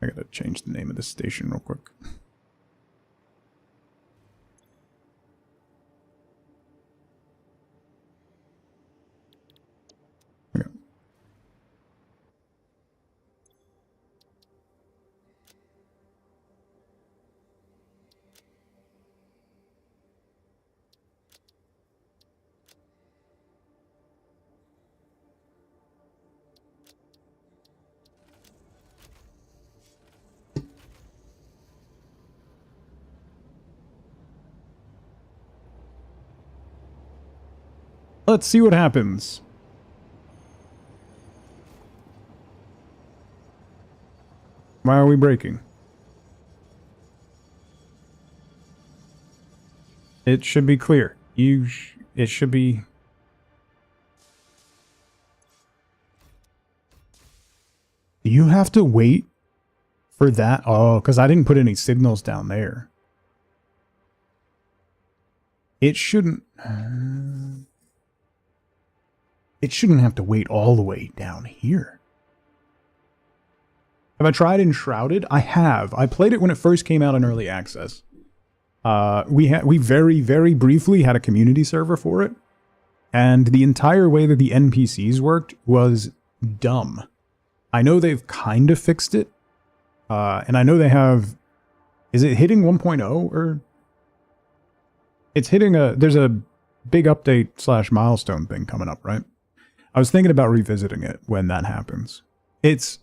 I gotta change the name of the station real quick. Okay. Let's see what happens. Why are we breaking? It should be clear. It should be... You have to wait for that? Oh, because I didn't put any signals down there. It shouldn't... It shouldn't have to wait all the way down here. Have I tried Enshrouded? I have. I played it when it first came out in early access. We very, very briefly had a community server for it. And the entire way that the NPCs worked was dumb. I know they've kind of fixed it. And I know they have... Is it hitting 1.0 or... It's hitting a... There's a big update / milestone thing coming up, right? I was thinking about revisiting it when that happens. It's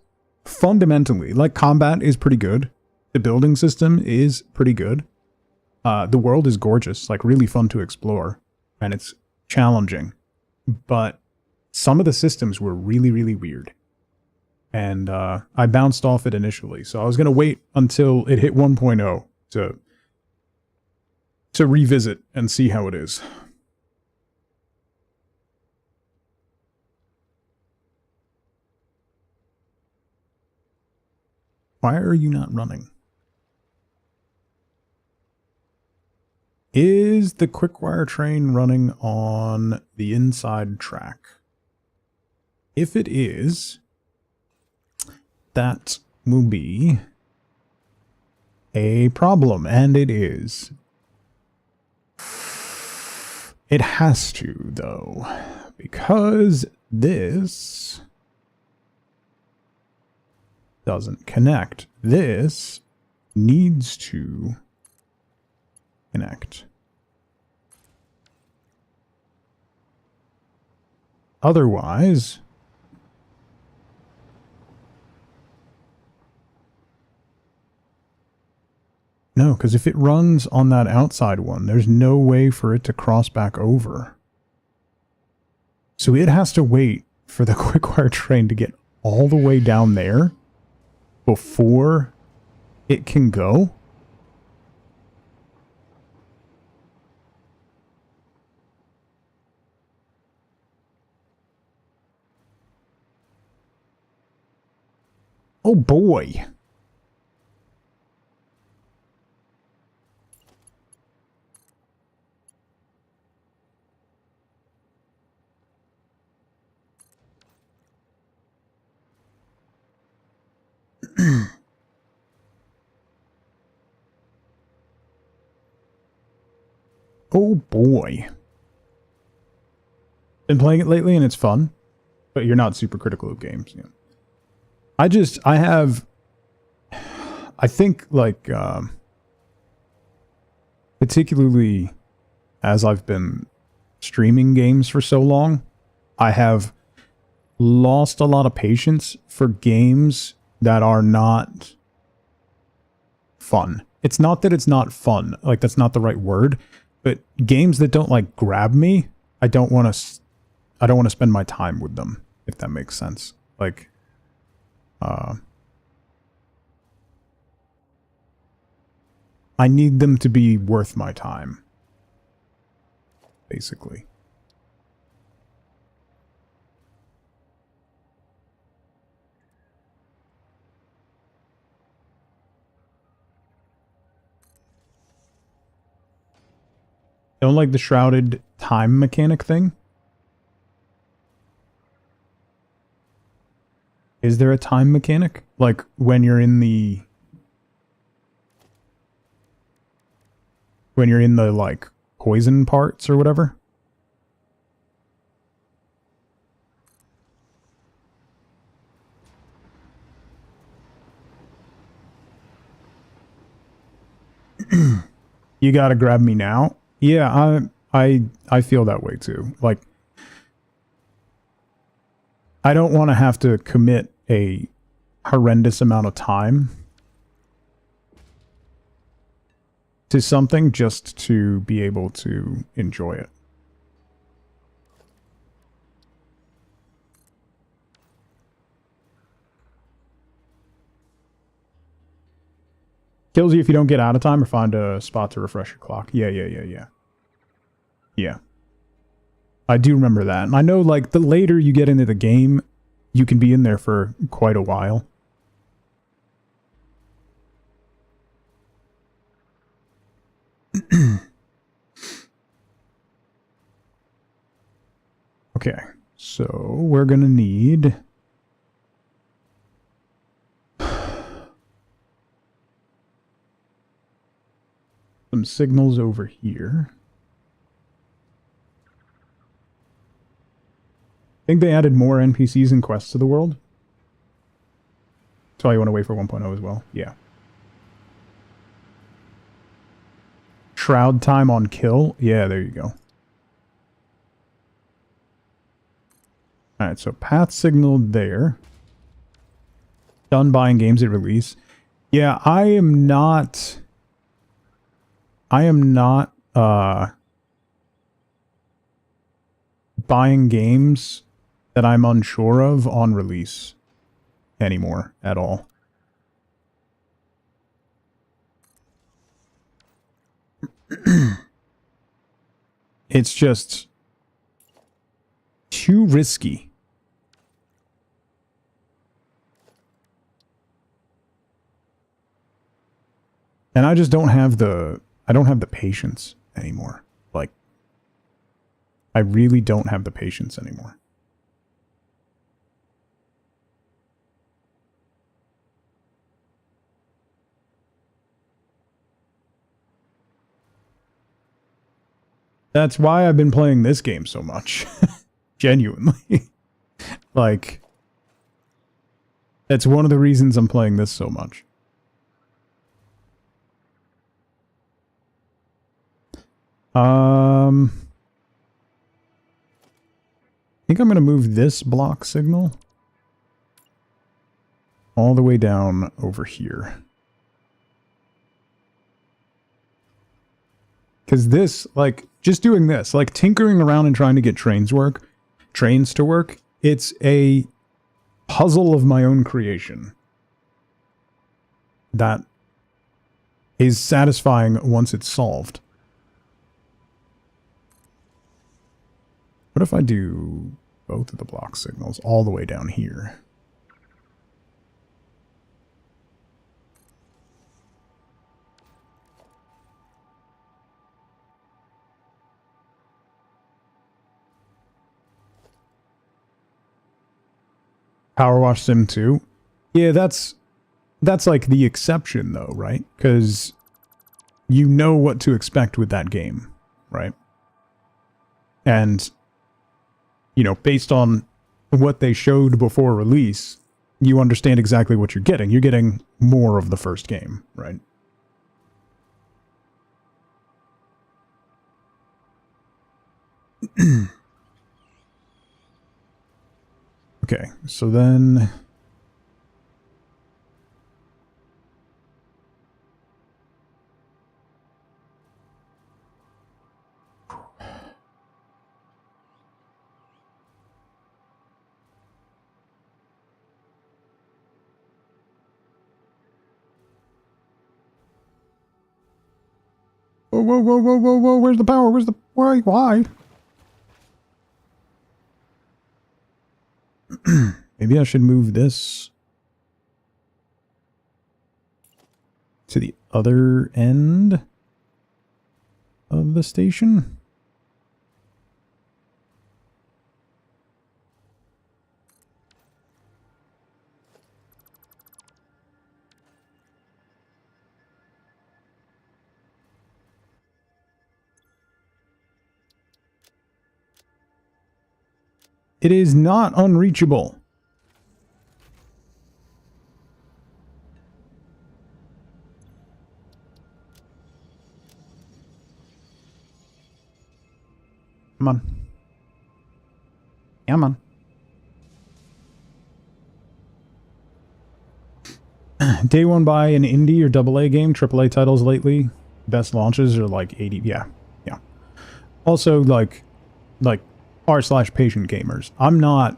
fundamentally, like, combat is pretty good. The building system is pretty good. The world is gorgeous, like really fun to explore. And it's challenging. But some of the systems were really, really weird. And I bounced off it initially. So I was going to wait until it hit 1.0 to revisit and see how it is. Why are you not running? Is the Quickwire train running on the inside track? If it is, that will be a problem, and it is. It has to, though, because this doesn't connect. This needs to connect. Otherwise, no, because if it runs on that outside one, there's no way for it to cross back over. So it has to wait for the Quickwire train to get all the way down there before it can go. Oh boy. Oh boy. Been playing it lately and it's fun. But you're not super critical of games. Yeah. I think, like, particularly as I've been streaming games for so long, I have lost a lot of patience for games that are not fun. It's not that it's not fun, like that's not the right word, but games that don't like grab me, I don't want to spend my time with them, if that makes sense. Like I need them to be worth my time, basically. Don't like the shrouded time mechanic thing. Is there a time mechanic? Like when you're in the like poison parts or whatever? You gotta grab me now? Yeah, I feel that way too. Like, I don't want to have to commit a horrendous amount of time to something just to be able to enjoy it. Kills you if you don't get out of time or find a spot to refresh your clock. Yeah. Yeah. I do remember that. And I know, like, the later you get into the game, you can be in there for quite a while. Okay, so we're gonna need some signals over here. I think they added more NPCs and quests to the world. That's why you want to wait for 1.0 as well. Yeah. Shroud time on kill. Yeah, there you go. Alright, so path signaled there. Done buying games at release. Yeah, I am not buying games that I'm unsure of on release anymore at all. It's just too risky. And I just don't have the patience anymore. Like, I really don't have the patience anymore. That's why I've been playing this game so much. Genuinely. Like, that's one of the reasons I'm playing this so much. I think I'm going to move this block signal all the way down over here. Because this, like, just doing this, like tinkering around and trying to get trains to work, it's a puzzle of my own creation that is satisfying once it's solved. What if I do both of the block signals all the way down here? Power Wash Sim 2? Yeah, that's like the exception though, right? Because you know what to expect with that game, right? And, you know, based on what they showed before release, you understand exactly what you're getting. You're getting more of the first game, right? Okay, so then... Whoa, whoa, whoa, whoa, whoa, whoa, where's the power? Where's the... Why? Maybe I should move this to the other end of the station. It is not unreachable. Come on. Come on. Day one buy an indie or AA game, AAA titles lately. Best launches are like 80. Yeah. Yeah. Also, like r/patient gamers. I'm not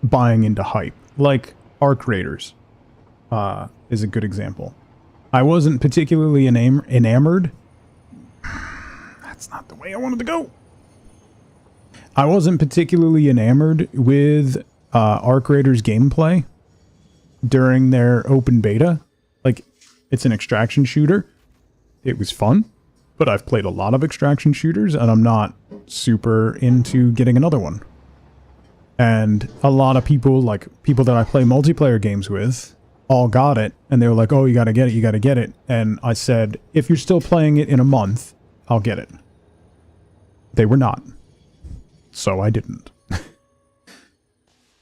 buying into hype. Like Arc Raiders is a good example. I wasn't particularly enamored. That's not the way I wanted to go. I wasn't particularly enamored with Arc Raiders gameplay during their open beta. Like, it's an extraction shooter. It was fun, but I've played a lot of extraction shooters, and I'm not super into getting another one. And a lot of people, like people that I play multiplayer games with, all got it, and they were like, oh, you gotta get it, you gotta get it. And I said, if you're still playing it in a month, I'll get it. They were not. So I didn't.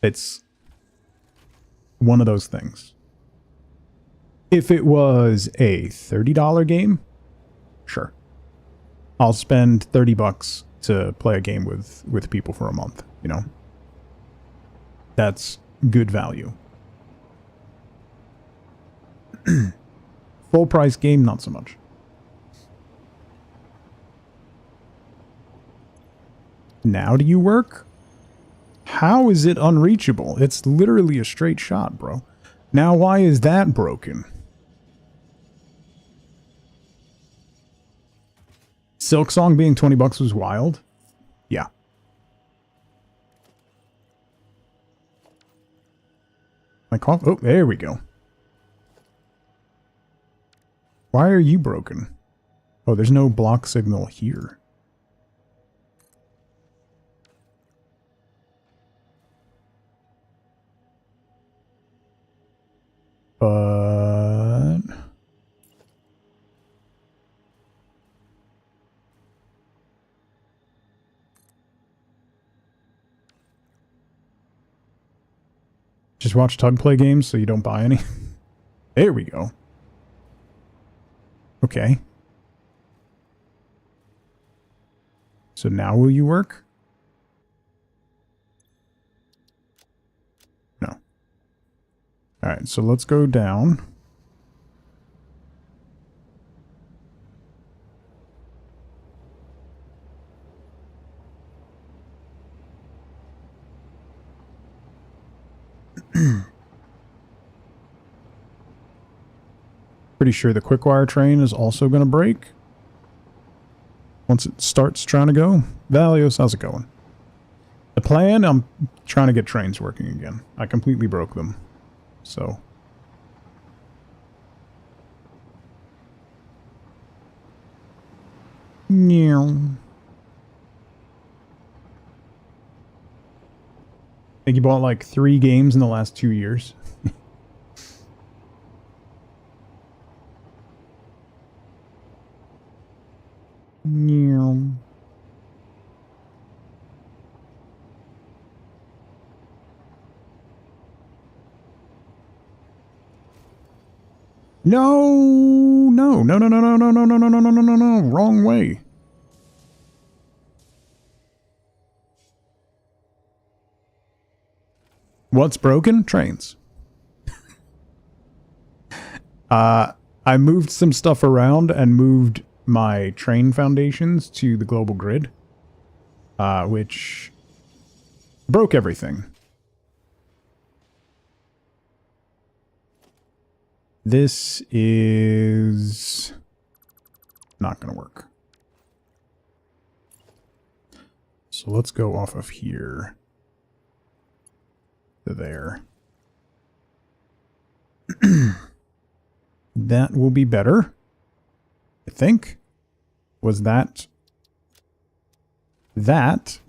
It's one of those things. If it was a $30 game, sure. I'll spend 30 bucks to play a game with people for a month, you know? That's good value. Full price game, not so much. Now do you work? How is it unreachable? It's literally a straight shot, bro. Now why is that broken? Silk Song being 20 bucks was wild. Yeah. My cough. Oh, there we go. Why are you broken? Oh, there's no block signal here. But... just watch Tug play games so you don't buy any. There we go. Okay. So now will you work? No. Alright, so let's go down. Pretty sure the quick-wire train is also going to break once it starts trying to go. Valios, how's it going? The plan, I'm trying to get trains working again. I completely broke them. So. Meow. I think you bought like 3 games in the last 2 years. Meow. No, no, no, no, no, no, no, no, no, no, no, no, no, no, wrong way. What's broken? Trains. I moved some stuff around and moved my train foundations to the global grid, which broke everything. This is not going to work. So let's go off of here to there. That will be better, I think. Was that? That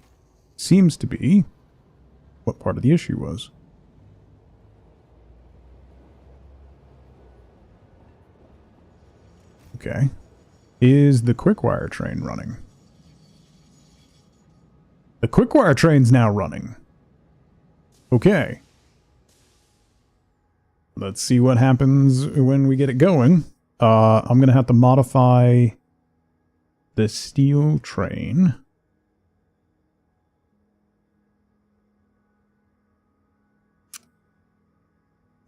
seems to be what part of the issue was. Okay. Is the quickwire train running? The quickwire train's now running. Okay. Let's see what happens when we get it going. I'm going to have to modify the steel train.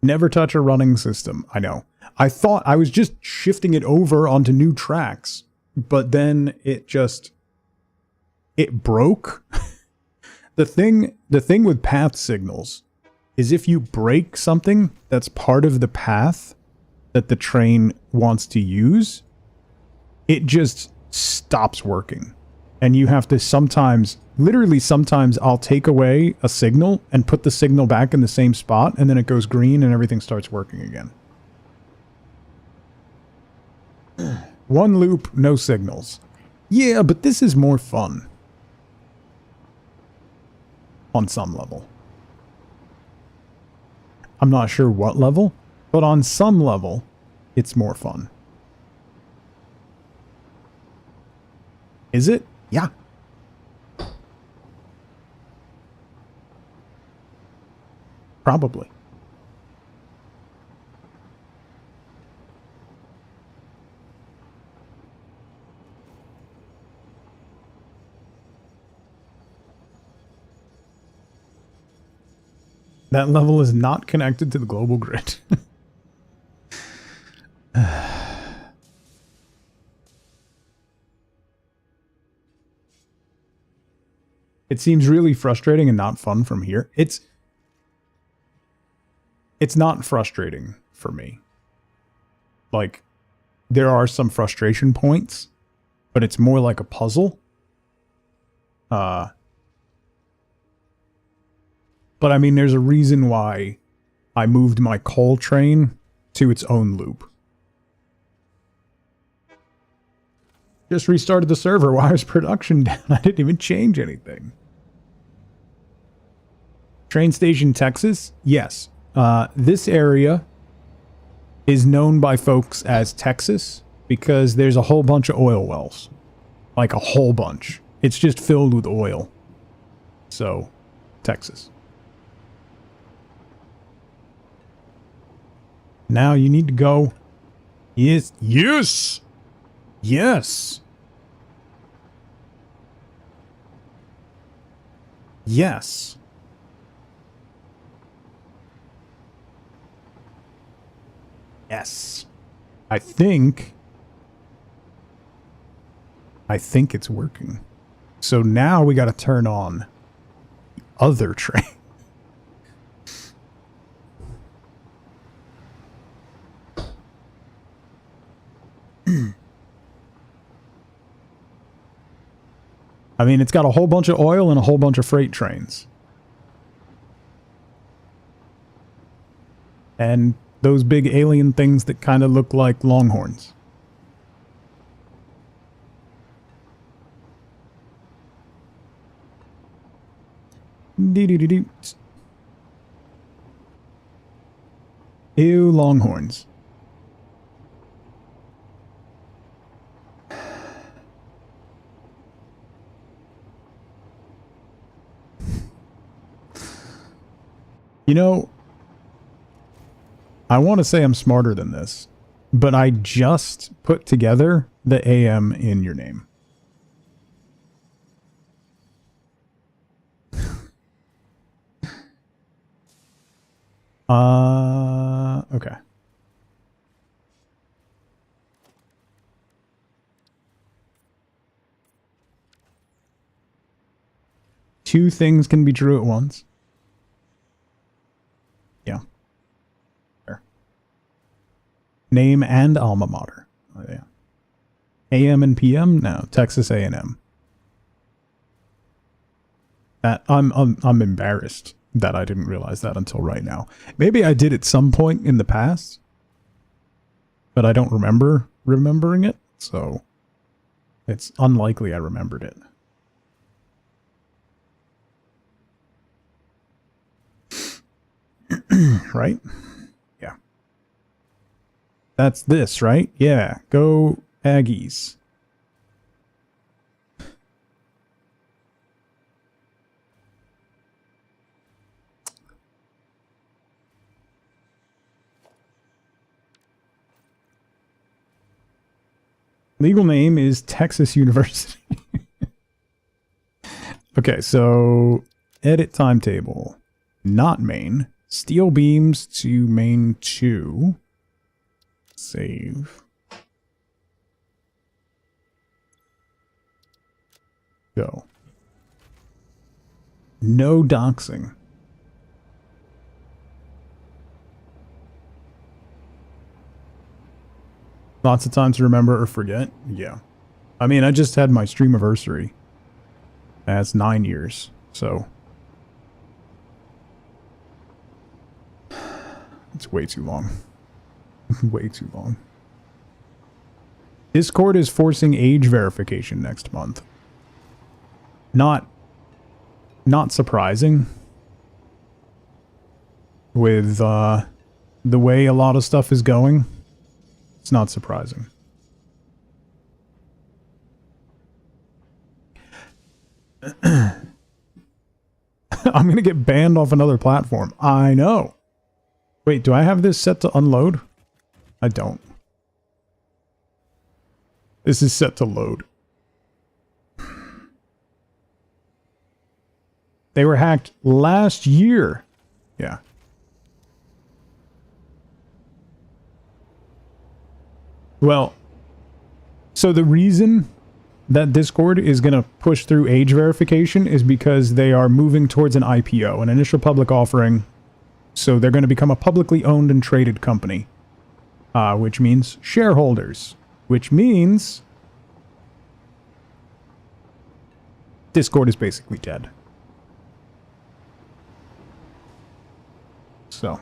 Never touch a running system. I know. I thought I was just shifting it over onto new tracks, but then it broke. The thing with path signals is if you break something that's part of the path that the train wants to use, it just stops working. And you have to sometimes, literally sometimes I'll take away a signal and put the signal back in the same spot, and then it goes green and everything starts working again. One loop, no signals. Yeah, but this is more fun. On some level. I'm not sure what level, but on some level, it's more fun. Is it? Yeah. Probably. That level is not connected to the global grid. It seems really frustrating and not fun from here. It's not frustrating for me. Like, there are some frustration points, but it's more like a puzzle. But I mean, there's a reason why I moved my coal train to its own loop. Just restarted the server. Why is production down? I didn't even change anything. Train station, Texas? Yes. This area is known by folks as Texas because there's a whole bunch of oil wells. Like a whole bunch. It's just filled with oil. So, Texas. Now you need to go. Yes. Yes. Yes. Yes. Yes. I think it's working. So now we got to turn on the other train. I mean, it's got a whole bunch of oil and a whole bunch of freight trains. And those big alien things that kind of look like longhorns. Dee-dee-dee-dee. Ew, longhorns. You know, I want to say I'm smarter than this, but I just put together the AM in your name. Okay. Two things can be true at once. Yeah. Fair. Name and alma mater. Oh, yeah. AM and PM? No, Texas A&M. That I'm embarrassed that I didn't realize that until right now. Maybe I did at some point in the past, but I don't remember remembering it, so it's unlikely I remembered it. Right? Yeah. That's this, right? Yeah. Go Aggies. Legal name is Texas University. Okay, so edit timetable. Not main. Steel beams to main 2. Save. Go. No doxing. Lots of time to remember or forget? Yeah. I mean, I just had my streamiversary. That's 9 years, so... It's way too long. Way too long. Discord is forcing age verification next month. Not surprising. With the way a lot of stuff is going. It's not surprising. I'm gonna get banned off another platform. I know. Wait, do I have this set to unload? I don't. This is set to load. They were hacked last year. Yeah. Well, so the reason that Discord is going to push through age verification is because they are moving towards an IPO, an initial public offering. So they're going to become a publicly owned and traded company, which means shareholders, which means Discord is basically dead. So.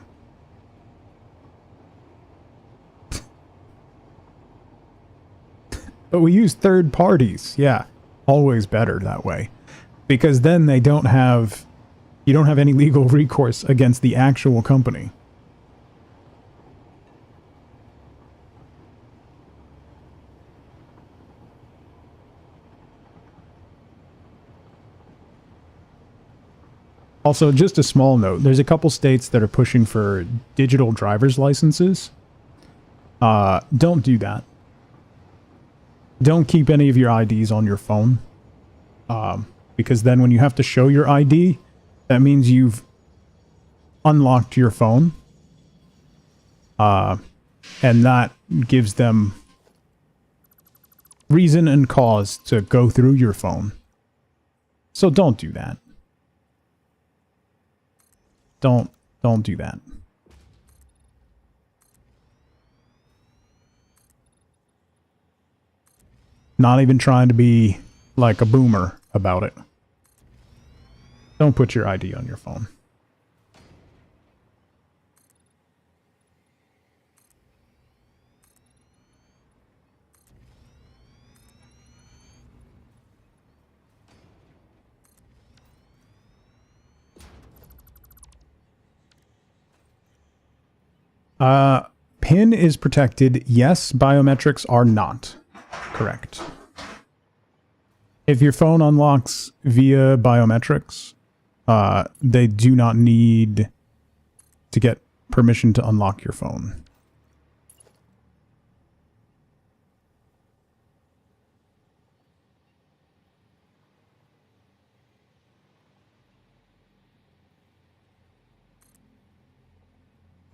But we use third parties. Yeah, always better that way. Because then they don't have... You don't have any legal recourse against the actual company. Also, just a small note. There's a couple states that are pushing for digital driver's licenses. Don't do that. Don't keep any of your IDs on your phone. Because then when you have to show your ID, that means you've unlocked your phone. And that gives them reason and cause to go through your phone. So don't do that. Don't do that. Not even trying to be like a boomer about it. Don't put your ID on your phone. PIN is protected. Yes, biometrics are not. Correct. If your phone unlocks via biometrics, they do not need to get permission to unlock your phone.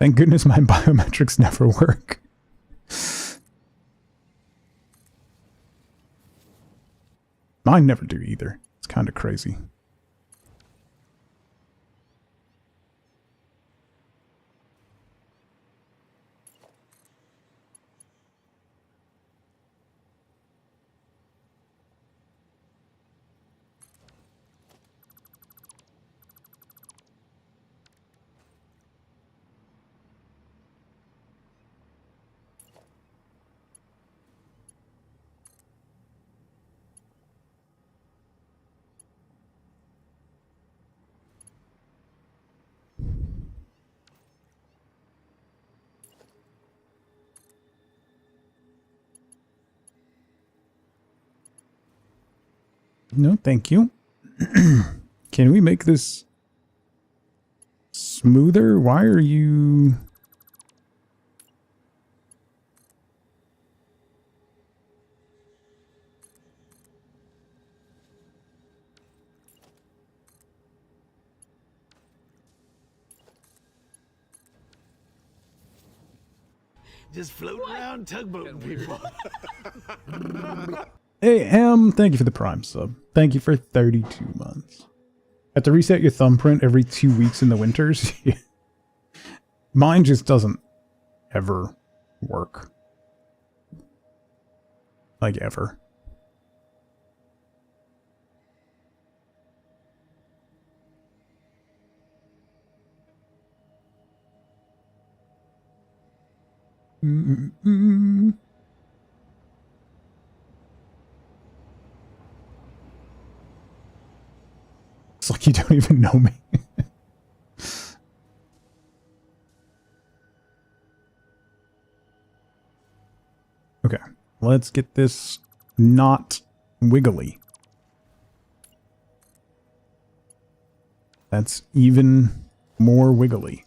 Thank goodness my biometrics never work. Mine never do either. It's kind of crazy. No, thank you. Can we make this smoother? Why are you... Just floating around tugboating people. Hey, thank you for the Prime sub. Thank you for 32 months. Have to reset your thumbprint every 2 weeks in the winters? Mine just doesn't ever work. Like, ever. It's like you don't even know me. Okay, let's get this not wiggly. That's even more wiggly.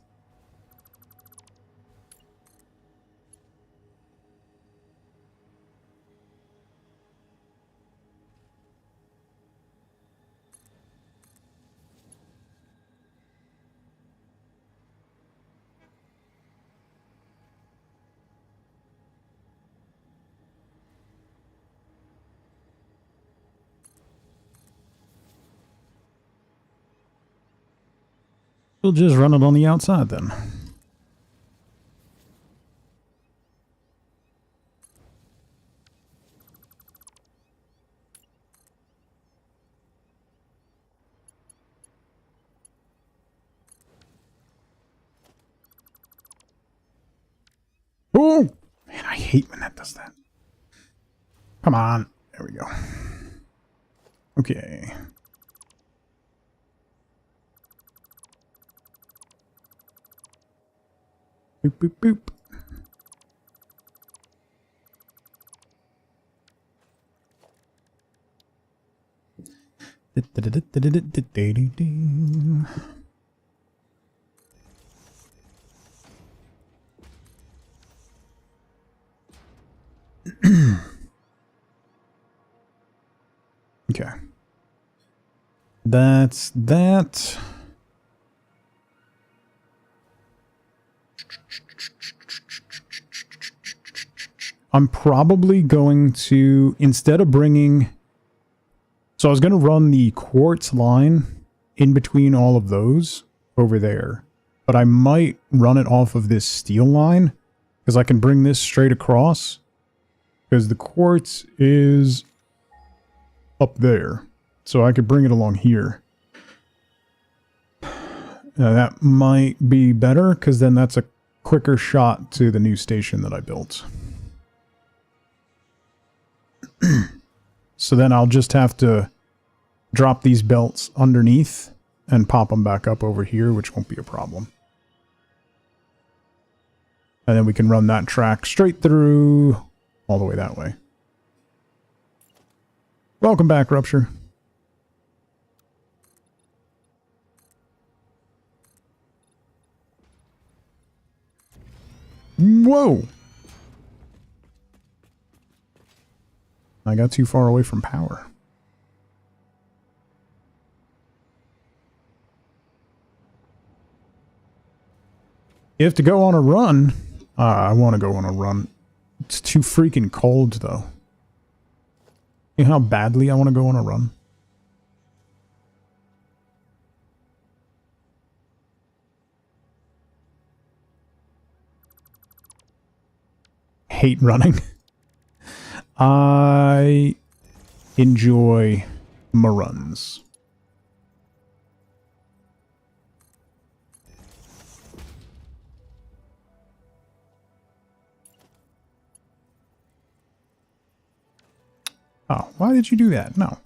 We'll just run it on the outside then. Oh! Man, I hate when that does that. Come on. There we go. Okay. Boop, boop, boop. Okay. That's that. I'm probably going to, instead of bringing... So I was going to run the quartz line in between all of those over there. But I might run it off of this steel line, because I can bring this straight across. Because the quartz is up there. So I could bring it along here. That might be better, because then that's a quicker shot to the new station that I built. So then I'll just have to drop these belts underneath and pop them back up over here, which won't be a problem. And then we can run that track straight through all the way that way. Welcome back, Rupture. Whoa! I got too far away from power. If to go on a run, I want to go on a run. It's too freaking cold, though. You know how badly I want to go on a run? Hate running. I enjoy my runs. Oh, why did you do that? No.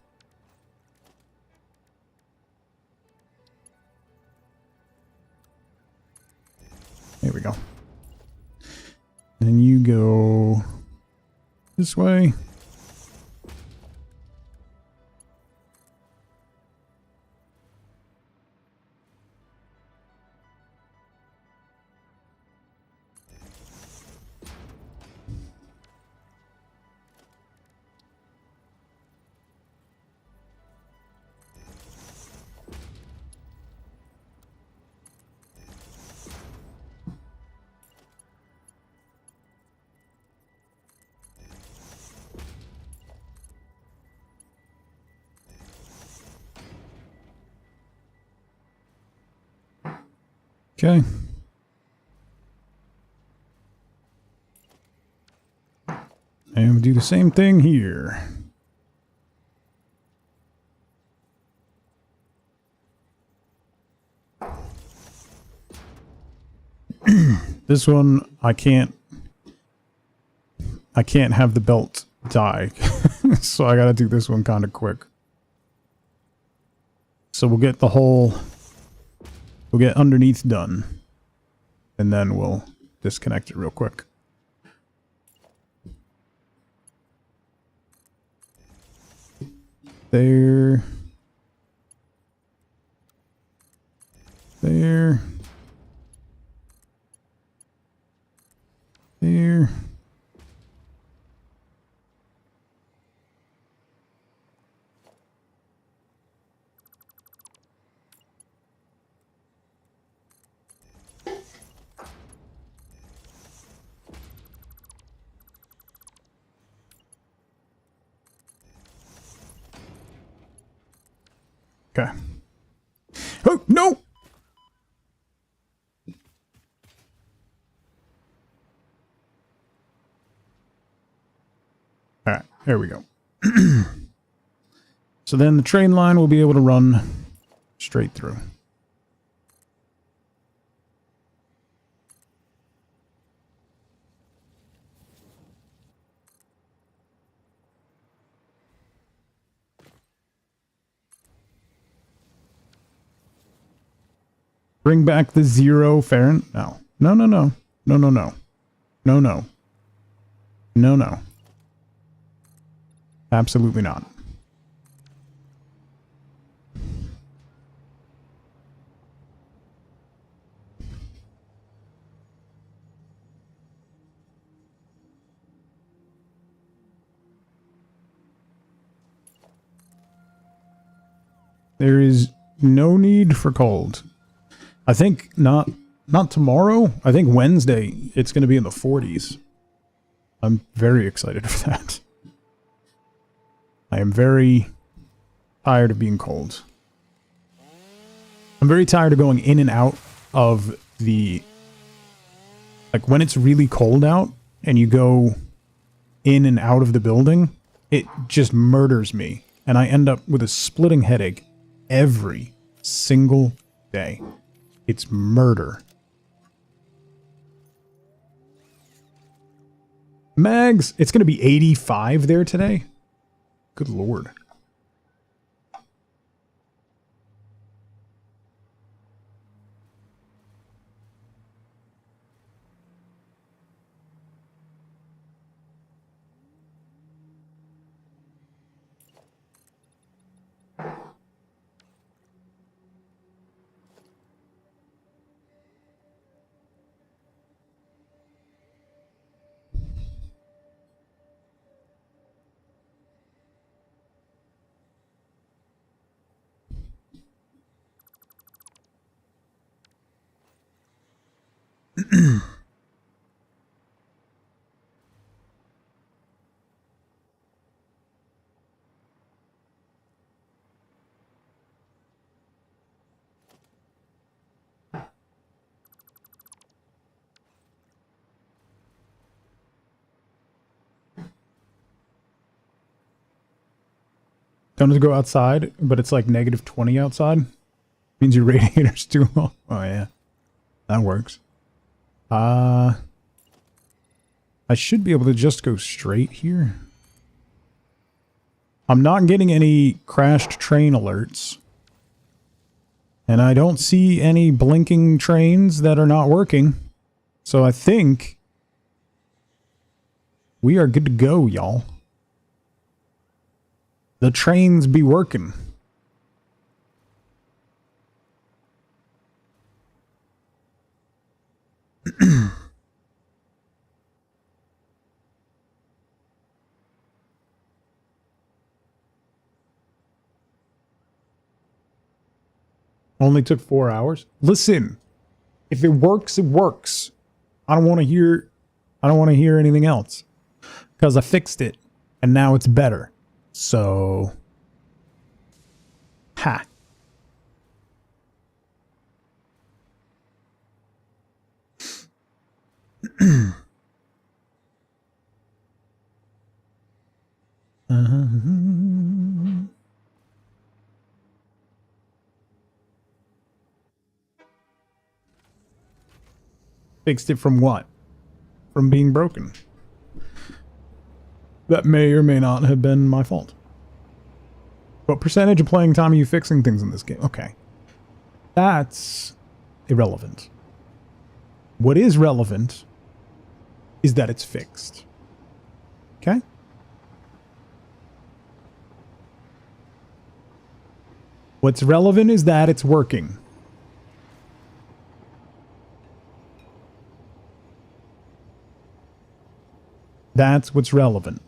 There we go. And you go this way. Okay. And we'll do the same thing here. This one, I can't have the belt die. So I gotta do this one kind of quick. So we'll get the whole... We'll get underneath done. And then we'll disconnect it real quick. There. There. There. Okay. Oh, no! Alright, there we go. So then the train line will be able to run straight through. Bring back the 0 Farron? No. No, no, no. No, no, no. No, no. No, no. Absolutely not. There is no need for cold. I think not tomorrow. I think Wednesday it's going to be in the 40s. I'm very excited for that. I am very tired of being cold. I'm very tired of going in and out of the... Like, when it's really cold out and you go in and out of the building, it just murders me. And I end up with a splitting headache every single day. It's murder. Mags, it's going to be 85 there today. Good lord. Don't go outside, but it's like -20 outside. Means your radiator's too low. Oh yeah, that works. I should be able to just go straight here. I'm not getting any crashed train alerts. And I don't see any blinking trains that are not working. So I think we are good to go, y'all. The trains be working. Only took 4 hours. Listen, if it works, it works. I don't want to hear anything else. Because I fixed it and now it's better. So ha. Fixed it from what? From being broken. That may or may not have been my fault. What percentage of playing time are you fixing things in this game? Okay. That's irrelevant. What is relevant is that it's fixed. Okay? What's relevant is that it's working. That's what's relevant.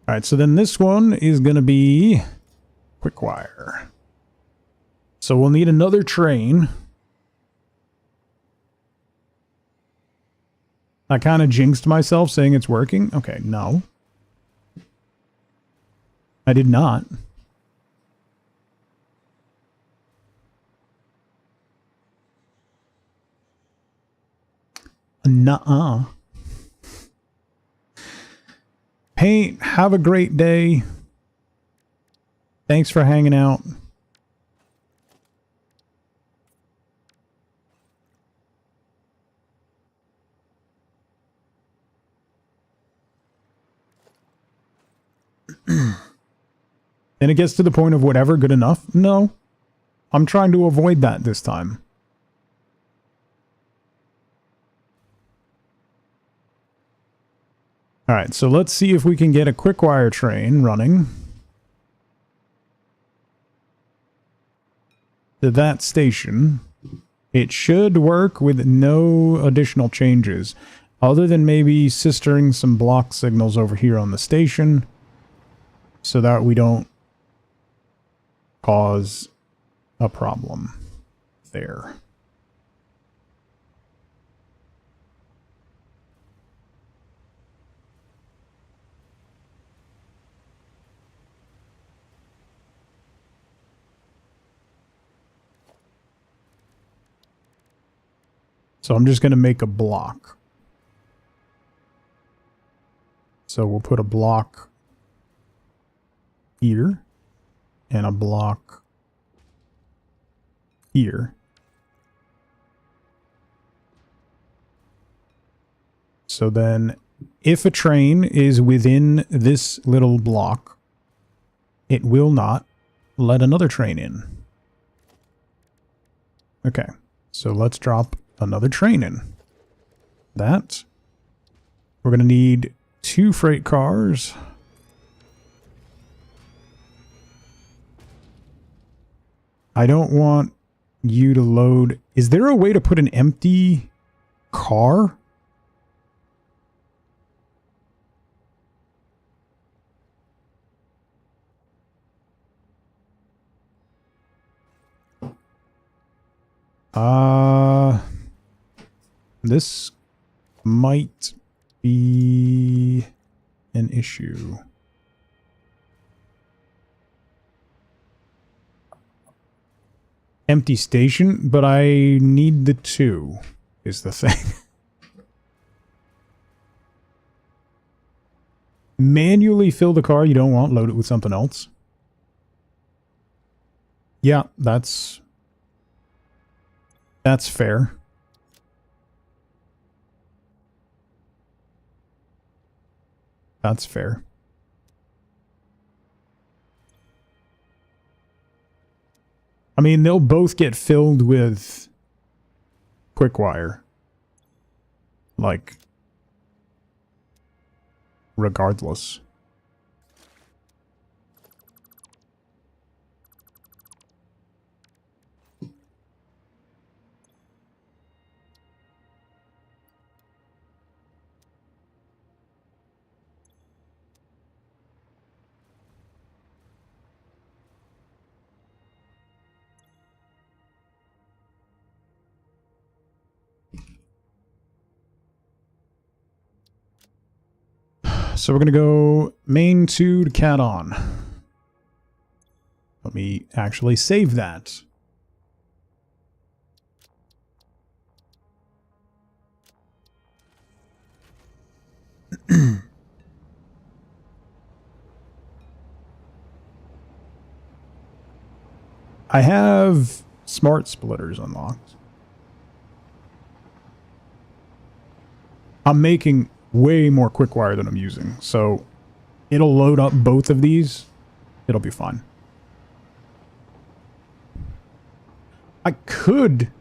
Alright, so then this one is going to be quick wire. So we'll need another train. I kind of jinxed myself saying it's working. Okay, no. I did not. Nuh-uh. Paint, have a great day. Thanks for hanging out. Then it gets to the point of whatever, good enough? No. I'm trying to avoid that this time. Alright, so let's see if we can get a quick wire train running to that station. It should work with no additional changes, other than maybe sistering some block signals over here on the station so that we don't cause a problem there. So I'm just going to make a block. So we'll put a block here and a block here. So then if a train is within this little block, it will not let another train in. Okay, so let's drop another train in. that. We're going to need 2 freight cars. I don't want you to load. Is there a way to put an empty car? This might be an issue. Empty station, but I need the 2 is the thing. Manually fill the car you don't want, load it with something else. Yeah, that's fair. That's fair. I mean, they'll both get filled with quick wire. Like, regardless. So we're going to go main 2 to cat on. Let me actually save that. I have smart splitters unlocked. I'm making way more quick wire than I'm using, so it'll load up both of these. It'll be fine. I could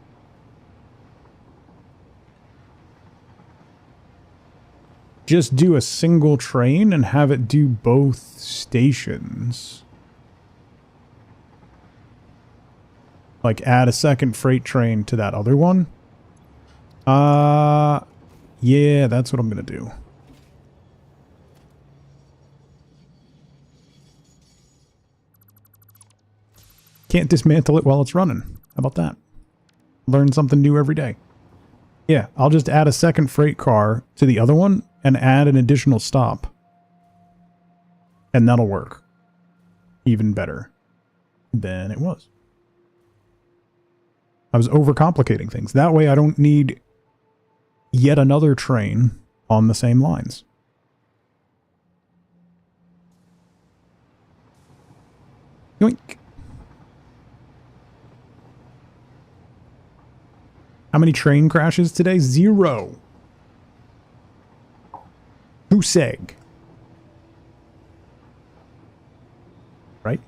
just do a single train and have it do both stations. Like add a second freight train to that other one. Yeah, that's what I'm going to do. Can't dismantle it while it's running. How about that? Learn something new every day. Yeah, I'll just add a second freight car to the other one and add an additional stop. And that'll work. Even better than it was. I was overcomplicating things. That way I don't need yet another train on the same lines. Yoink. How many train crashes today? 0. Huseg. Right?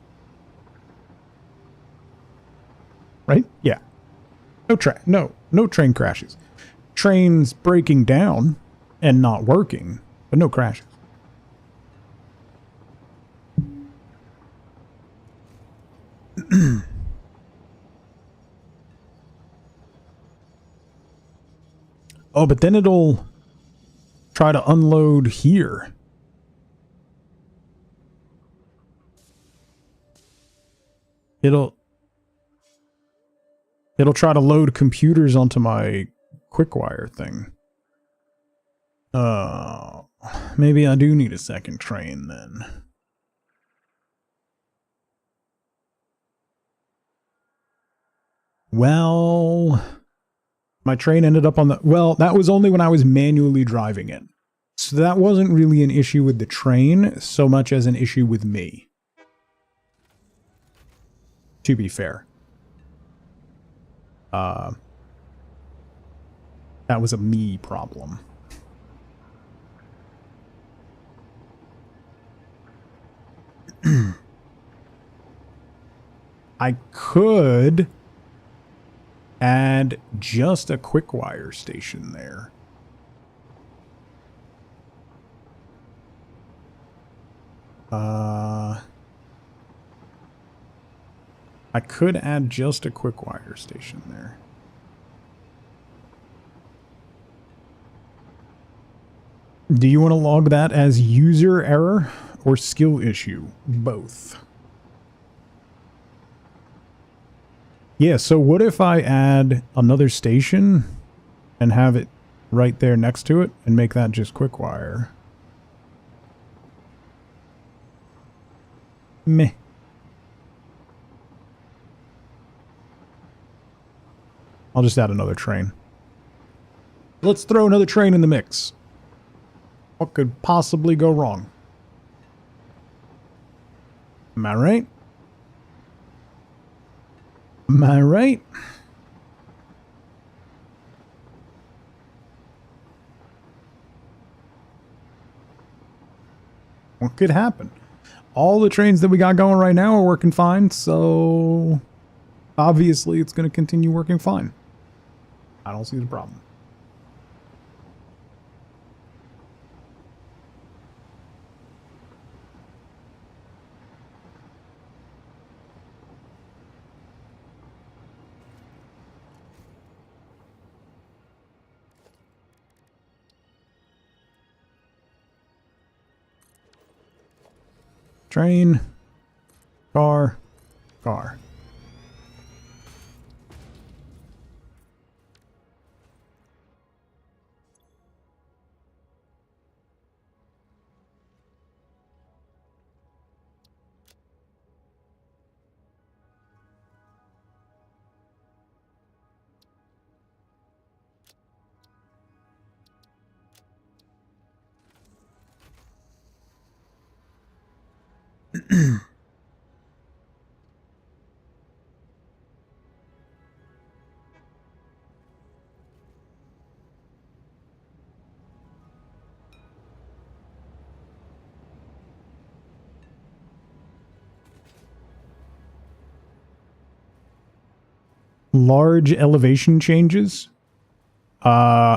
Right? Yeah. No train crashes. Trains breaking down and not working, but no crashes. Oh, but then it'll try to unload here. It'll try to load computers onto my quickwire thing. Maybe I do need a second train then. Well, my train ended up on the... Well, that was only when I was manually driving it. So that wasn't really an issue with the train so much as an issue with me. To be fair. That was a me problem. I could add just a quick wire station there. I could add just a quick wire station there. Do you want to log that as user error or skill issue? Both. Yeah, so what if I add another station and have it right there next to it and make that just quick wire? Meh. I'll just add another train. Let's throw another train in the mix. What could possibly go wrong? Am I right? Am I right? What could happen? All the trains that we got going right now are working fine, so obviously it's going to continue working fine. I don't see the problem. Train, car, car. Large elevation changes. The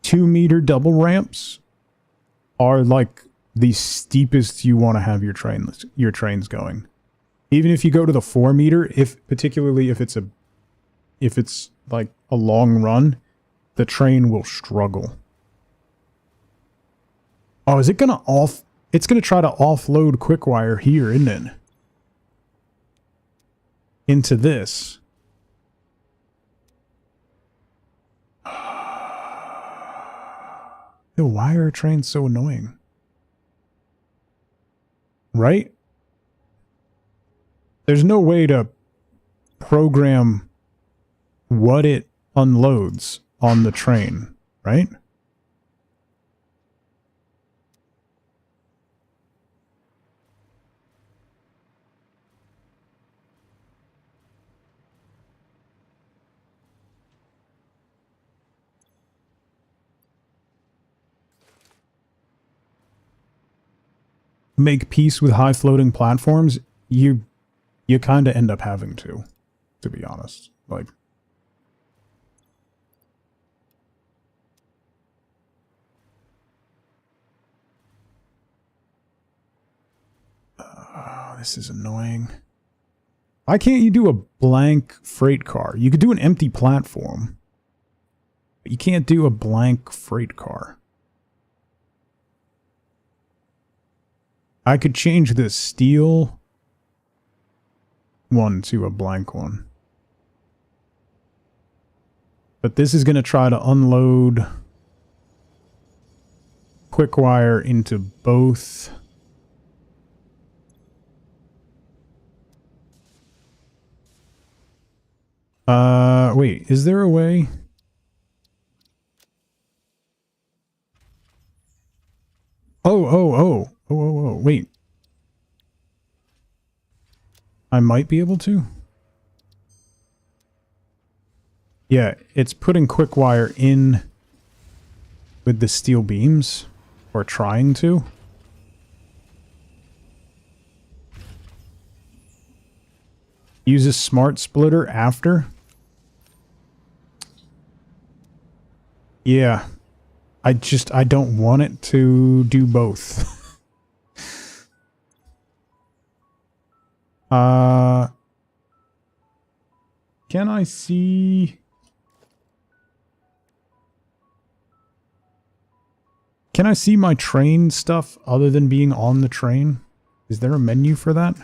2-meter double ramps are like the steepest you want to have your trains going. Even if you go to the 4-meter, particularly if it's like a long run, the train will struggle. Oh, is it gonna it's gonna try to offload quick wire here, isn't it? Into this. Why are trains so annoying? Right? There's no way to program what it unloads on the train, right? Make peace with high floating platforms, you kind of end up having to be honest. Like, this is annoying. Why can't you do a blank freight car? You could do an empty platform, but you can't do a blank freight car. I could change the steel one to a blank one. But this is going to try to unload quick wire into both. Wait, is there a way? Oh, wait. I might be able to. Yeah, it's putting quick wire in with the steel beams, or trying to. Use a smart splitter after. Yeah. I don't want it to do both. Can I see... Can I see my train stuff other than being on the train? Is there a menu for that?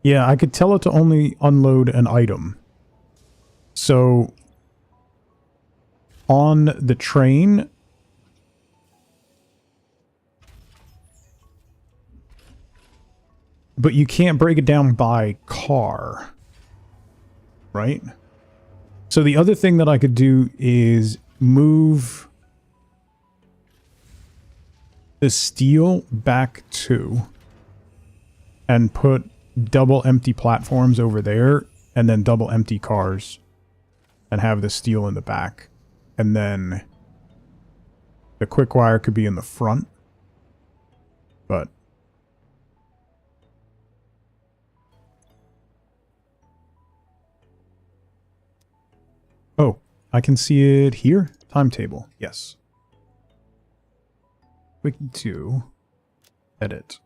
Yeah, I could tell it to only unload an item. So, on the train... But you can't break it down by car. Right? So the other thing that I could do is move the steel back 2 and put double empty platforms over there and then double empty cars and have the steel in the back. And then the quick wire could be in the front. But oh, I can see it here. Timetable. Yes. Wiki 2. Edit.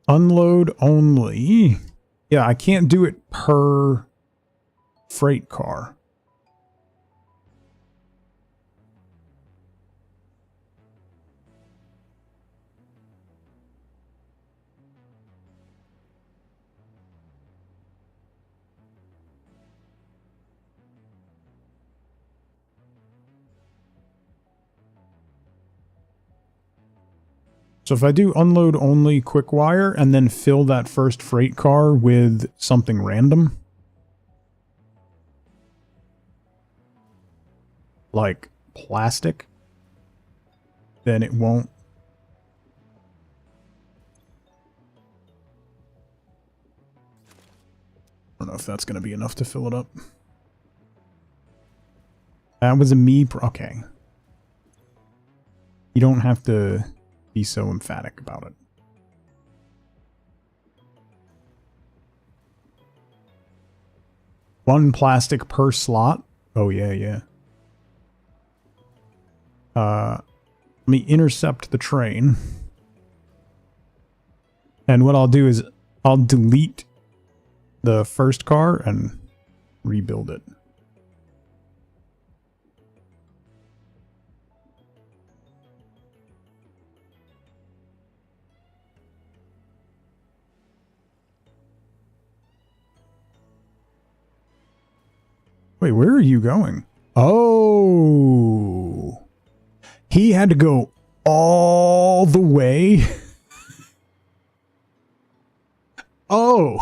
Unload only. Yeah, I can't do it per freight car. So if I do unload only quick wire and then fill that first freight car with something random, like plastic, then it won't. I don't know if that's going to be enough to fill it up. That was a me. Okay. You don't have to be so emphatic about it. One plastic per slot. Oh yeah, yeah. Let me intercept the train. And what I'll do is I'll delete the first car and rebuild it. Wait, where are you going? Oh. He had to go all the way. Oh.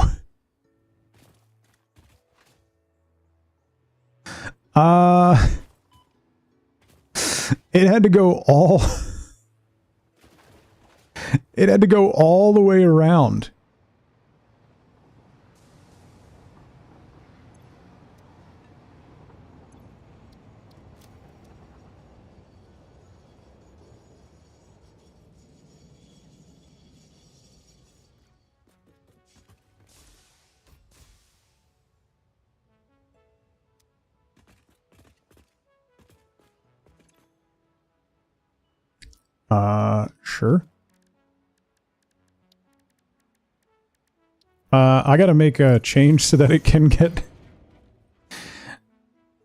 It had to go all... It had to go all the way around. Sure. I gotta make a change so that it can get...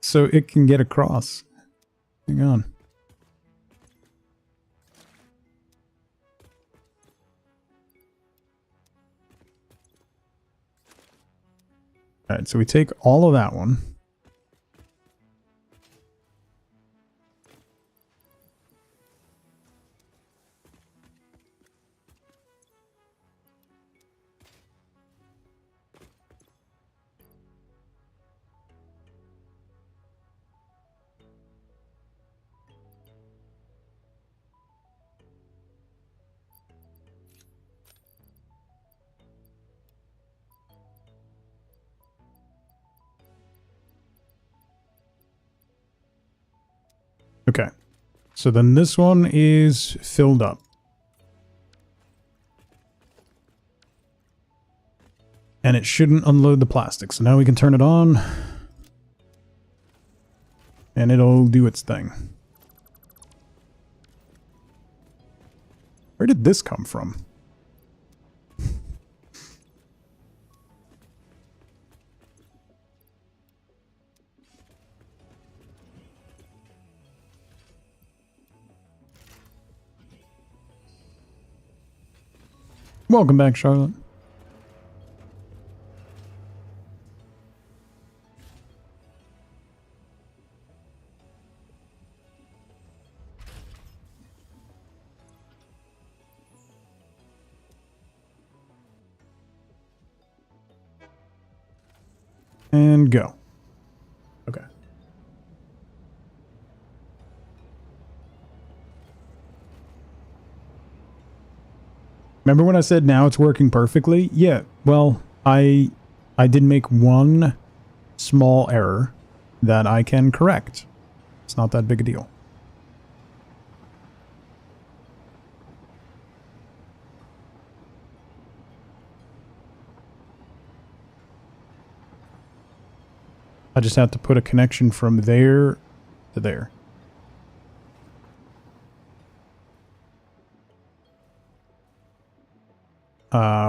So it can get across. Hang on. Alright, so we take all of that one. Okay, so then this one is filled up. And it shouldn't unload the plastic. So now we can turn it on. And it'll do its thing. Where did this come from? Welcome back, Charlotte. And go. Okay. Remember when I said now it's working perfectly? Yeah, well, I did make one small error that I can correct. It's not that big a deal. I just have to put a connection from there to there.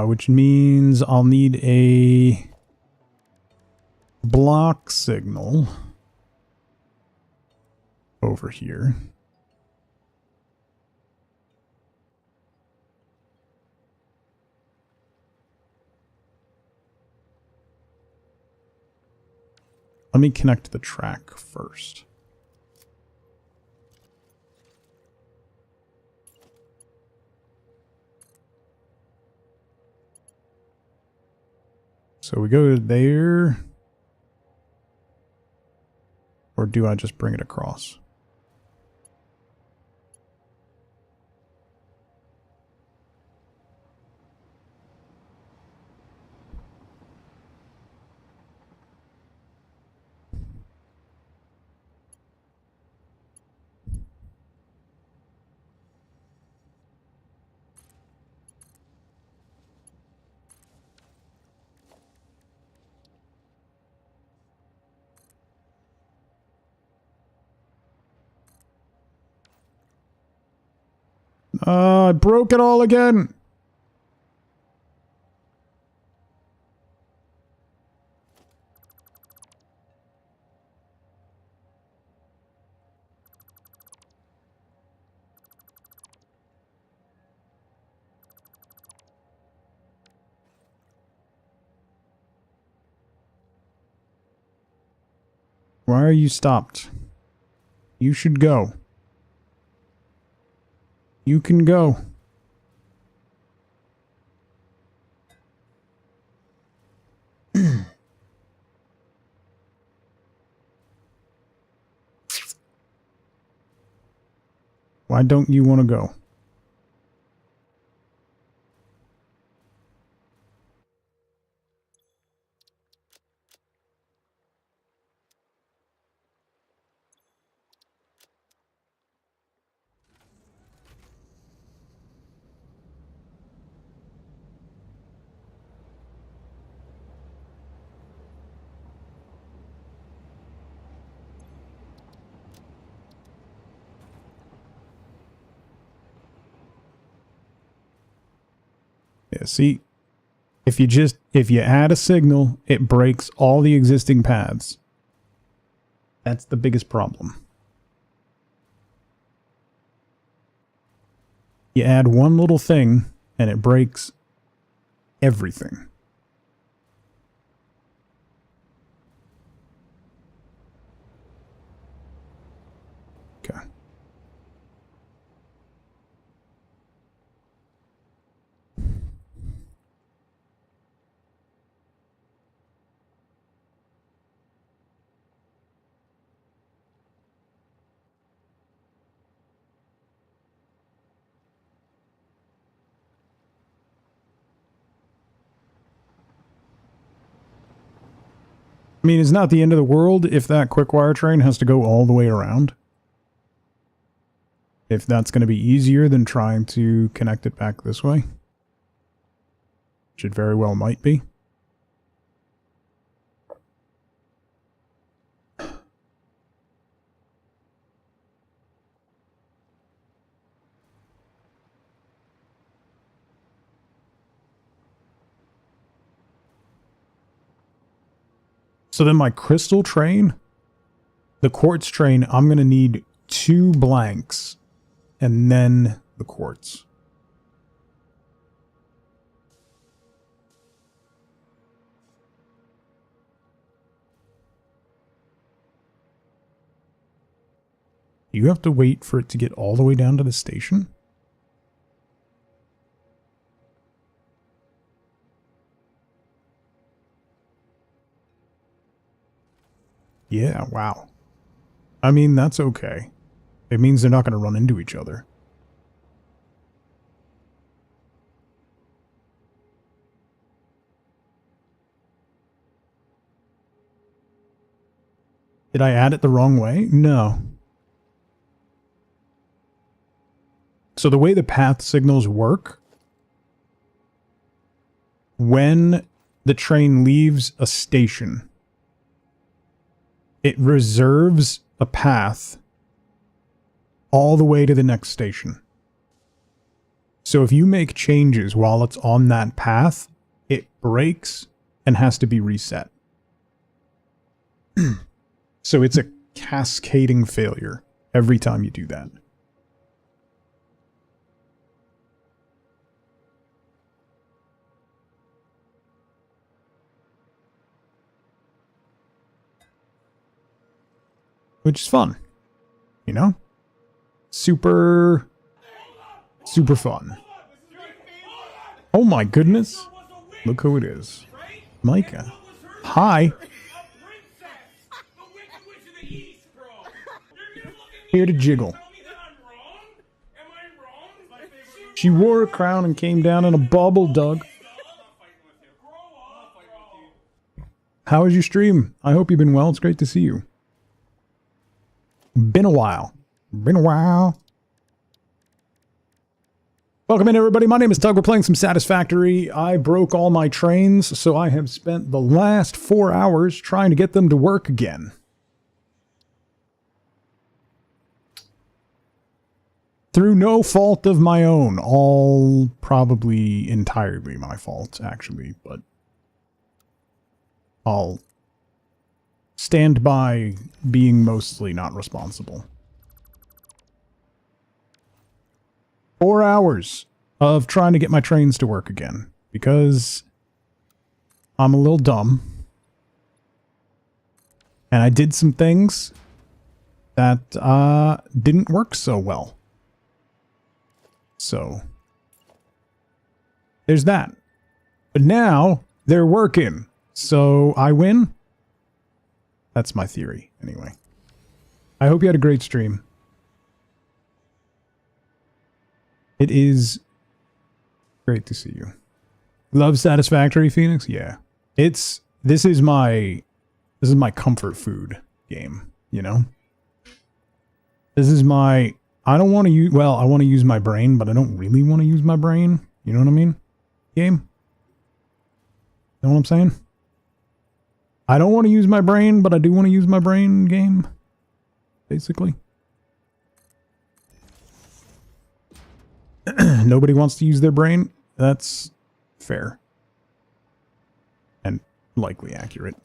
Which means I'll need a block signal over here. Let me connect the track first. So we go there. Or do I just bring it across? I broke it all again. Why are you stopped? You should go. You can go. Why don't you want to go? Yeah, see, if you add a signal, it breaks all the existing paths. That's the biggest problem. You add one little thing, and it breaks everything. Okay. I mean, it's not the end of the world if that quick wire train has to go all the way around. If that's going to be easier than trying to connect it back this way. Which it very well might be. So then my crystal train, the quartz train, I'm going to need 2 blanks and then the quartz. You have to wait for it to get all the way down to the station? Yeah, wow. I mean, that's okay. It means they're not going to run into each other. Did I add it the wrong way? No. So the way the path signals work, when the train leaves a station, it reserves a path all the way to the next station. So if you make changes while it's on that path, it breaks and has to be reset. So it's a cascading failure every time you do that. Which is fun, you know? Super fun. Oh my goodness. Look who it is. Micah. Hi. Here to jiggle. She wore a crown and came down in a bubble, Doug. How was your stream? I hope you've been well. It's great to see you. Been a while. Been a while. Welcome in, everybody. My name is Doug. We're playing some Satisfactory. I broke all my trains, so I have spent the last 4 hours trying to get them to work again. Through no fault of my own. All probably entirely my fault, actually, but I'll stand by being mostly not responsible. 4 hours of trying to get my trains to work again because I'm a little dumb. And I did some things that didn't work so well. So there's that. But now they're working. So I win. That's my theory, anyway. I hope you had a great stream. It is great to see you. Love Satisfactory, Phoenix? Yeah. This is my comfort food game, you know? This is my, I don't want to use, well, I want to use my brain, but I don't really want to use my brain. You know what I mean? Game? You know what I'm saying? I don't want to use my brain, but I do want to use my brain game. Basically. Nobody wants to use their brain. That's fair. And likely accurate.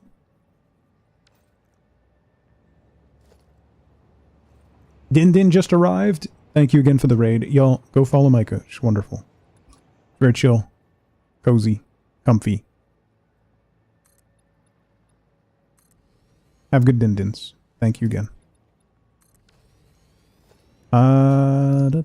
Din Din just arrived. Thank you again for the raid. Y'all, go follow Micah. She's wonderful. Very chill. Cozy. Comfy. Have good Din-Dins. Thank you again. Let's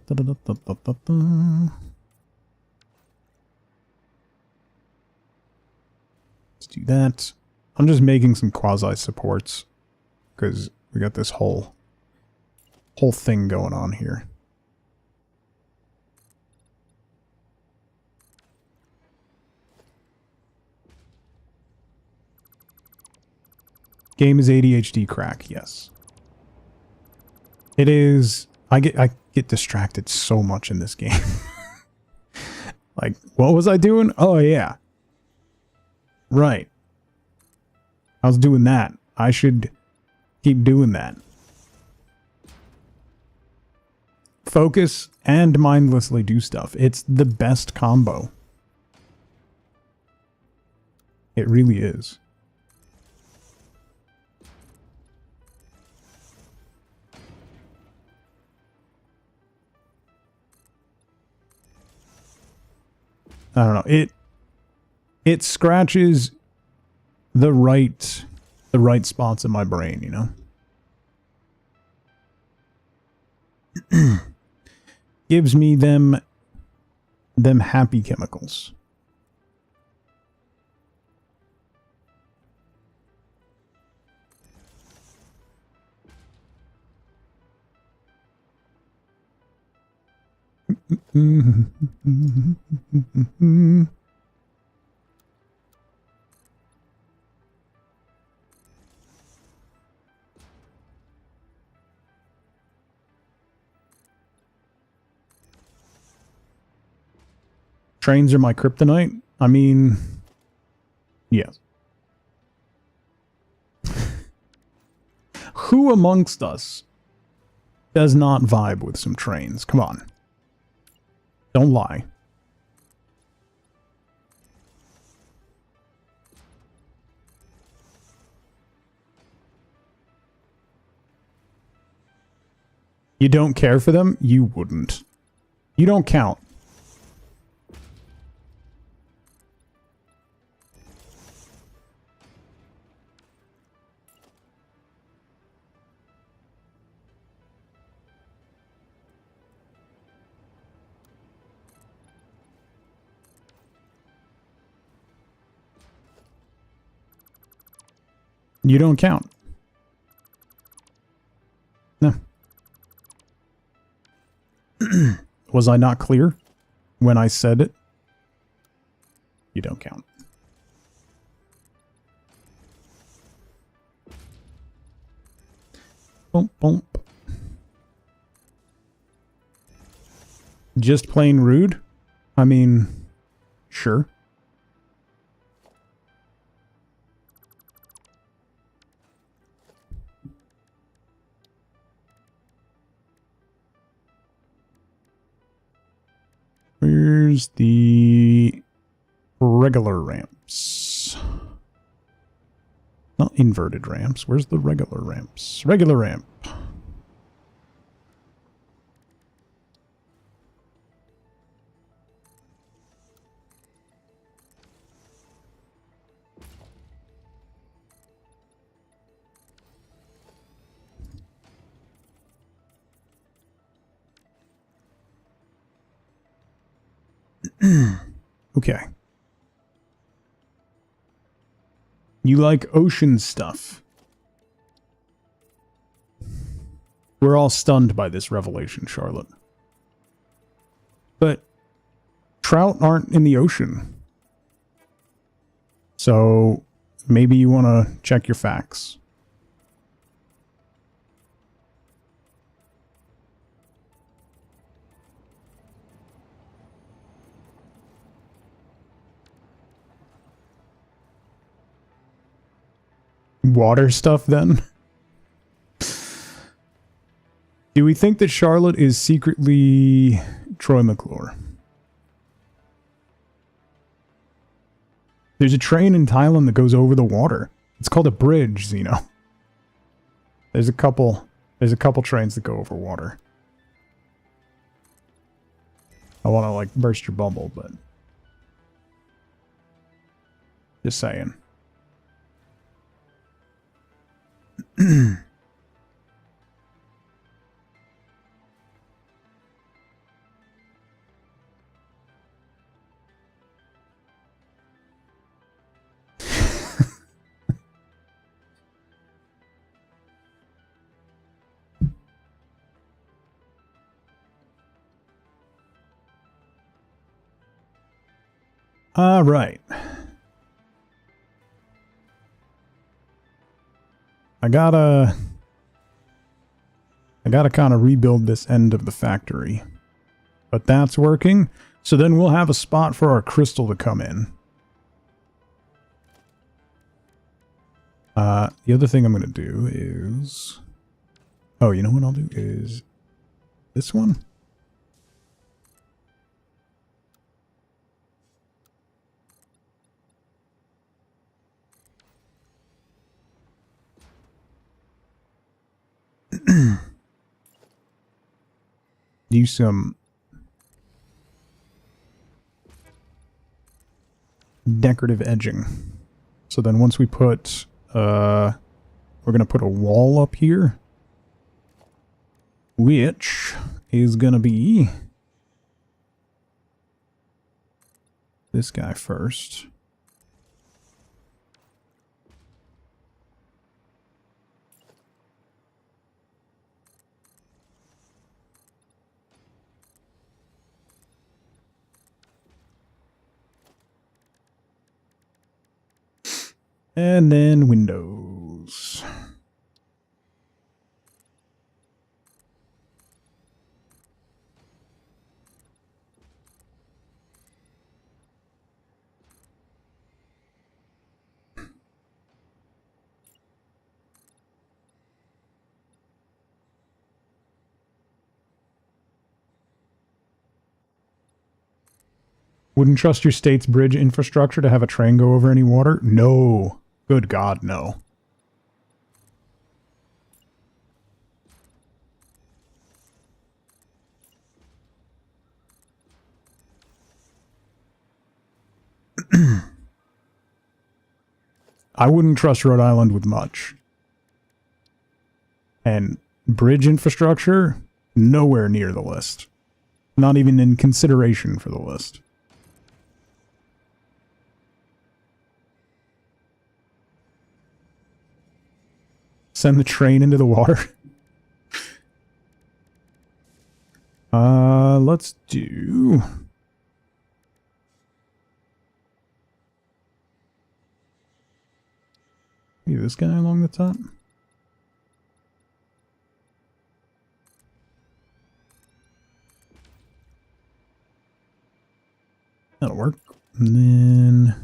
do that. I'm just making some quasi supports because we got this whole thing going on here. Game is ADHD crack, yes. It is. I get distracted so much in this game. Like, what was I doing? Oh yeah. Right. I was doing that. I should keep doing that. Focus and mindlessly do stuff. It's the best combo. It really is. I don't know. It scratches the right spots in my brain, you know? Gives me them happy chemicals. Trains are my kryptonite? I mean, yes. Who amongst us does not vibe with some trains? Come on. Don't lie. You don't care for them? You wouldn't. You don't count. You don't count. No. Was I not clear when I said it? You don't count. Bump, bump. Just plain rude? I mean, sure. Where's the regular ramps? Not inverted ramps. Where's the regular ramps? Regular ramp. Okay. You like ocean stuff. We're all stunned by this revelation, Charlotte. But trout aren't in the ocean. So maybe you want to check your facts. Water stuff, then? Do we think that Charlotte is secretly Troy McClure? There's a train in Thailand that goes over the water. It's called a bridge, Zeno. There's a couple trains that go over water. I want to, like, burst your bubble, but... just saying. All right. I gotta kind of rebuild this end of the factory. But that's working. So then we'll have a spot for our crystal to come in. The other thing I'm going to do is... oh, you know what I'll do is... this one? Do some decorative edging. So then once we put, we're going to put a wall up here, which is going to be this guy first. And then windows. Wouldn't trust your state's bridge infrastructure to have a train go over any water? No. Good God, no. I wouldn't trust Rhode Island with much. And bridge infrastructure, nowhere near the list. Not even in consideration for the list. Send the train into the water. Let's do... maybe this guy along the top. That'll work. And then...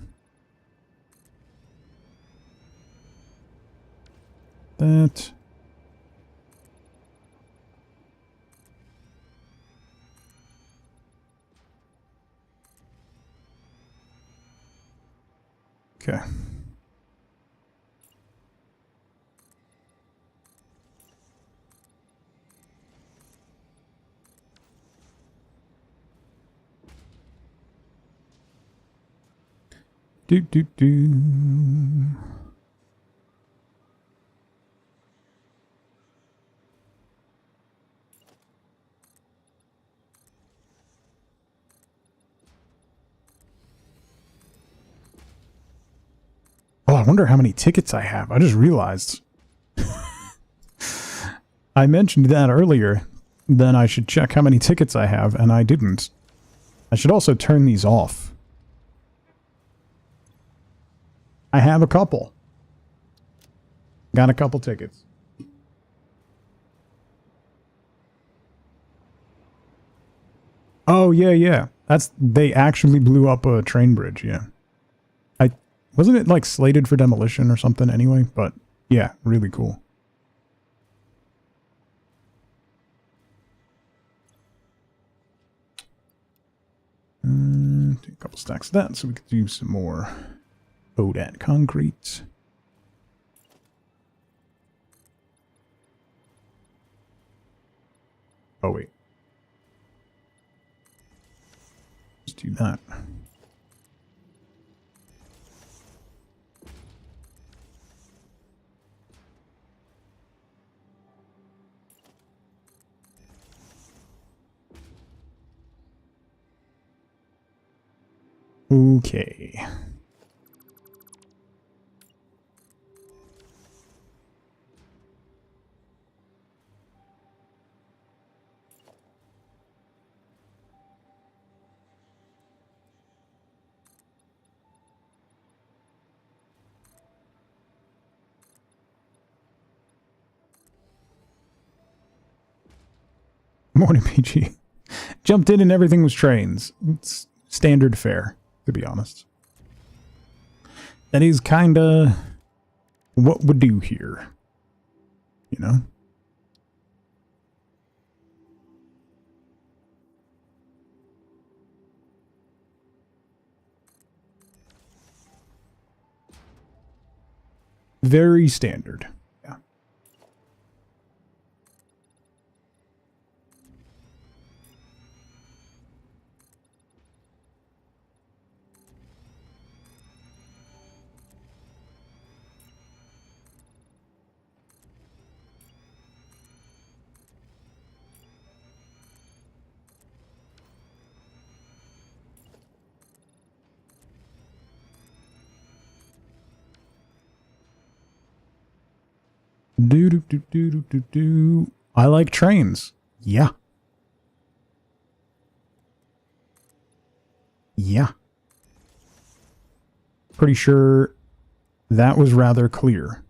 that. Okay. Do. Oh, I wonder how many tickets I have. I just realized. I mentioned that earlier. Then I should check how many tickets I have, and I didn't. I should also turn these off. I have a couple. Got a couple tickets. Oh, yeah. They actually blew up a train bridge, yeah. Wasn't it like slated for demolition or something anyway? But yeah, really cool. Take a couple stacks of that so we could do some more ODAT concrete. Oh wait. Let's do that. Okay. Morning, PG. Jumped in and everything was trains. It's standard fare, to be honest. That is kinda what would do here. You know? Very standard. Yeah. Do do do do do do do. I like trains. Yeah. Yeah. Pretty sure that was rather clear.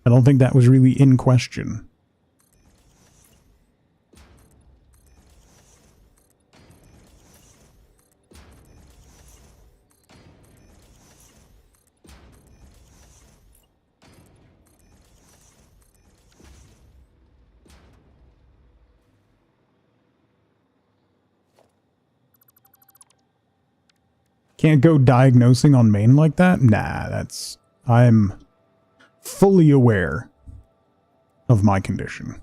I don't think that was really in question. Can't go diagnosing on main like that? Nah, that's... I'm fully aware of my condition.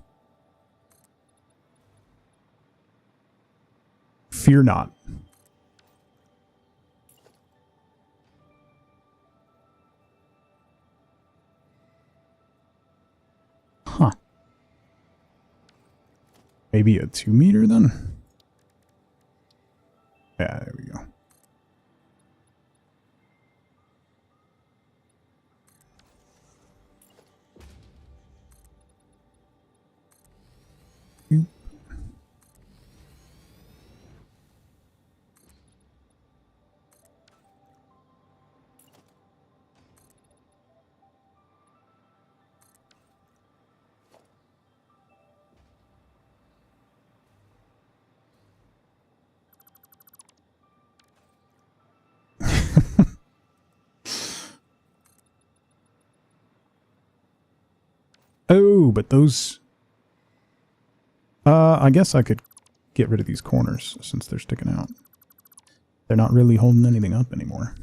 Fear not. Huh. Maybe a 2 meter then? Yeah, there we go. Oh, but those... I guess I could get rid of these corners since they're sticking out. They're not really holding anything up anymore.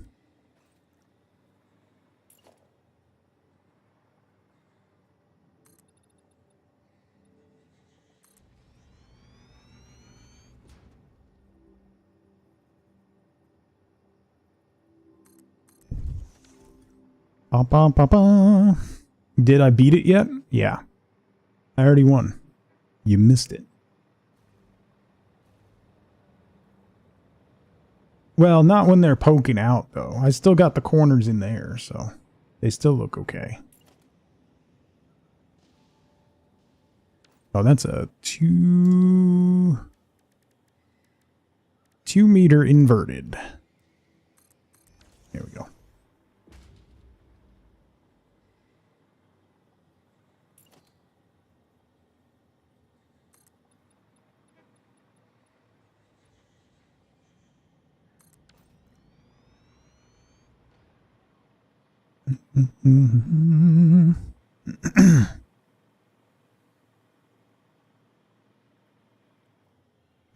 Ba, ba, ba, ba. Did I beat it yet? Yeah. I already won. You missed it. Well, not when they're poking out, though. I still got the corners in there, so they still look okay. Oh, that's a 2 meter inverted. There we go.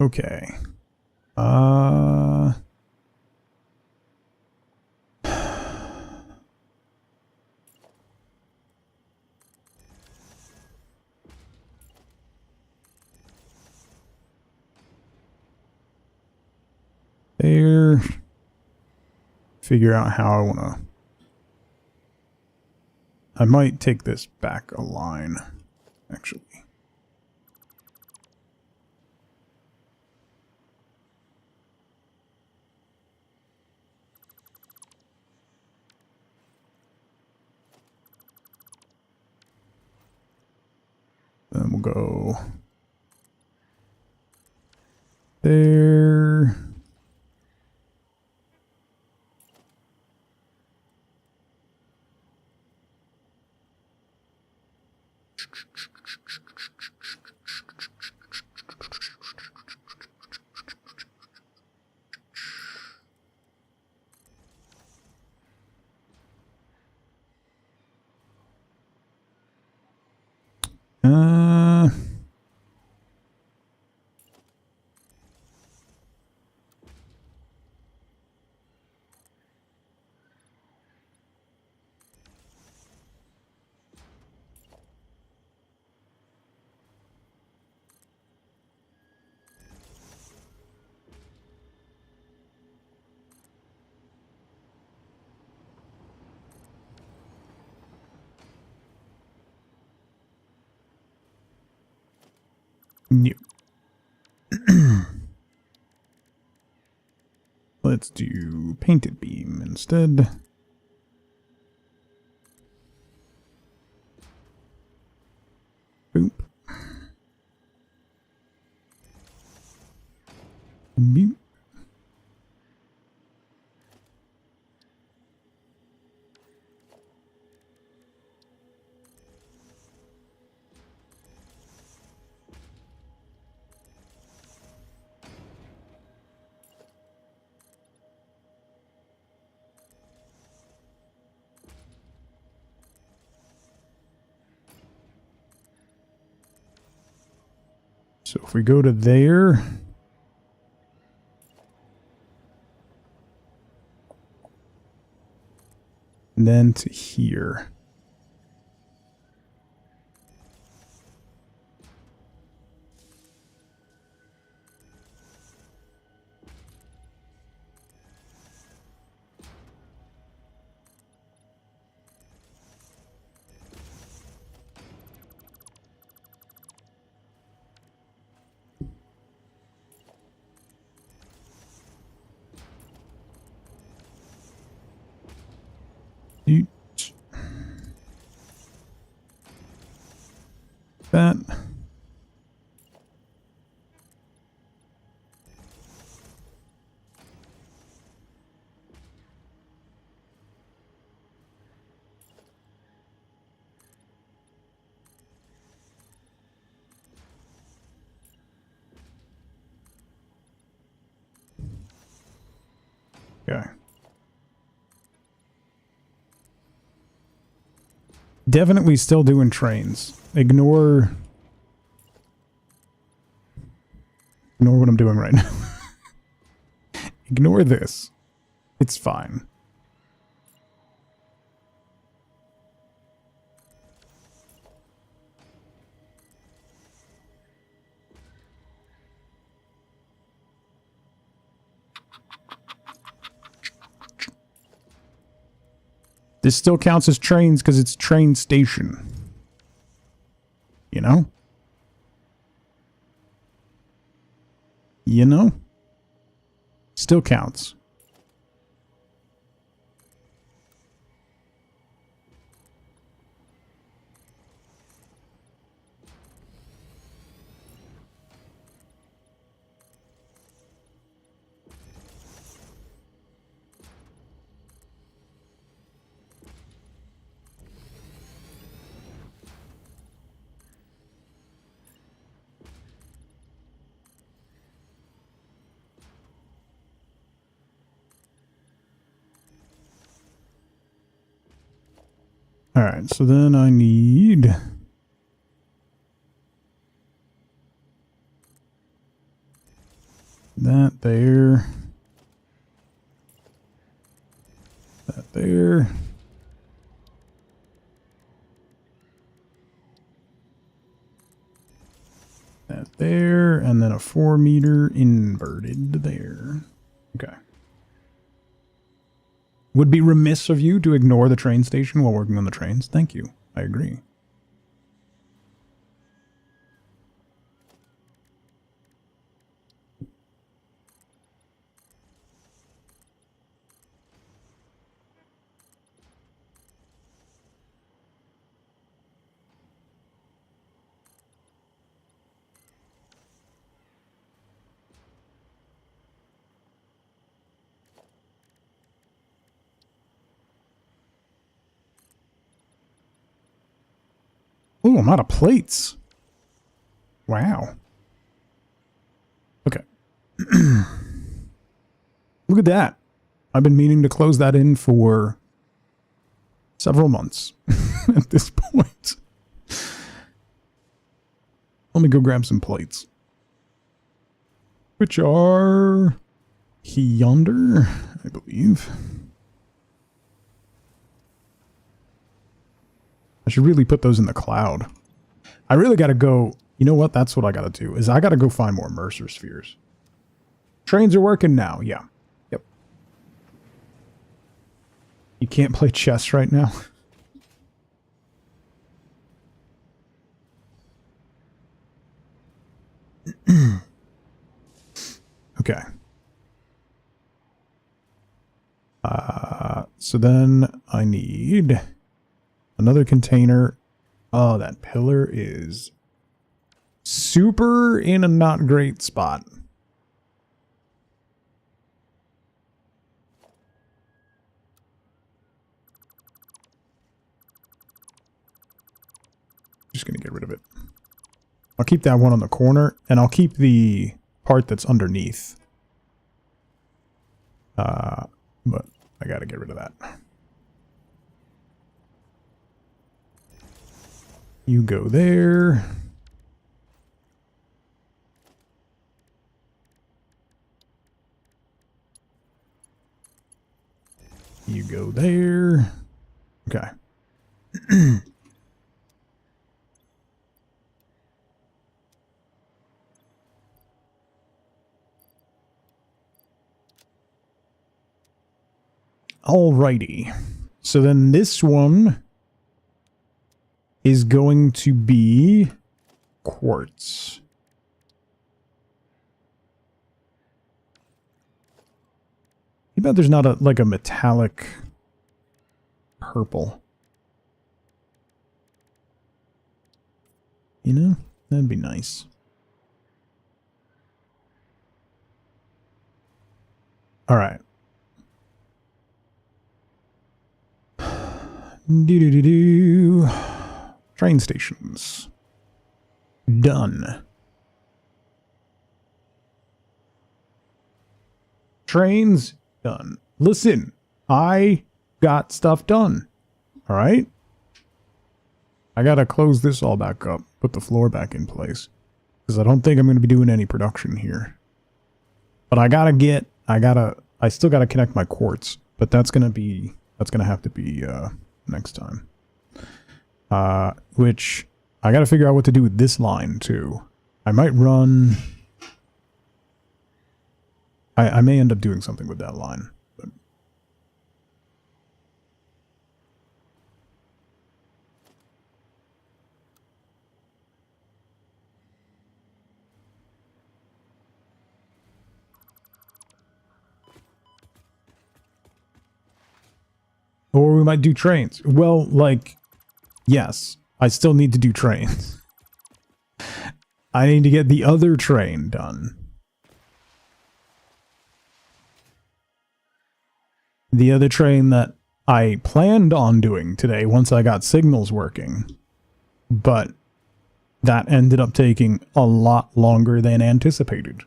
Okay. There. Figure out how I want to... I might take this back a line, actually. Then we'll go there. New. Let's do painted beam instead. Beep. So if we go to there, and then to here. That. Okay. Definitely still doing trains. Ignore what I'm doing right now. Ignore this. It's fine. This still counts as trains because it's train station. You know? You know? Still counts. All right, so then I need that there, that there, that there, and then a 4 meter inverted there. Okay. Would be remiss of you to ignore the train station while working on the trains. Thank you. I agree. Oh, I'm out of plates. Wow. Okay. Look at that. I've been meaning to close that in for several months at this point. Let me go grab some plates. Which are yonder, I believe. I should really put those in the cloud. I really got to go. You know what? That's what I got to do. Is I got to go find more Mercer spheres. Trains are working now. Yeah. Yep. You can't play chess right now. Okay. So then I need another container. Oh, that pillar is super in a not great spot. going to get rid of it. I'll keep that one on the corner, and I'll keep the part that's underneath. But I got to get rid of that. You go there. You go there. Okay. Alrighty. So then this one is going to be quartz. Too bad there's not a like a metallic purple. You know, that'd be nice. All right. Do. Train stations. Done. Trains done. Listen, I got stuff done. All right? I gotta close this all back up. Put the floor back in place. Because I don't think I'm going to be doing any production here. But I still gotta connect my quartz. But that's gonna have to be, next time. Which, I gotta figure out what to do with this line, too. I might run... I may end up doing something with that line. But. Or we might do trains. Well, like, yes, I still need to do trains. I need to get the other train done. The other train that I planned on doing today once I got signals working. But that ended up taking a lot longer than anticipated.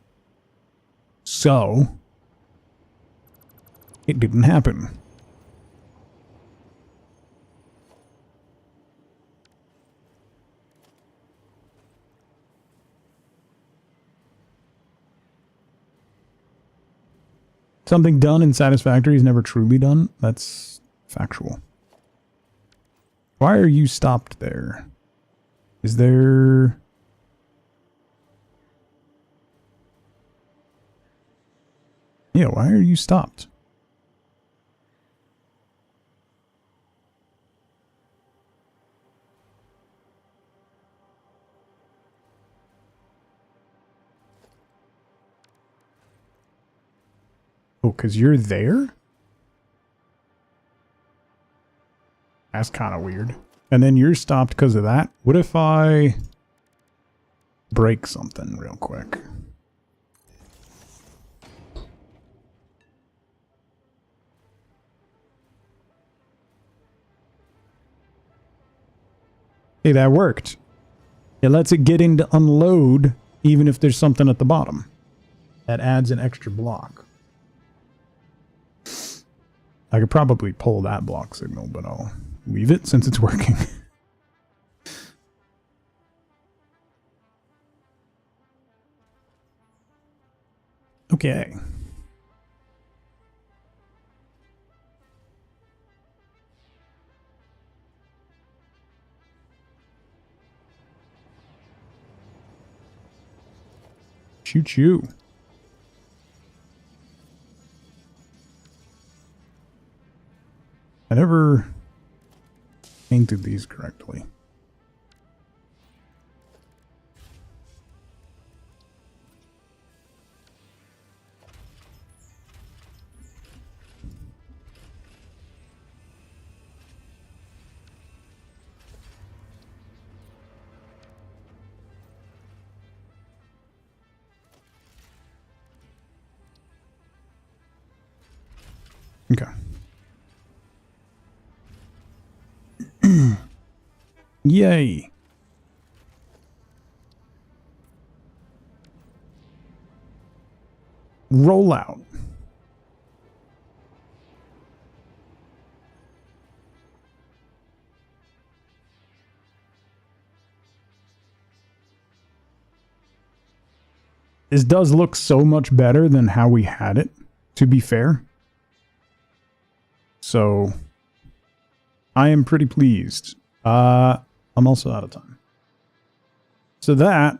So, it didn't happen. Something done in Satisfactory is never truly done. That's factual. Why are you stopped there? Is there... Yeah, why are you stopped? Oh, because you're there? That's kind of weird. And then you're stopped because of that? What if I break something real quick? Hey, that worked. It lets it get into unload even if there's something at the bottom. That adds an extra block. I could probably pull that block signal, but I'll leave it since it's working. Okay. Choo-choo. I never painted these correctly. Okay. Yay. roll out. This does look so much better than how we had it, to be fair. So, I am pretty pleased. I'm also out of time. So that...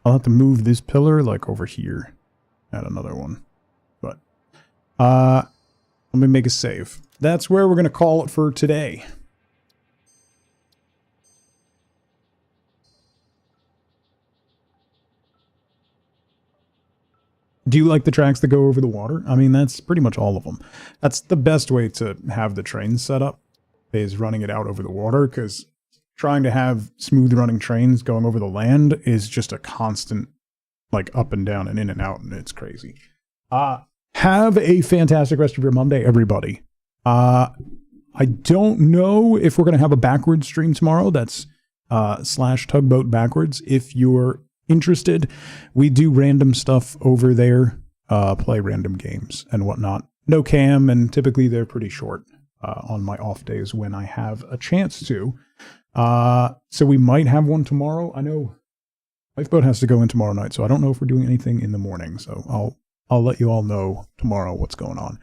I'll have to move this pillar, like, over here. Add another one. But, let me make a save. That's where we're going to call it for today. Do you like the tracks that go over the water? I mean, that's pretty much all of them. That's the best way to have the trains set up, is running it out over the water, because trying to have smooth running trains going over the land is just a constant, like, up and down and in and out, and it's crazy. Have a fantastic rest of your Monday, everybody. I don't know if we're going to have a backwards stream tomorrow. That's / tugboat backwards. If you're interested, we do random stuff over there, play random games and whatnot. No cam, and typically they're pretty short on my off days when I have a chance to. So we might have one tomorrow. I know Lifeboat has to go in tomorrow night, so I don't know if we're doing anything in the morning. So I'll let you all know tomorrow what's going on.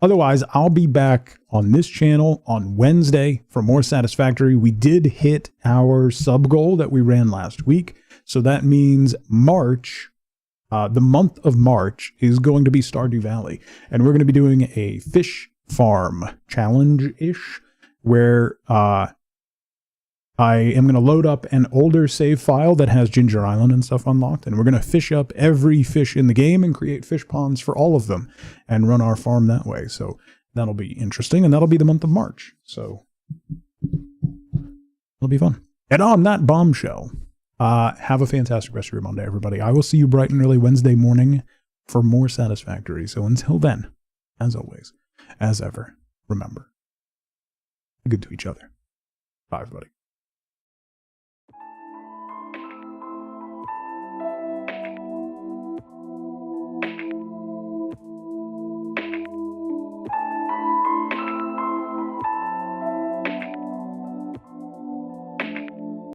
Otherwise, I'll be back on this channel on Wednesday for more Satisfactory. We did hit our sub goal that we ran last week. So that means March, the month of March, is going to be Stardew Valley. And we're going to be doing a fish farm challenge-ish, where I am going to load up an older save file that has Ginger Island and stuff unlocked, and we're going to fish up every fish in the game and create fish ponds for all of them and run our farm that way. So that'll be interesting, and that'll be the month of March. So it'll be fun. And on that bombshell, have a fantastic rest of your Monday, everybody. I will see you bright and early Wednesday morning for more Satisfactory. So until then, as always, as ever, remember, be good to each other. Bye, everybody.